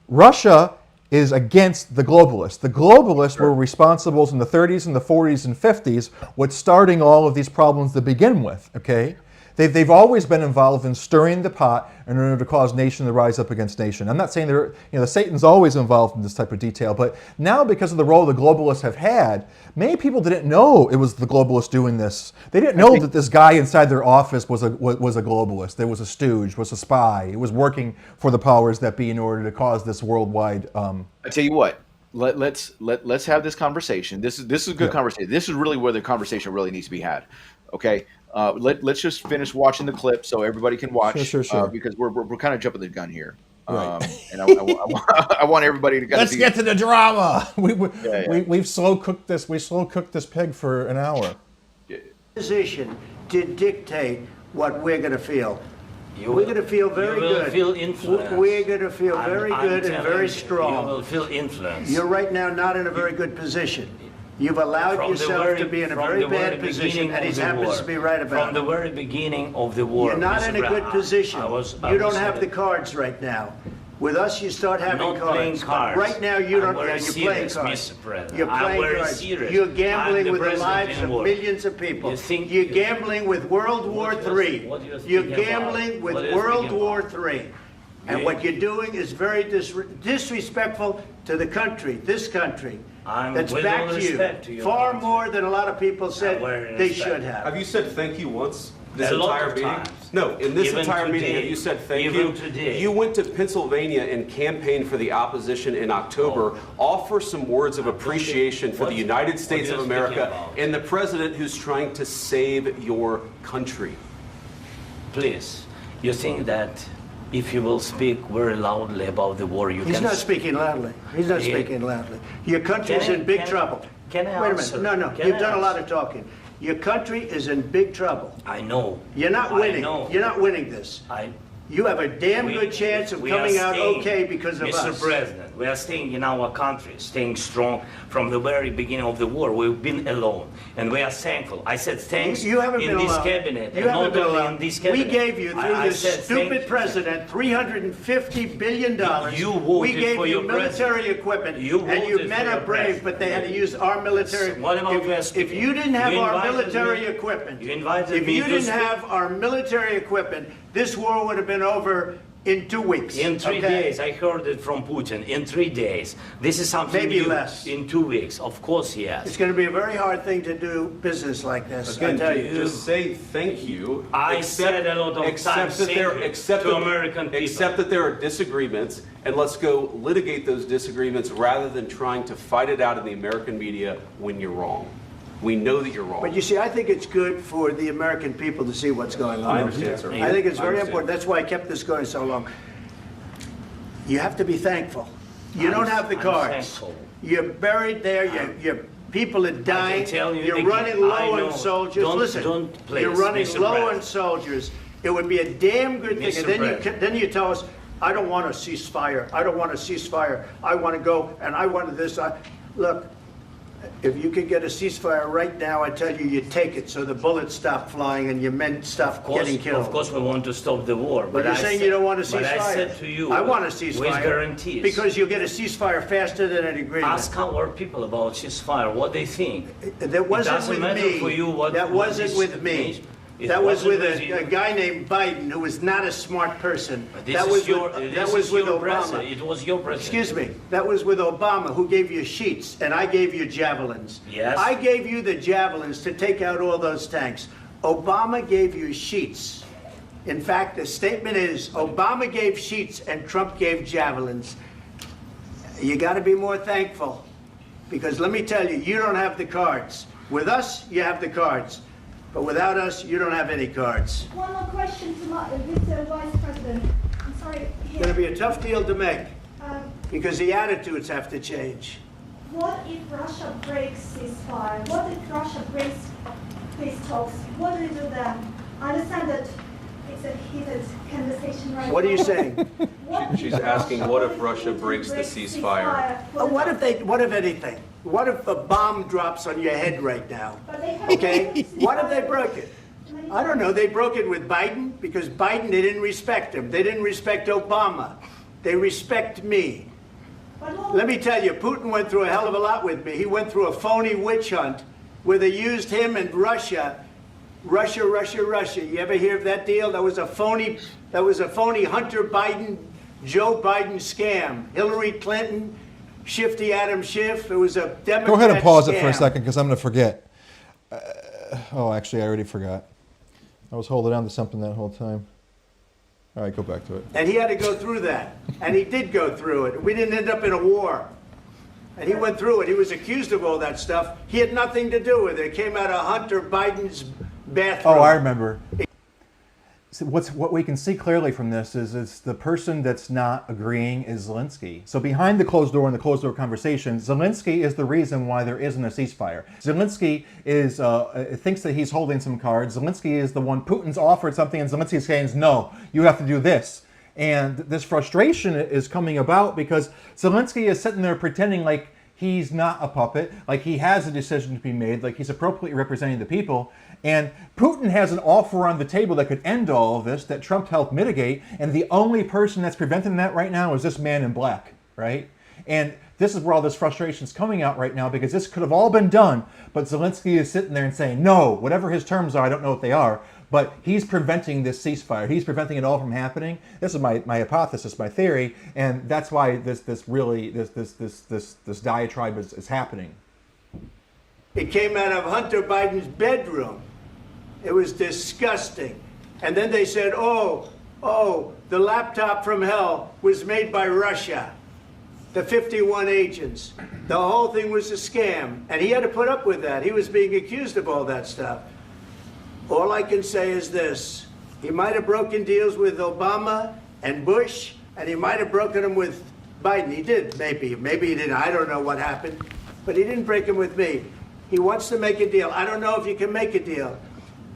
Russia is against the globalists. The globalists were responsible in the 30s and the 40s and 50s with starting all of these problems to begin with, okay? They've always been involved in stirring the pot in order to cause nation to rise up against nation. I'm not saying Satan's always involved in this type of detail, but now, because of the role the globalists have had, many people didn't know it was the globalists doing this. They didn't know that this guy inside their office was a globalist. There was a stooge, was a spy. It was working for the powers that be in order to cause this worldwide. I tell you what. Let's have this conversation. This is a good conversation. This is really where the conversation really needs to be had. Okay. Let's just finish watching the clip so everybody can watch. Sure. Because we're kind of jumping the gun here. And I want everybody to let's get to the drama. We've slow cooked this. We slow cooked this pig for an hour. Position to dictate what we're going to feel. We're going to feel very good. Feel influence. We're going to feel very good and very strong. You will feel influence. You're right now not in a very good position. You've allowed yourself to be in a very bad position, and he happens to be right about it. From the very beginning of the war. You're not in a good position. You don't have the cards right now. With us, you start having cards. But right now, you don't. You're playing cards. You're playing cards. You're gambling with the lives of millions of people. You're gambling with World War III. You're gambling with World War III. And what you're doing is very disrespectful to the country, this country. That's backed you far more than a lot of people said they should have. Have you said thank you once this entire meeting? No, in this entire meeting, have you said thank you? You went to Pennsylvania and campaigned for the opposition in October. Offer some words of appreciation for the United States of America and the president who's trying to save your country. Please, you think that if you will speak very loudly about the war, He's not speaking loudly. He's not speaking loudly. Your country's in big trouble. Can I Wait a minute. No. You've done a lot of talking. Your country is in big trouble. I know. You're not winning. You're not winning this. You have a damn good chance of coming out okay because of us. Mr. President, we are staying in our country, staying strong from the very beginning of the war. We've been alone, and we are thankful. I said thanks you haven't in been this alone. cabinet, You haven't been alone. in this cabinet. We gave you, through this stupid president, $350 billion. You voted we gave for you your military equipment, and you men are brave, but they had to use our military. What about if you didn't have our military equipment, if you didn't have our military equipment, this war would have been over in 2 weeks. In 3 days, I heard it from Putin. In 3 days, this is something maybe new. Less. In 2 weeks, of course, yes. It's going to be a very hard thing to do business like this. Again, I tell you. just say thank you. I said a lot of times to American people. Accept that there are disagreements, and let's go litigate those disagreements rather than trying to fight it out in the American media when you're wrong. We know that you're wrong. But you see, I think it's good for the American people to see what's going on. I understand, sir. I think it's I very understand. important. That's why I kept this going so long. You have to be thankful. You don't have the I'm cards. thankful. You're buried there. Your people are dying. tell you You're again, running I low know. on soldiers. Don't- Listen, don't please, you're running Mr. low President. on soldiers. It would be a damn good thing. Mr. And President. then you tell us, I don't want a ceasefire. I don't want a ceasefire. I want to go and I want this. Look, if you could get a ceasefire right now, I tell you, you take it so the bullets stop flying and your men stop getting killed. Of course, we want to stop the war. But you're saying you don't want a ceasefire. But I said to you, I want a ceasefire. with guarantees. Because you'll get a ceasefire faster than an agreement. Ask our people about ceasefire, what they think. That wasn't it doesn't with matter me. for you what That what wasn't this with me. means. It That was wasn't with you. a guy named Biden who was not a smart person. This That is was your, with, this that was is with your Obama. president. It was your president. Excuse me. That was with Obama, who gave you sheets, and I gave you javelins. Yes. I gave you the javelins to take out all those tanks. Obama gave you sheets. In fact, the statement is Obama gave sheets and Trump gave javelins. You got to be more thankful, because let me tell you, you don't have the cards. With us, you have the cards. But without us, you don't have any cards. One more question to Mr. Vice President. I'm sorry. It's going to be a tough deal to make, Um, because the attitudes have to change. what if Russia breaks ceasefire? What if Russia breaks peace talks? What do we do then? I understand that it's a heated conversation right now. What are you saying? What She's if asking, Russia- what if if Russia Putin breaks the breaks ceasefire? What if anything? What if a bomb drops on your head right now? But they have Okay? What if they broke it? I don't know. They broke it with Biden because Biden, they didn't respect him. They didn't respect Obama. They respect me. Let me tell you, Putin went through a hell of a lot with me. He went through a phony witch hunt where they used him and Russia. Russia. You ever hear of that deal? That was a phony Hunter Biden, Joe Biden scam. Hillary Clinton, Shifty Adam Schiff. It was a Democrat Go ahead and pause it for a scam. second because I'm going to forget. Actually, I already forgot. I was holding on to something that whole time. All right, go back to it. And he had to go through that. And he did go through it. We didn't end up in a war. And he went through it. He was accused of all that stuff. He had nothing to do with it. It came out of Hunter Biden's bathroom. Oh, I remember. So what we can see clearly from this is it's the person that's not agreeing is Zelensky. So behind the closed door and the closed door conversation, Zelensky is the reason why there isn't a ceasefire. Zelensky is thinks that he's holding some cards. Zelensky is the one, Putin's offered something and Zelensky is saying, no, you have to do this. And this frustration is coming about because Zelensky is sitting there pretending like he's not a puppet, like he has a decision to be made, like he's appropriately representing the people. And Putin has an offer on the table that could end all of this, that Trump helped mitigate, and the only person that's preventing that right now is this man in black, right? And this is where all this frustration is coming out right now, because this could have all been done, but Zelensky is sitting there and saying, no, whatever his terms are, I don't know what they are, but he's preventing this ceasefire. He's preventing it all from happening. This is my hypothesis, my theory, and that's why this diatribe is happening. It came out of Hunter Biden's bedroom. It was disgusting. And then they said, oh, the laptop from hell was made by Russia. The 51 agents. The whole thing was a scam. And he had to put up with that. He was being accused of all that stuff. All I can say is this. He might have broken deals with Obama and Bush, and he might have broken them with Biden. He did, maybe. Maybe he didn't. I don't know what happened. But he didn't break them with me. He wants to make a deal. I don't know if you can make a deal.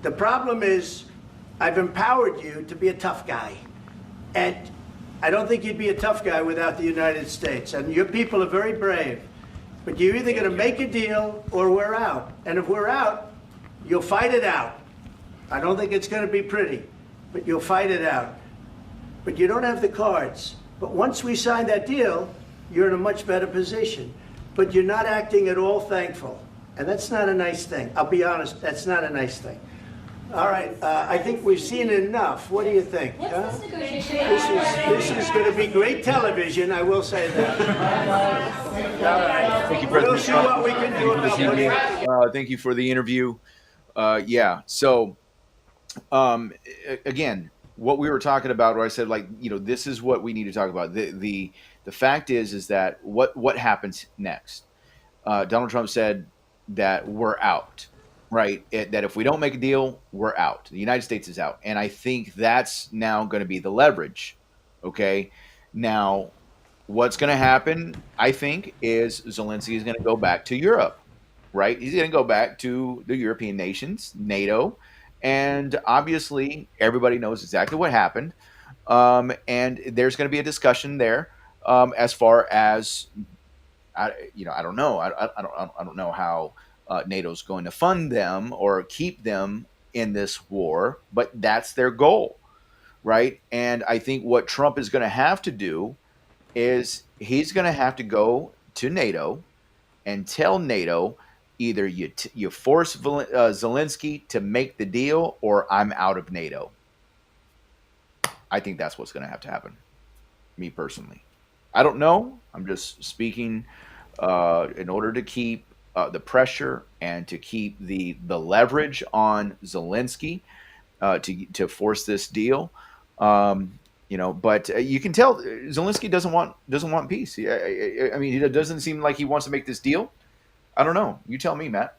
The problem is, I've empowered you to be a tough guy. And I don't think you'd be a tough guy without the United States. And your people are very brave. But you're either going to make a deal or we're out. And if we're out, you'll fight it out. I don't think it's going to be pretty, but you'll fight it out. But you don't have the cards. But once we sign that deal, you're in a much better position. But you're not acting at all thankful. And that's not a nice thing. I'll be honest, that's not a nice thing. All right, I think we've seen enough. What do you think? Huh? This is going to be great television, I will say that. All right. Thank you, We'll President. see what we can do about putting Thank you for the interview. Yeah, so again, what we were talking about, where I said, like, this is what we need to talk about. The fact is that what happens next? Donald Trump said, that we're out, right? That if we don't make a deal, we're out. The United States is out. And I think that's now going to be the leverage. Okay. Now, what's going to happen, I think, is Zelensky is going to go back to Europe, right? He's going to go back to the European nations, NATO. And obviously, everybody knows exactly what happened. And there's going to be a discussion there as far as I don't know. I don't know how NATO's going to fund them or keep them in this war, but that's their goal, right? And I think what Trump is going to have to do is he's going to have to go to NATO and tell NATO either you force Zelensky to make the deal or I'm out of NATO. I think that's what's going to have to happen. Me personally, I don't know. I'm just speaking in order to keep the pressure and to keep the leverage on Zelensky to force this deal. But you can tell Zelensky doesn't want peace. I mean, it doesn't seem like he wants to make this deal. I don't know. You tell me, Matt.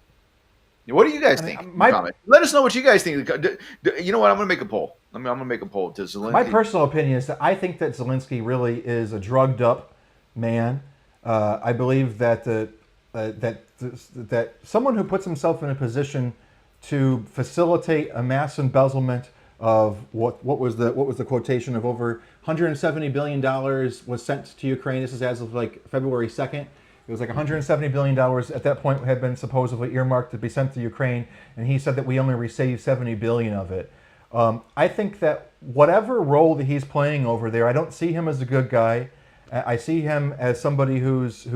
What do you guys think? Let us know what you guys think. You know what? I'm going to make a poll. I'm going to make a poll. Does Zelensky? My personal opinion is that I think that Zelensky really is a drugged up man. I believe that that someone who puts himself in a position to facilitate a mass embezzlement of what was the quotation of over $170 billion was sent to Ukraine. This is as of like February 2nd. It was like $170 billion at that point had been supposedly earmarked to be sent to Ukraine, and he said that we only received $70 billion of it. I think that whatever role that he's playing over there, I don't see him as a good guy. I see him as somebody who's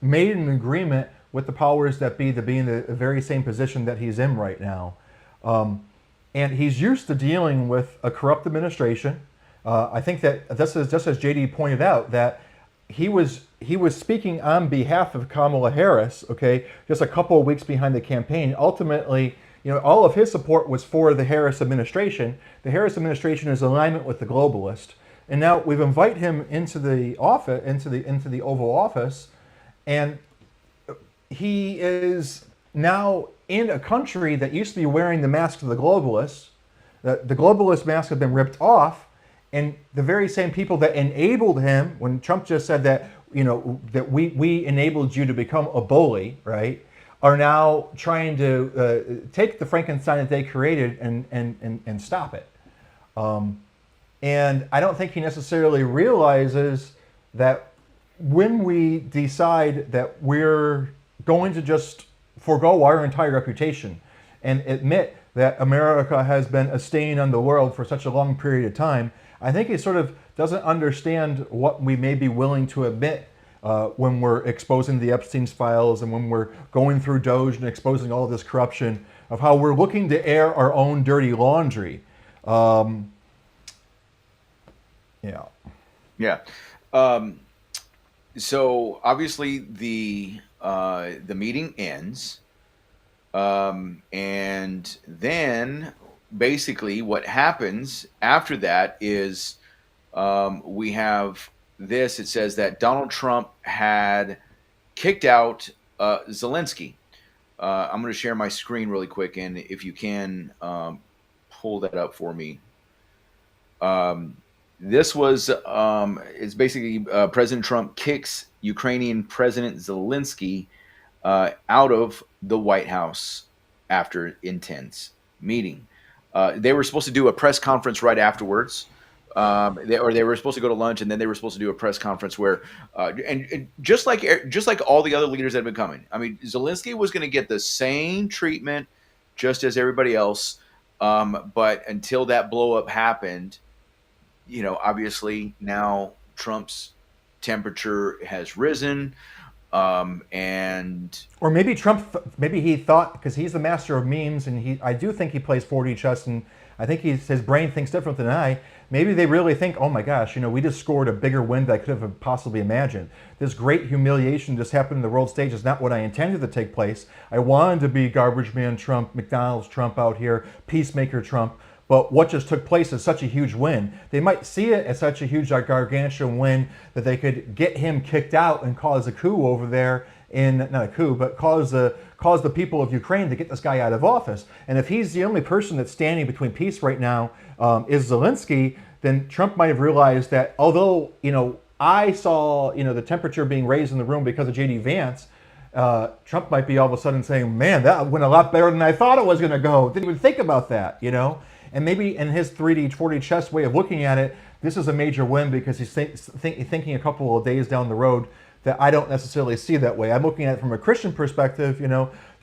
made an agreement with the powers that be to be in the very same position that he's in right now. And he's used to dealing with a corrupt administration. I think that this is just as JD pointed out, that he was speaking on behalf of Kamala Harris, okay, just a couple of weeks behind the campaign. Ultimately, all of his support was for the Harris administration. The Harris administration is in alignment with the globalist. And now we've invited him into the office, into the Oval Office, and he is now in a country that used to be wearing the mask of the globalists. The globalist mask has been ripped off, and the very same people that enabled him, when Trump just said that, that we enabled you to become a bully, right, are now trying to take the Frankenstein that they created and stop it. And I don't think he necessarily realizes that when we decide that we're going to just forego our entire reputation and admit that America has been a stain on the world for such a long period of time, I think he sort of doesn't understand what we may be willing to admit when we're exposing the Epstein's files and when we're going through Doge and exposing all of this corruption, of how we're looking to air our own dirty laundry. Yeah. So obviously the meeting ends, and then basically what happens after that is we have this. It says that Donald Trump had kicked out Zelensky. I'm going to share my screen really quick, and if you can pull that up for me. This was, it's basically President Trump kicks Ukrainian President Zelensky out of the White House after intense meeting. They were supposed to do a press conference right afterwards, they were supposed to go to lunch, and then they were supposed to do a press conference where, and just like all the other leaders that have been coming. I mean, Zelensky was going to get the same treatment just as everybody else, but until that blow up happened. Obviously now Trump's temperature has risen, and or maybe maybe he thought, because he's the master of memes, and I do think he plays 4D chess, and I think his brain thinks different than I. Maybe they really think, oh my gosh, we just scored a bigger win than I could have possibly imagined. This great humiliation just happened on the world stage is not what I intended to take place. I wanted to be garbage man Trump, McDonald's Trump out here, peacemaker Trump. But what just took place is such a huge win. They might see it as such a huge, gargantuan win that they could get him kicked out and cause a coup over there not a coup, but cause the people of Ukraine to get this guy out of office. And if he's the only person that's standing between peace right now is Zelensky, then Trump might have realized that although, I saw, the temperature being raised in the room because of J.D. Vance, Trump might be all of a sudden saying, man, that went a lot better than I thought it was going to go. Didn't even think about that, And maybe in his 3D, 4D chess way of looking at it, this is a major win because he's thinking a couple of days down the road that I don't necessarily see that way. I'm looking at it from a Christian perspective,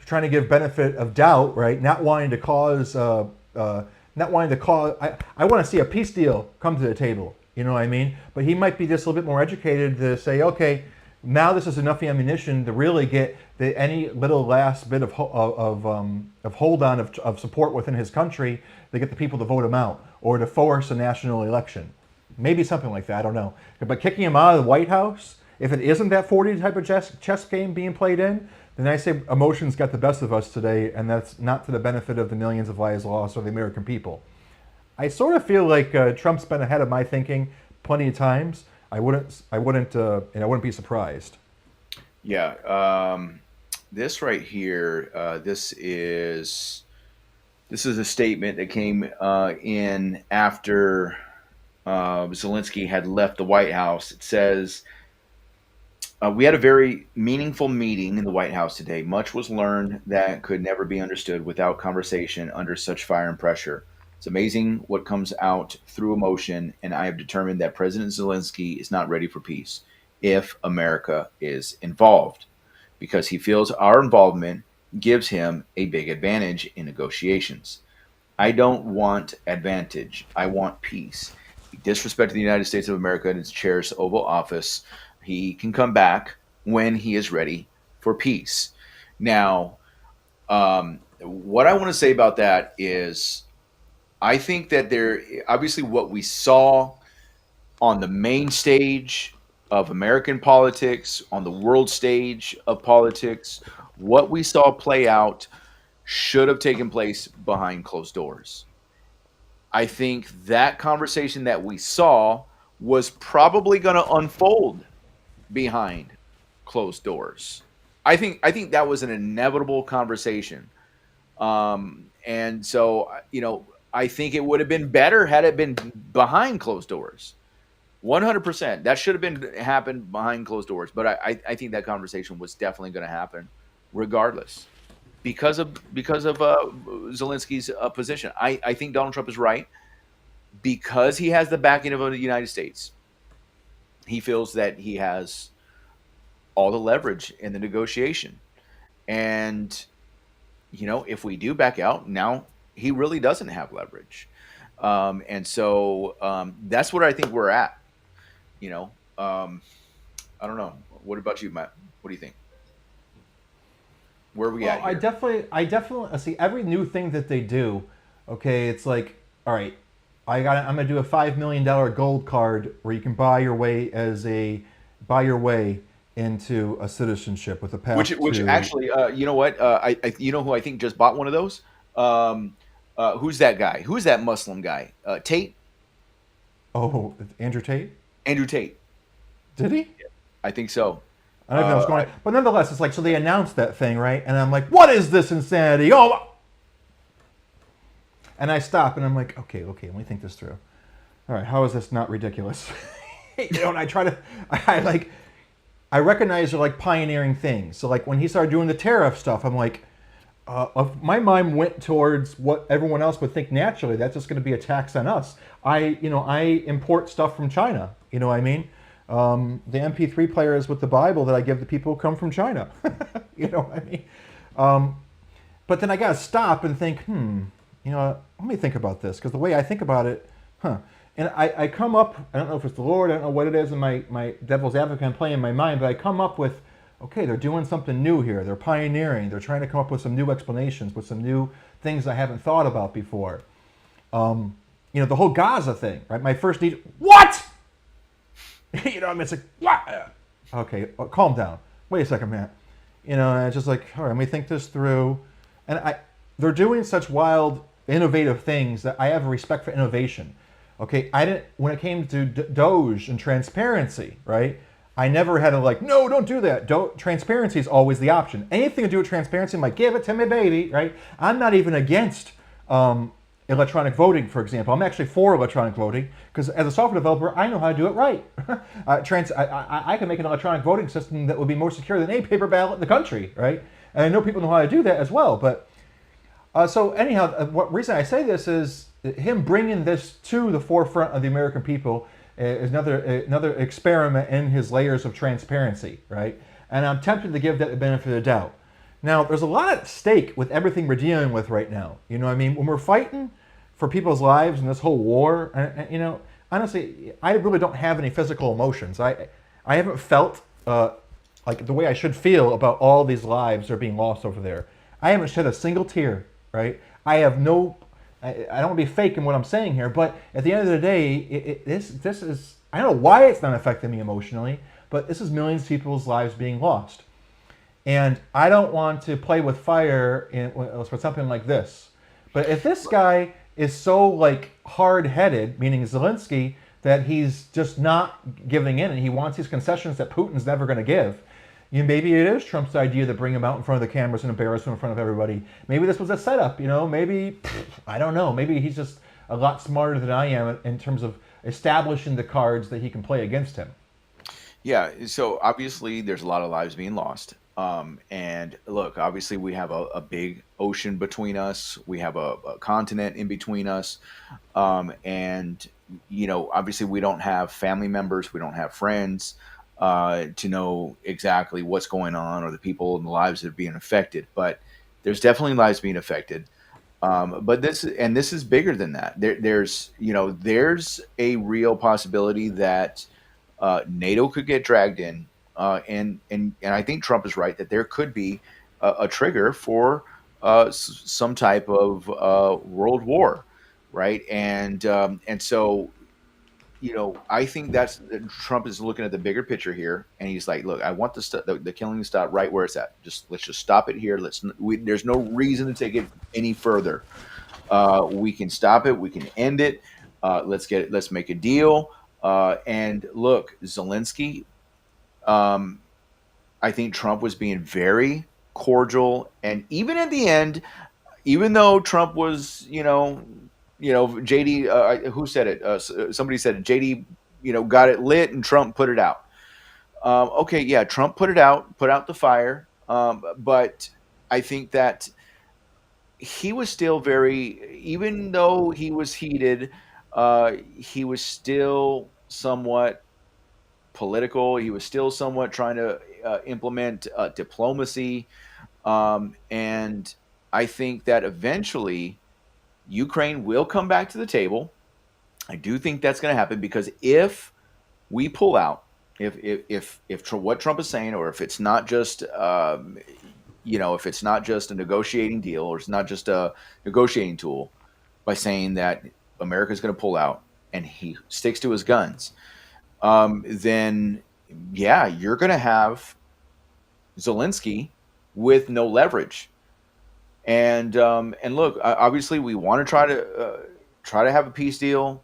trying to give benefit of doubt, right? Not wanting to cause, I want to see a peace deal come to the table. You know what I mean? But he might be just a little bit more educated to say, okay, now this is enough ammunition to really get any little last bit of hold on of support within his country to get the people to vote him out or to force a national election. Maybe something like that, I don't know. But kicking him out of the White House, if it isn't that 40 type of chess game being played in, then I say emotions got the best of us today, and that's not to the benefit of the millions of lives lost or the American people. I sort of feel like Trump's been ahead of my thinking plenty of times. I wouldn't be surprised. Yeah, this right here, this is a statement that came in after Zelensky had left the White House. It says, we had a very meaningful meeting in the White House today. Much was learned that could never be understood without conversation under such fire and pressure. It's amazing what comes out through emotion, and I have determined that President Zelensky is not ready for peace if America is involved, because he feels our involvement gives him a big advantage in negotiations. I don't want advantage. I want peace. He disrespected the United States of America and its chair's Oval Office. He can come back when he is ready for peace. Now, what I want to say about that is I think that obviously what we saw on the main stage of American politics, on the world stage of politics, what we saw play out should have taken place behind closed doors. I think that conversation that we saw was probably going to unfold behind closed doors. I think that was an inevitable conversation. And so, I think it would have been better had it been behind closed doors. 100%. That should have happened behind closed doors. But I think that conversation was definitely going to happen regardless because of Zelensky's position. I think Donald Trump is right because he has the backing of the United States. He feels that he has all the leverage in the negotiation. And, if we do back out, now he really doesn't have leverage. And so that's what I think we're at. I don't know. What about you, Matt? What do you think? Where are we at here? I definitely see every new thing that they do. Okay, it's like, all right, I'm gonna do a $5 million gold card where you can buy your way into a citizenship with a path. Which actually, you know what? You know who I think just bought one of those? Who's that guy? Who's that Muslim guy? Tate? Oh, Andrew Tate? Andrew Tate. Did he? I think so. I don't know what's going on. But nonetheless, it's like, so they announced that thing, right? And I'm like, what is this insanity? Oh! And I stop and I'm like, okay, let me think this through. All right, how is this not ridiculous? And I recognize they're like pioneering things. So like when he started doing the tariff stuff, I'm like, my mind went towards what everyone else would think naturally. That's just going to be a tax on us. I import stuff from China. You know what I mean? The MP3 players with the Bible that I give to people come from China. You know what I mean? But then I got to stop and think, let me think about this. Because the way I think about it, and I come up, I don't know if it's the Lord, I don't know what it is in my devil's advocate I'm playing in my mind, but I come up with, okay, they're doing something new here. They're pioneering. They're trying to come up with some new explanations, with some new things I haven't thought about before. The whole Gaza thing, right? My first need, what? It's like, what? Okay, calm down. Wait a second, Matt. And it's just like, all right, let me think this through. And they're doing such wild, innovative things that I have a respect for innovation. Okay, when it came to Doge and transparency, right? I never had to like, no, don't do that. Don't. Transparency is always the option. Anything to do with transparency, I'm like, give it to me, baby, right? I'm not even against electronic voting, for example. I'm actually for electronic voting because as a software developer, I know how to do it right. I can make an electronic voting system that would be more secure than any paper ballot in the country, right? And I know people know how to do that as well. But so anyhow, what reason I say this is him bringing this to the forefront of the American people is another experiment in his layers of transparency, right? And I'm tempted to give that the benefit of the doubt. Now, there's a lot at stake with everything we're dealing with right now. You know what I mean? When we're fighting for people's lives in this whole war, you know, honestly, I really don't have any physical emotions. I haven't felt like the way I should feel about all these lives that are being lost over there. I haven't shed a single tear, right? I have no, I don't want to be fake in what I'm saying here, but at the end of the day, this is, I don't know why it's not affecting me emotionally, but this is millions of people's lives being lost. And I don't want to play with fire for something like this. But if this guy is so like hard-headed, meaning Zelensky, that he's just not giving in and he wants these concessions that Putin's never going to give, you know, maybe it is Trump's idea to bring him out in front of the cameras and embarrass him in front of everybody. Maybe this was a setup, you know, maybe, I don't know, maybe he's just a lot smarter than I am in terms of establishing the cards that he can play against him. Yeah, so obviously there's a lot of lives being lost. And look, obviously we have a big ocean between us. We have a continent in between us. And, you know, obviously we don't have family members. We don't have friends to know exactly what's going on or the people and the lives that are being affected. But there's definitely lives being affected. But this is bigger than that. There's a real possibility that NATO could get dragged in. And I think Trump is right that there could be a trigger for some type of world war, right? And so, you know, I think Trump is looking at the bigger picture here, and he's like, look, I want the killing to stop right where it's at. Let's just stop it here. There's no reason to take it any further. We can stop it. We can end it. Let's make a deal. And look, Zelensky. I think Trump was being very cordial, and even at the end, even though Trump was, JD, who said it? Somebody said it. JD, got it lit, and Trump put it out. Okay, yeah, Trump put it out, put out the fire, but I think that he was still even though he was heated, he was still somewhat political. He was still somewhat trying to implement diplomacy. And I think that eventually Ukraine will come back to the table. I do think that's going to happen because if we pull out, if what Trump is saying, or if it's not just, if it's not just a negotiating deal, or it's not just a negotiating tool by saying that America is going to pull out and he sticks to his guns, then yeah, you're going to have Zelensky with no leverage. And look, obviously we want to try to have a peace deal.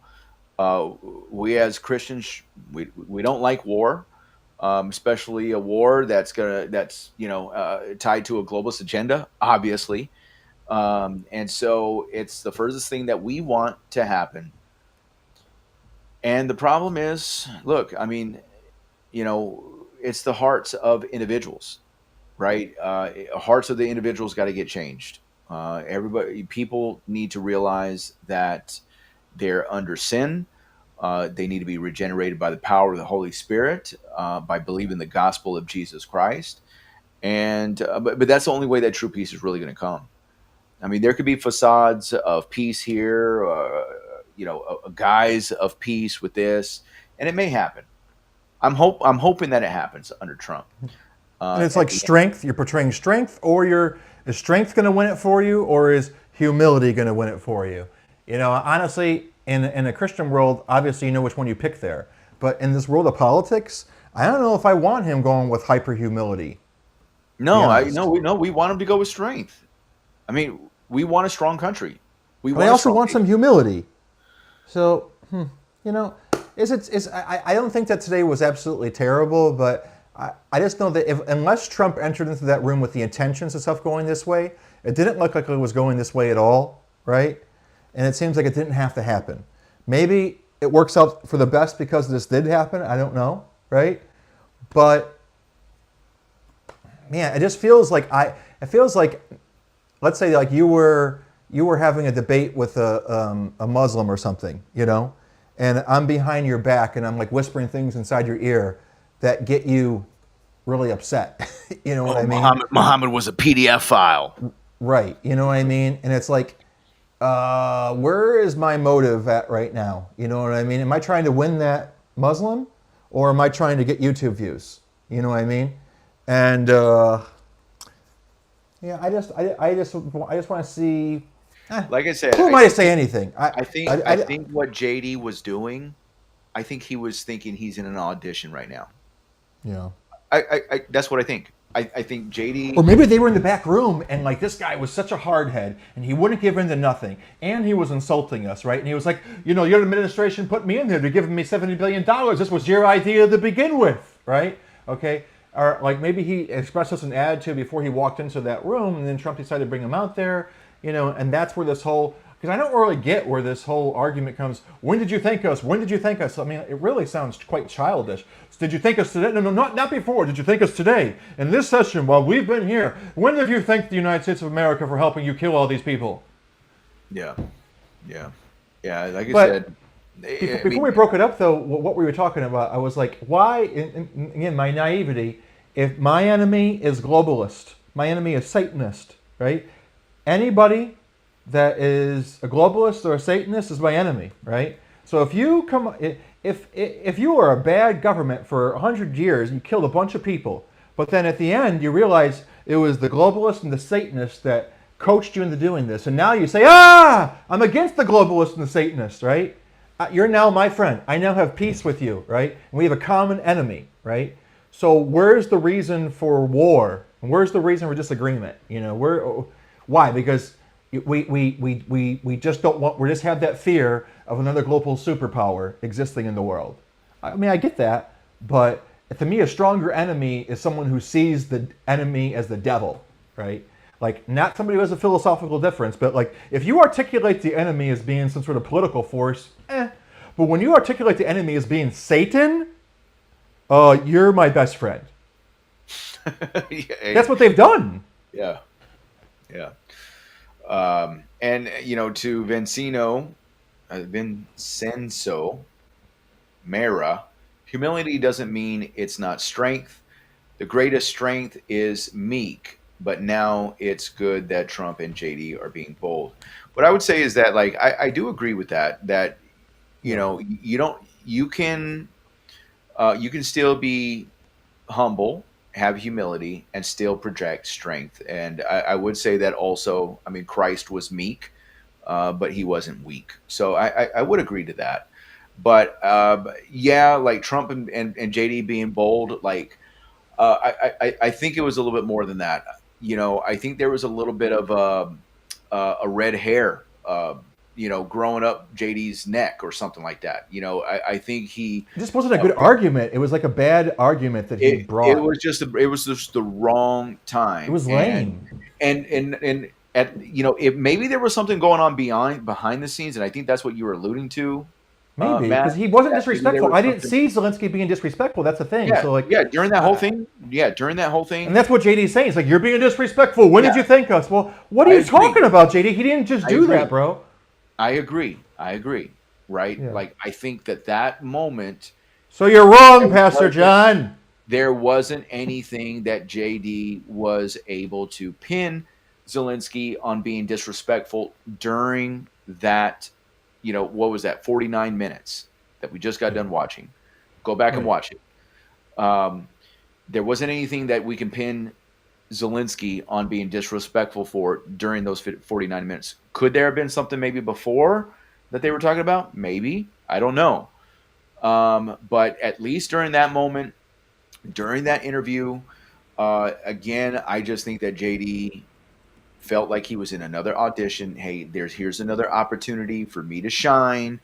We as Christians, we don't like war, especially a war that's tied to a globalist agenda, obviously. And so it's the furthest thing that we want to happen. And the problem is, look, I mean, it's the hearts of individuals, right? Hearts of the individuals got to get changed. People need to realize that they're under sin. They need to be regenerated by the power of the Holy Spirit, by believing the gospel of Jesus Christ. And but that's the only way that true peace is really going to come. I mean, there could be facades of peace here, a guise of peace with this, and it may happen. I'm hoping that it happens under Trump. And it's like strength. You're portraying strength, or is strength going to win it for you, or is humility going to win it for you? Honestly, in a Christian world, obviously you know which one you pick there. But in this world of politics, I don't know if I want him going with hyper humility. No, we want him to go with strength. I mean, we want a strong country. I also want some humility. So, I don't think that today was absolutely terrible, but I just know that unless Trump entered into that room with the intentions of stuff going this way, it didn't look like it was going this way at all, right? And it seems like it didn't have to happen. Maybe it works out for the best because this did happen. I don't know, right? But man, it just feels like let's say like you were having a debate with a Muslim or something, you know, and I'm behind your back and I'm like whispering things inside your ear that get you really upset. You know what I mean? Muhammad was a PDF file. Right. You know what I mean? And it's like, where is my motive at right now? You know what I mean? Am I trying to win that Muslim, or am I trying to get YouTube views? You know what I mean? And yeah, I just want to see. Like I said, who am I to say anything? I think what JD was doing, I think he was thinking he's in an audition right now. Yeah. I that's what I think. I think JD, or maybe they were in the back room and like this guy was such a hardhead and he wouldn't give in to nothing and he was insulting us, right? And he was like, you know, your administration put me in there to give me $70 billion. This was your idea to begin with, right? Okay. Or like maybe he expressed us an attitude before he walked into that room and then Trump decided to bring him out there, you know, and that's where this whole, because I don't really get where this whole argument comes. When did you thank us? When did you thank us? I mean, it really sounds quite childish. Did you thank us today? No, not before. Did you thank us today? In this session, while we've been here, when have you thanked the United States of America for helping you kill all these people? Yeah. Like I said, before we broke it up, though, what we were talking about, I was like, why? Again, my naivety. If my enemy is globalist, my enemy is Satanist, right? Anybody that is a globalist or a Satanist is my enemy, right? So if you if you are a bad government for 100 years and you killed a bunch of people, but then at the end you realize it was the globalists and the Satanists that coached you into doing this, and now you say, I'm against the globalists and the Satanists, right? You're now my friend. I now have peace with you, right? And we have a common enemy, right? So where's the reason for war? And where's the reason for disagreement? You know, why? Because we just don't want, we just have that fear of another global superpower existing in the world. I mean, I get that, but to me, a stronger enemy is someone who sees the enemy as the devil, right? Like, not somebody who has a philosophical difference, but like, if you articulate the enemy as being some sort of political force, but when you articulate the enemy as being Satan, you're my best friend. That's what they've done. Yeah. And you know, to Vincenzo Mera, humility doesn't mean it's not strength. The greatest strength is meek, but now it's good that Trump and JD are being bold. What I would say is that, like, I do agree with that, you know, you can still be humble, have humility, and still project strength. And I would say that also, I mean, Christ was meek, but he wasn't weak. So I would agree to that. But yeah, like Trump and JD being bold, like I think it was a little bit more than that. You know, I think there was a little bit of a red hair, you know, growing up JD's neck or something like that. You know, I think he it just wasn't a good argument. It was like a bad argument that he brought. It was just the wrong time. It was lame. And at, you know, maybe there was something going on behind the scenes, and I think that's what you were alluding to. Maybe because he wasn't disrespectful. I didn't see Zelensky being disrespectful. That's the thing. Yeah, so like, during that whole thing. Yeah, during that whole thing. And that's what JD's saying. It's like, you're being disrespectful. When did you thank us? Well, what are you talking about, JD? He didn't just do that, bro. I agree. Right? Yeah. Like, I think that moment. So you're wrong, Pastor John. There wasn't anything that JD was able to pin Zelensky on being disrespectful during that. You know, what was that? 49 minutes that we just got done watching. Go back and watch it. There wasn't anything that we can pin Zelensky on being disrespectful for during those 49 minutes. Could there have been something maybe before that they were talking about? Maybe. I don't know. But at least during that moment, during that interview, again, I just think that JD felt like he was in another audition. Hey, here's another opportunity for me to shine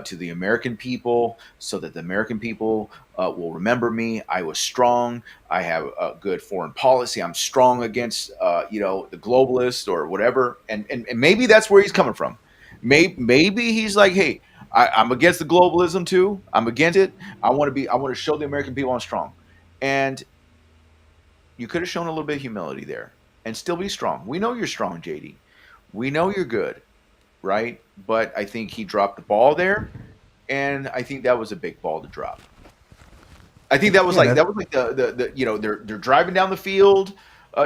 to the American people, so that the American people will remember me. I was strong. I have a good foreign policy. I'm strong against the globalists or whatever. And maybe that's where he's coming from. Maybe he's like, hey, I'm against the globalism too. I'm against it. I want to show the American people I'm strong. And you could have shown a little bit of humility there and still be strong. We know you're strong, JD. We know you're good, right? But I think he dropped the ball there, and I think that was a big ball to drop. I think that was they're driving down the field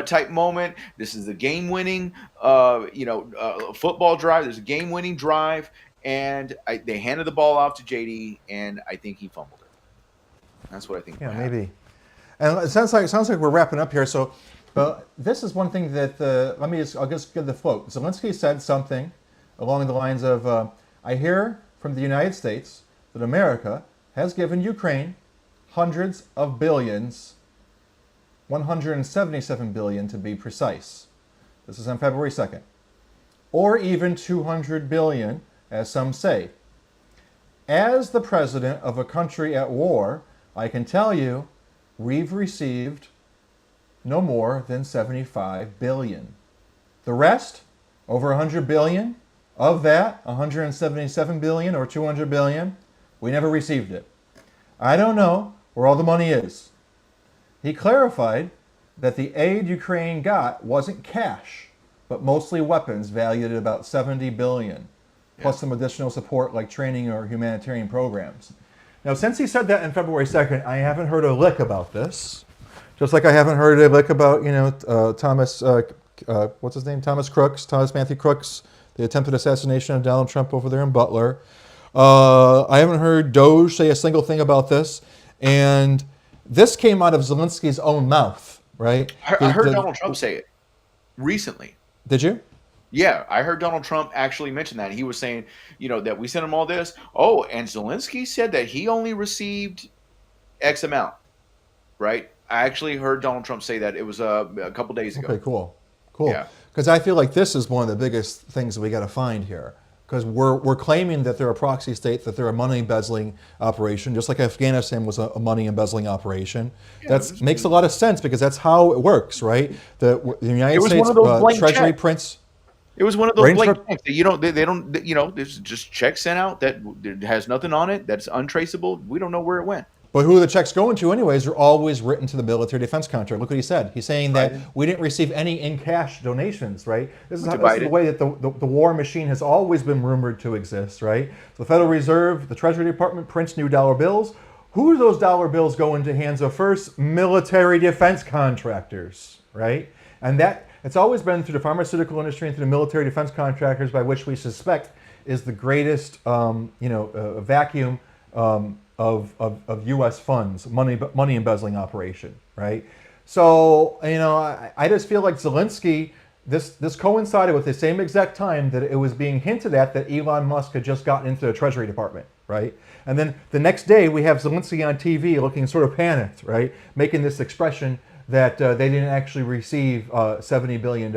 type moment. This is the game-winning football drive. There's a game-winning drive, and they handed the ball off to JD, and I think he fumbled it. That's what I think. Yeah, maybe. And it sounds like we're wrapping up here. So, this is one thing that I'll just give the float. Zelensky said something along the lines of, "I hear from the United States that America has given Ukraine hundreds of billions, 177 billion to be precise." This is on February 2nd, or even 200 billion, as some say. As the president of a country at war, I can tell you, we've received no more than 75 billion. The rest, over 100 billion, of that, 177 billion or 200 billion, we never received it. I don't know where all the money is. He clarified that the aid Ukraine got wasn't cash, but mostly weapons valued at about 70 billion, plus some additional support like training or humanitarian programs. Now, since he said that on February 2nd, I haven't heard a lick about this. Just like I haven't heard a lick about, Thomas, what's his name? Thomas Matthew Crooks, the attempted assassination of Donald Trump over there in Butler. I haven't heard Doge say a single thing about this. And this came out of Zelensky's own mouth, right? I heard Donald Trump say it recently. Did you? Yeah, I heard Donald Trump actually mention that. He was saying, that we sent him all this. Oh, and Zelensky said that he only received X amount, right? I actually heard Donald Trump say that. It was a couple days ago. Okay, cool. Yeah. Because I feel like this is one of the biggest things that we got to find here. Because we're claiming that they're a proxy state, that they're a money embezzling operation, just like Afghanistan was a money embezzling operation. Yeah, that makes a lot of sense because that's how it works, right? The United States Treasury prints. It was one of those blank checks that they don't, there's just checks sent out that has nothing on it, that's untraceable. We don't know where it went. But who are the checks going to anyways are always written to the military defense contract. Look what he said. He's saying that we didn't receive any in-cash donations, right? This is the way that the war machine has always been rumored to exist, right? So the Federal Reserve, the Treasury Department prints new dollar bills. Who do those dollar bills go into hands of first? Military defense contractors, right? And it's always been through the pharmaceutical industry and through the military defense contractors, by which we suspect is the greatest, vacuum of U.S. funds, money embezzling operation, right? So, I just feel like Zelensky, this coincided with the same exact time that it was being hinted at that Elon Musk had just gotten into the Treasury Department, right? And then the next day we have Zelensky on TV looking sort of panicked, right? Making this expression that they didn't actually receive $70 billion.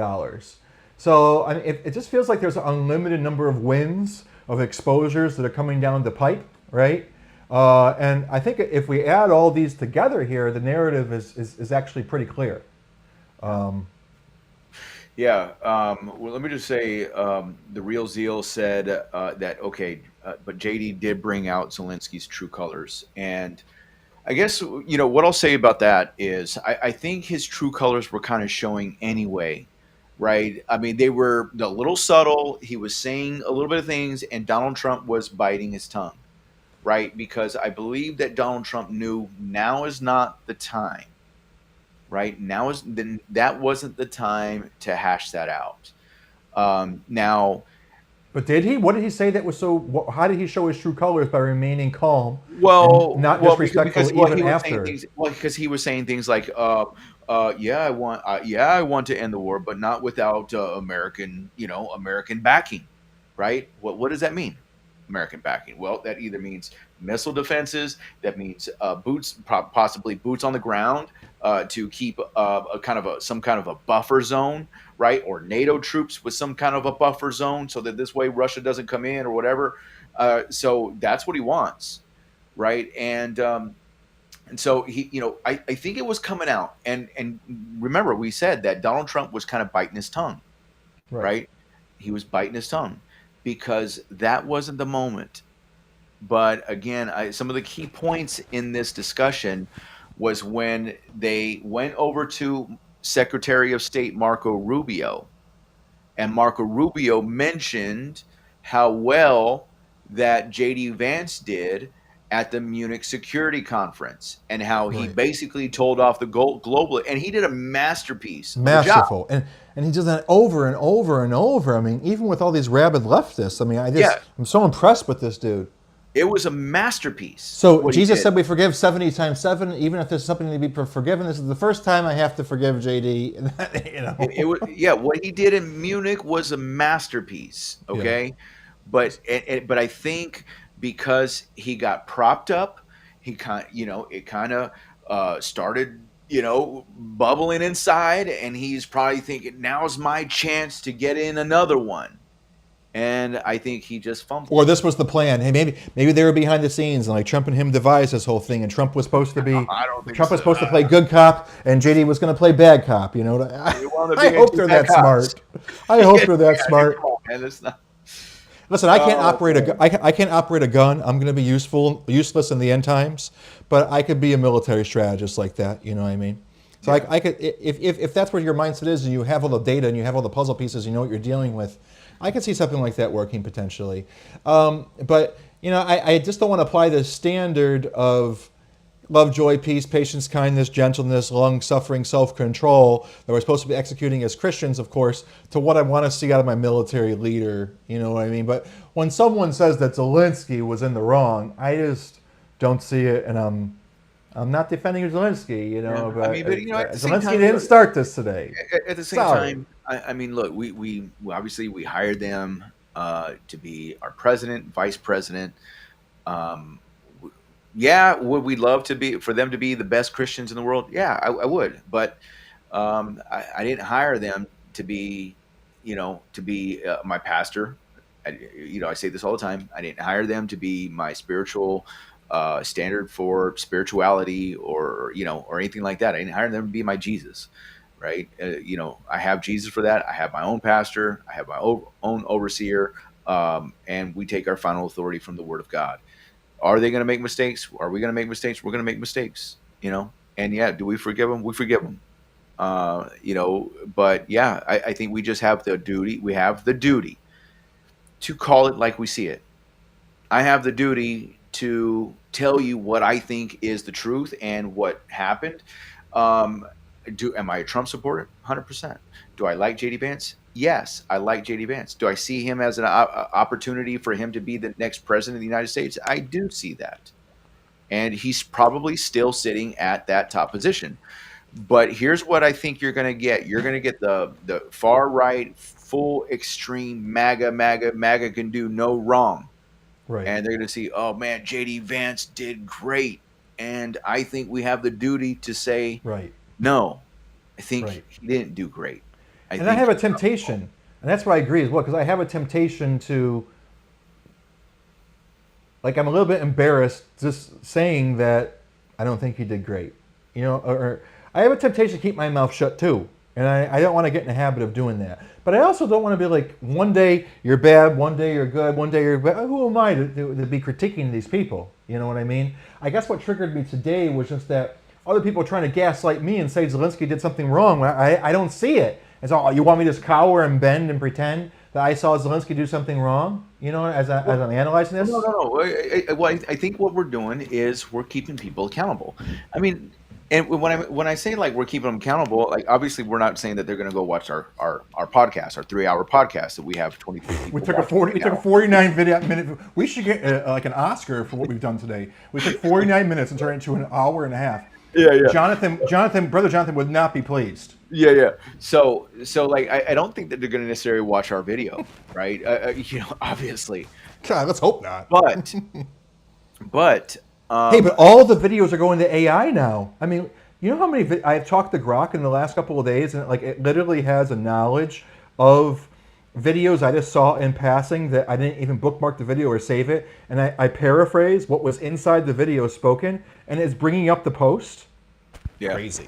So it just feels like there's an unlimited number of wins, of exposures that are coming down the pipe, right? And I think if we add all these together here, the narrative is actually pretty clear. Well, let me just say, the Real Zeal said that, but JD did bring out Zelensky's true colors. And I guess, what I'll say about that is I think his true colors were kind of showing anyway, right? I mean, they were a little subtle. He was saying a little bit of things, and Donald Trump was biting his tongue, right? Because I believe that Donald Trump knew now is not the time, right? That wasn't the time to hash that out. Now, but did he? What did he say that was so? How did he show his true colors by remaining calm? Well, and not disrespectful even after. Because he was saying things like, I want to end the war, but not without American backing, right? What does that mean? American backing? Well, that either means missile defenses, that means possibly boots on the ground, to keep some kind of a buffer zone, right? Or NATO troops with some kind of a buffer zone, so that this way Russia doesn't come in or whatever. So that's what he wants, right? And so I think it was coming out, and remember we said that Donald Trump was kind of biting his tongue, right? He was biting his tongue because that wasn't the moment. But again, some of the key points in this discussion was when they went over to Secretary of State Marco Rubio, and Marco Rubio mentioned how well that JD Vance did at the Munich Security Conference, and how he basically told off the global, and he did a masterpiece. Masterful. And he does that over and over and over. I mean, even with all these rabid leftists, I mean, I'm so impressed with this dude. It was a masterpiece. So Jesus said we forgive 70 times 7, even if there's something to be forgiven. This is the first time I have to forgive JD. You know. What he did in Munich was a masterpiece. Okay, but I think because he got propped up, it kind of started bubbling inside, and he's probably thinking, now's my chance to get in another one. And I think he just fumbled. Or this was the plan. Hey, maybe they were behind the scenes, and like Trump and him devised this whole thing. And Trump was supposed to be supposed to play good cop, and JD was going to play bad cop. I hope they're that smart. I hope they're that smart. Listen, I can't operate a gun. I'm going to be useless in the end times. But I could be a military strategist like that. You know what I mean? So I could, if that's where your mindset is, and you have all the data and you have all the puzzle pieces, you know what you're dealing with. I could see something like that working potentially. But, I just don't want to apply the standard of love, joy, peace, patience, kindness, gentleness, long-suffering, self-control that we're supposed to be executing as Christians, of course, to what I want to see out of my military leader. You know what I mean? But when someone says that Zelensky was in the wrong, I just don't see it, and I'm not defending Zelensky, but Zelensky didn't start this today. At the same time, I mean, look, we obviously we hired them to be our president, vice president. Would we love for them to be the best Christians in the world? Yeah, I would. But I didn't hire them to be, my pastor. I say this all the time. I didn't hire them to be my spiritual standard for spirituality or anything like that. I didn't hire them to be my Jesus, right? I have Jesus for that. I have my own pastor. I have my own overseer, and we take our final authority from the Word of God. Are they going to make mistakes? Are we going to make mistakes? We're going to make mistakes, And do we forgive them? We forgive them. But I think we just have the duty. We have the duty to call it like we see it. I have the duty to tell you what I think is the truth and what happened. Am I a Trump supporter? 100%. Do I like JD Vance? Yes, I like JD Vance. Do I see him as an opportunity for him to be the next president of the United States? I do see that. And he's probably still sitting at that top position. But here's what I think you're going to get. You're going to get the far right, full extreme MAGA can do no wrong. Right. And they're going to see, oh man, JD Vance did great. And I think we have the duty to say, no, I think he didn't do great. I have a temptation, and that's why I agree as well, because I have a temptation to, I'm a little bit embarrassed just saying that I don't think he did great. Or I have a temptation to keep my mouth shut too. And I don't want to get in the habit of doing that. But I also don't want to be like, one day you're bad, one day you're good, one day you're bad. Who am I to be critiquing these people? You know what I mean? I guess what triggered me today was just that other people are trying to gaslight me and say Zelensky did something wrong. I don't see it. And so you want me to just cower and bend and pretend that I saw Zelensky do something wrong? As I'm analyzing this? No. I think what we're doing is we're keeping people accountable. I mean, and when I say we're keeping them accountable, obviously we're not saying that they're going to go watch our podcast, our 3-hour podcast that we have 23 people. We took a 49-minute. We should get an Oscar for what we've done today. We took 49 minutes and turned it into an hour and a half. Yeah. Brother Jonathan would not be pleased. Yeah. So I don't think that they're going to necessarily watch our video, right? Obviously. God, let's hope not. But hey, but all the videos are going to AI now. I mean, You know how many I've talked to Grok in the last couple of days, and it literally has a knowledge of videos I just saw in passing that I didn't even bookmark the video or save it, and I paraphrase what was inside the video spoken, and it's bringing up the post. Yeah. Crazy.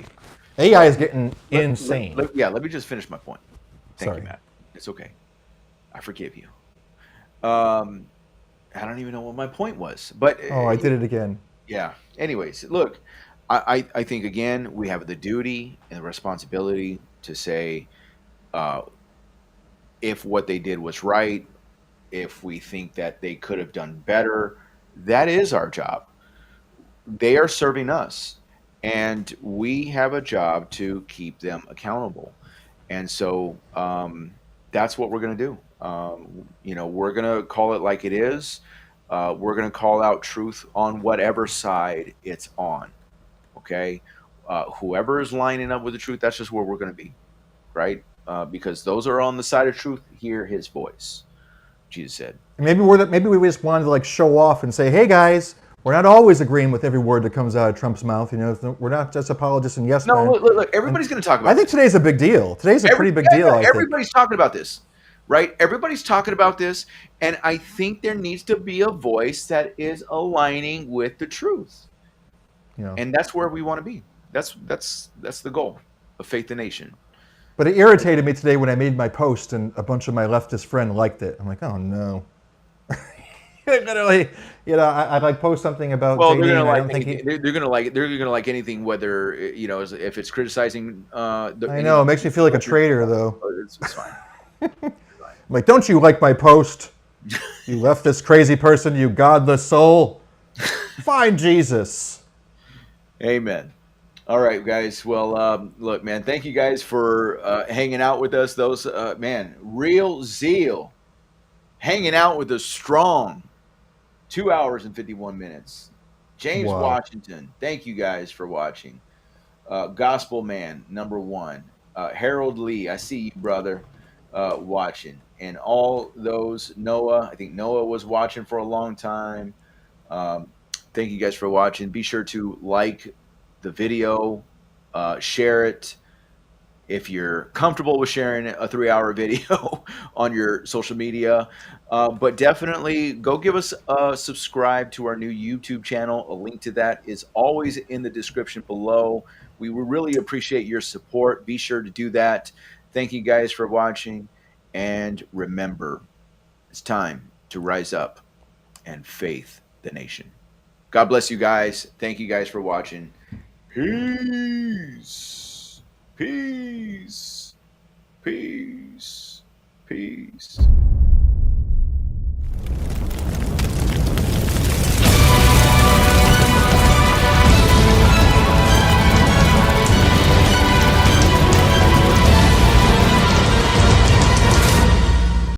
AI is getting insane. Let me just finish my point. Thank Sorry. you, Matt. It's okay. I forgive you. I don't even know what my point was, but I did it again. Yeah. Anyways, look, I think again we have the duty and the responsibility to say if what they did was right, if we think that they could have done better. That is our job. They are serving us, and we have a job to keep them accountable. And so that's what we're going to do. We're going to call it like it is. We're going to call out truth on whatever side it's on. Okay? Whoever is lining up with the truth, that's just where we're going to be, right? Because those are on the side of truth, hear his voice, Jesus said. Maybe we just wanted to show off and say, hey guys, we're not always agreeing with every word that comes out of Trump's mouth. We're not just apologists and yes men. No, look, everybody's going to talk about I think today's a big deal. Today's a pretty big deal, I think. Everybody's talking about this, right? Everybody's talking about this, and I think there needs to be a voice that is aligning with the truth. Yeah. And that's where we want to be. That's the goal of Faith the Nation. But it irritated me today when I made my post and a bunch of my leftist friends liked it. I'm like, oh no. Literally, I post something about. Well, JD, they're gonna and like anything. They're gonna like. They're gonna like anything, whether if it's criticizing. I know it makes me feel like a traitor, though. It's fine. I'm like, don't you like my post? You leftist crazy person, you godless soul. Find Jesus. Amen. All right, guys. Well, look, man. Thank you guys for hanging out with us. Those real zeal, hanging out with us strong. 2 hours and 51 minutes. James Washington, thank you guys for watching. Gospel Man, #1. Harold Lee, I see you, brother, watching. And all those, Noah, I think Noah was watching for a long time. Thank you guys for watching. Be sure to like the video, share it. If you're comfortable with sharing a 3-hour video on your social media, but definitely go give us a subscribe to our new YouTube channel. A link to that is always in the description below. We would really appreciate your support. Be sure to do that. Thank you guys for watching. And remember, it's time to rise up and faith the nation. God bless you guys. Thank you guys for watching. Peace. Peace. Peace. Peace.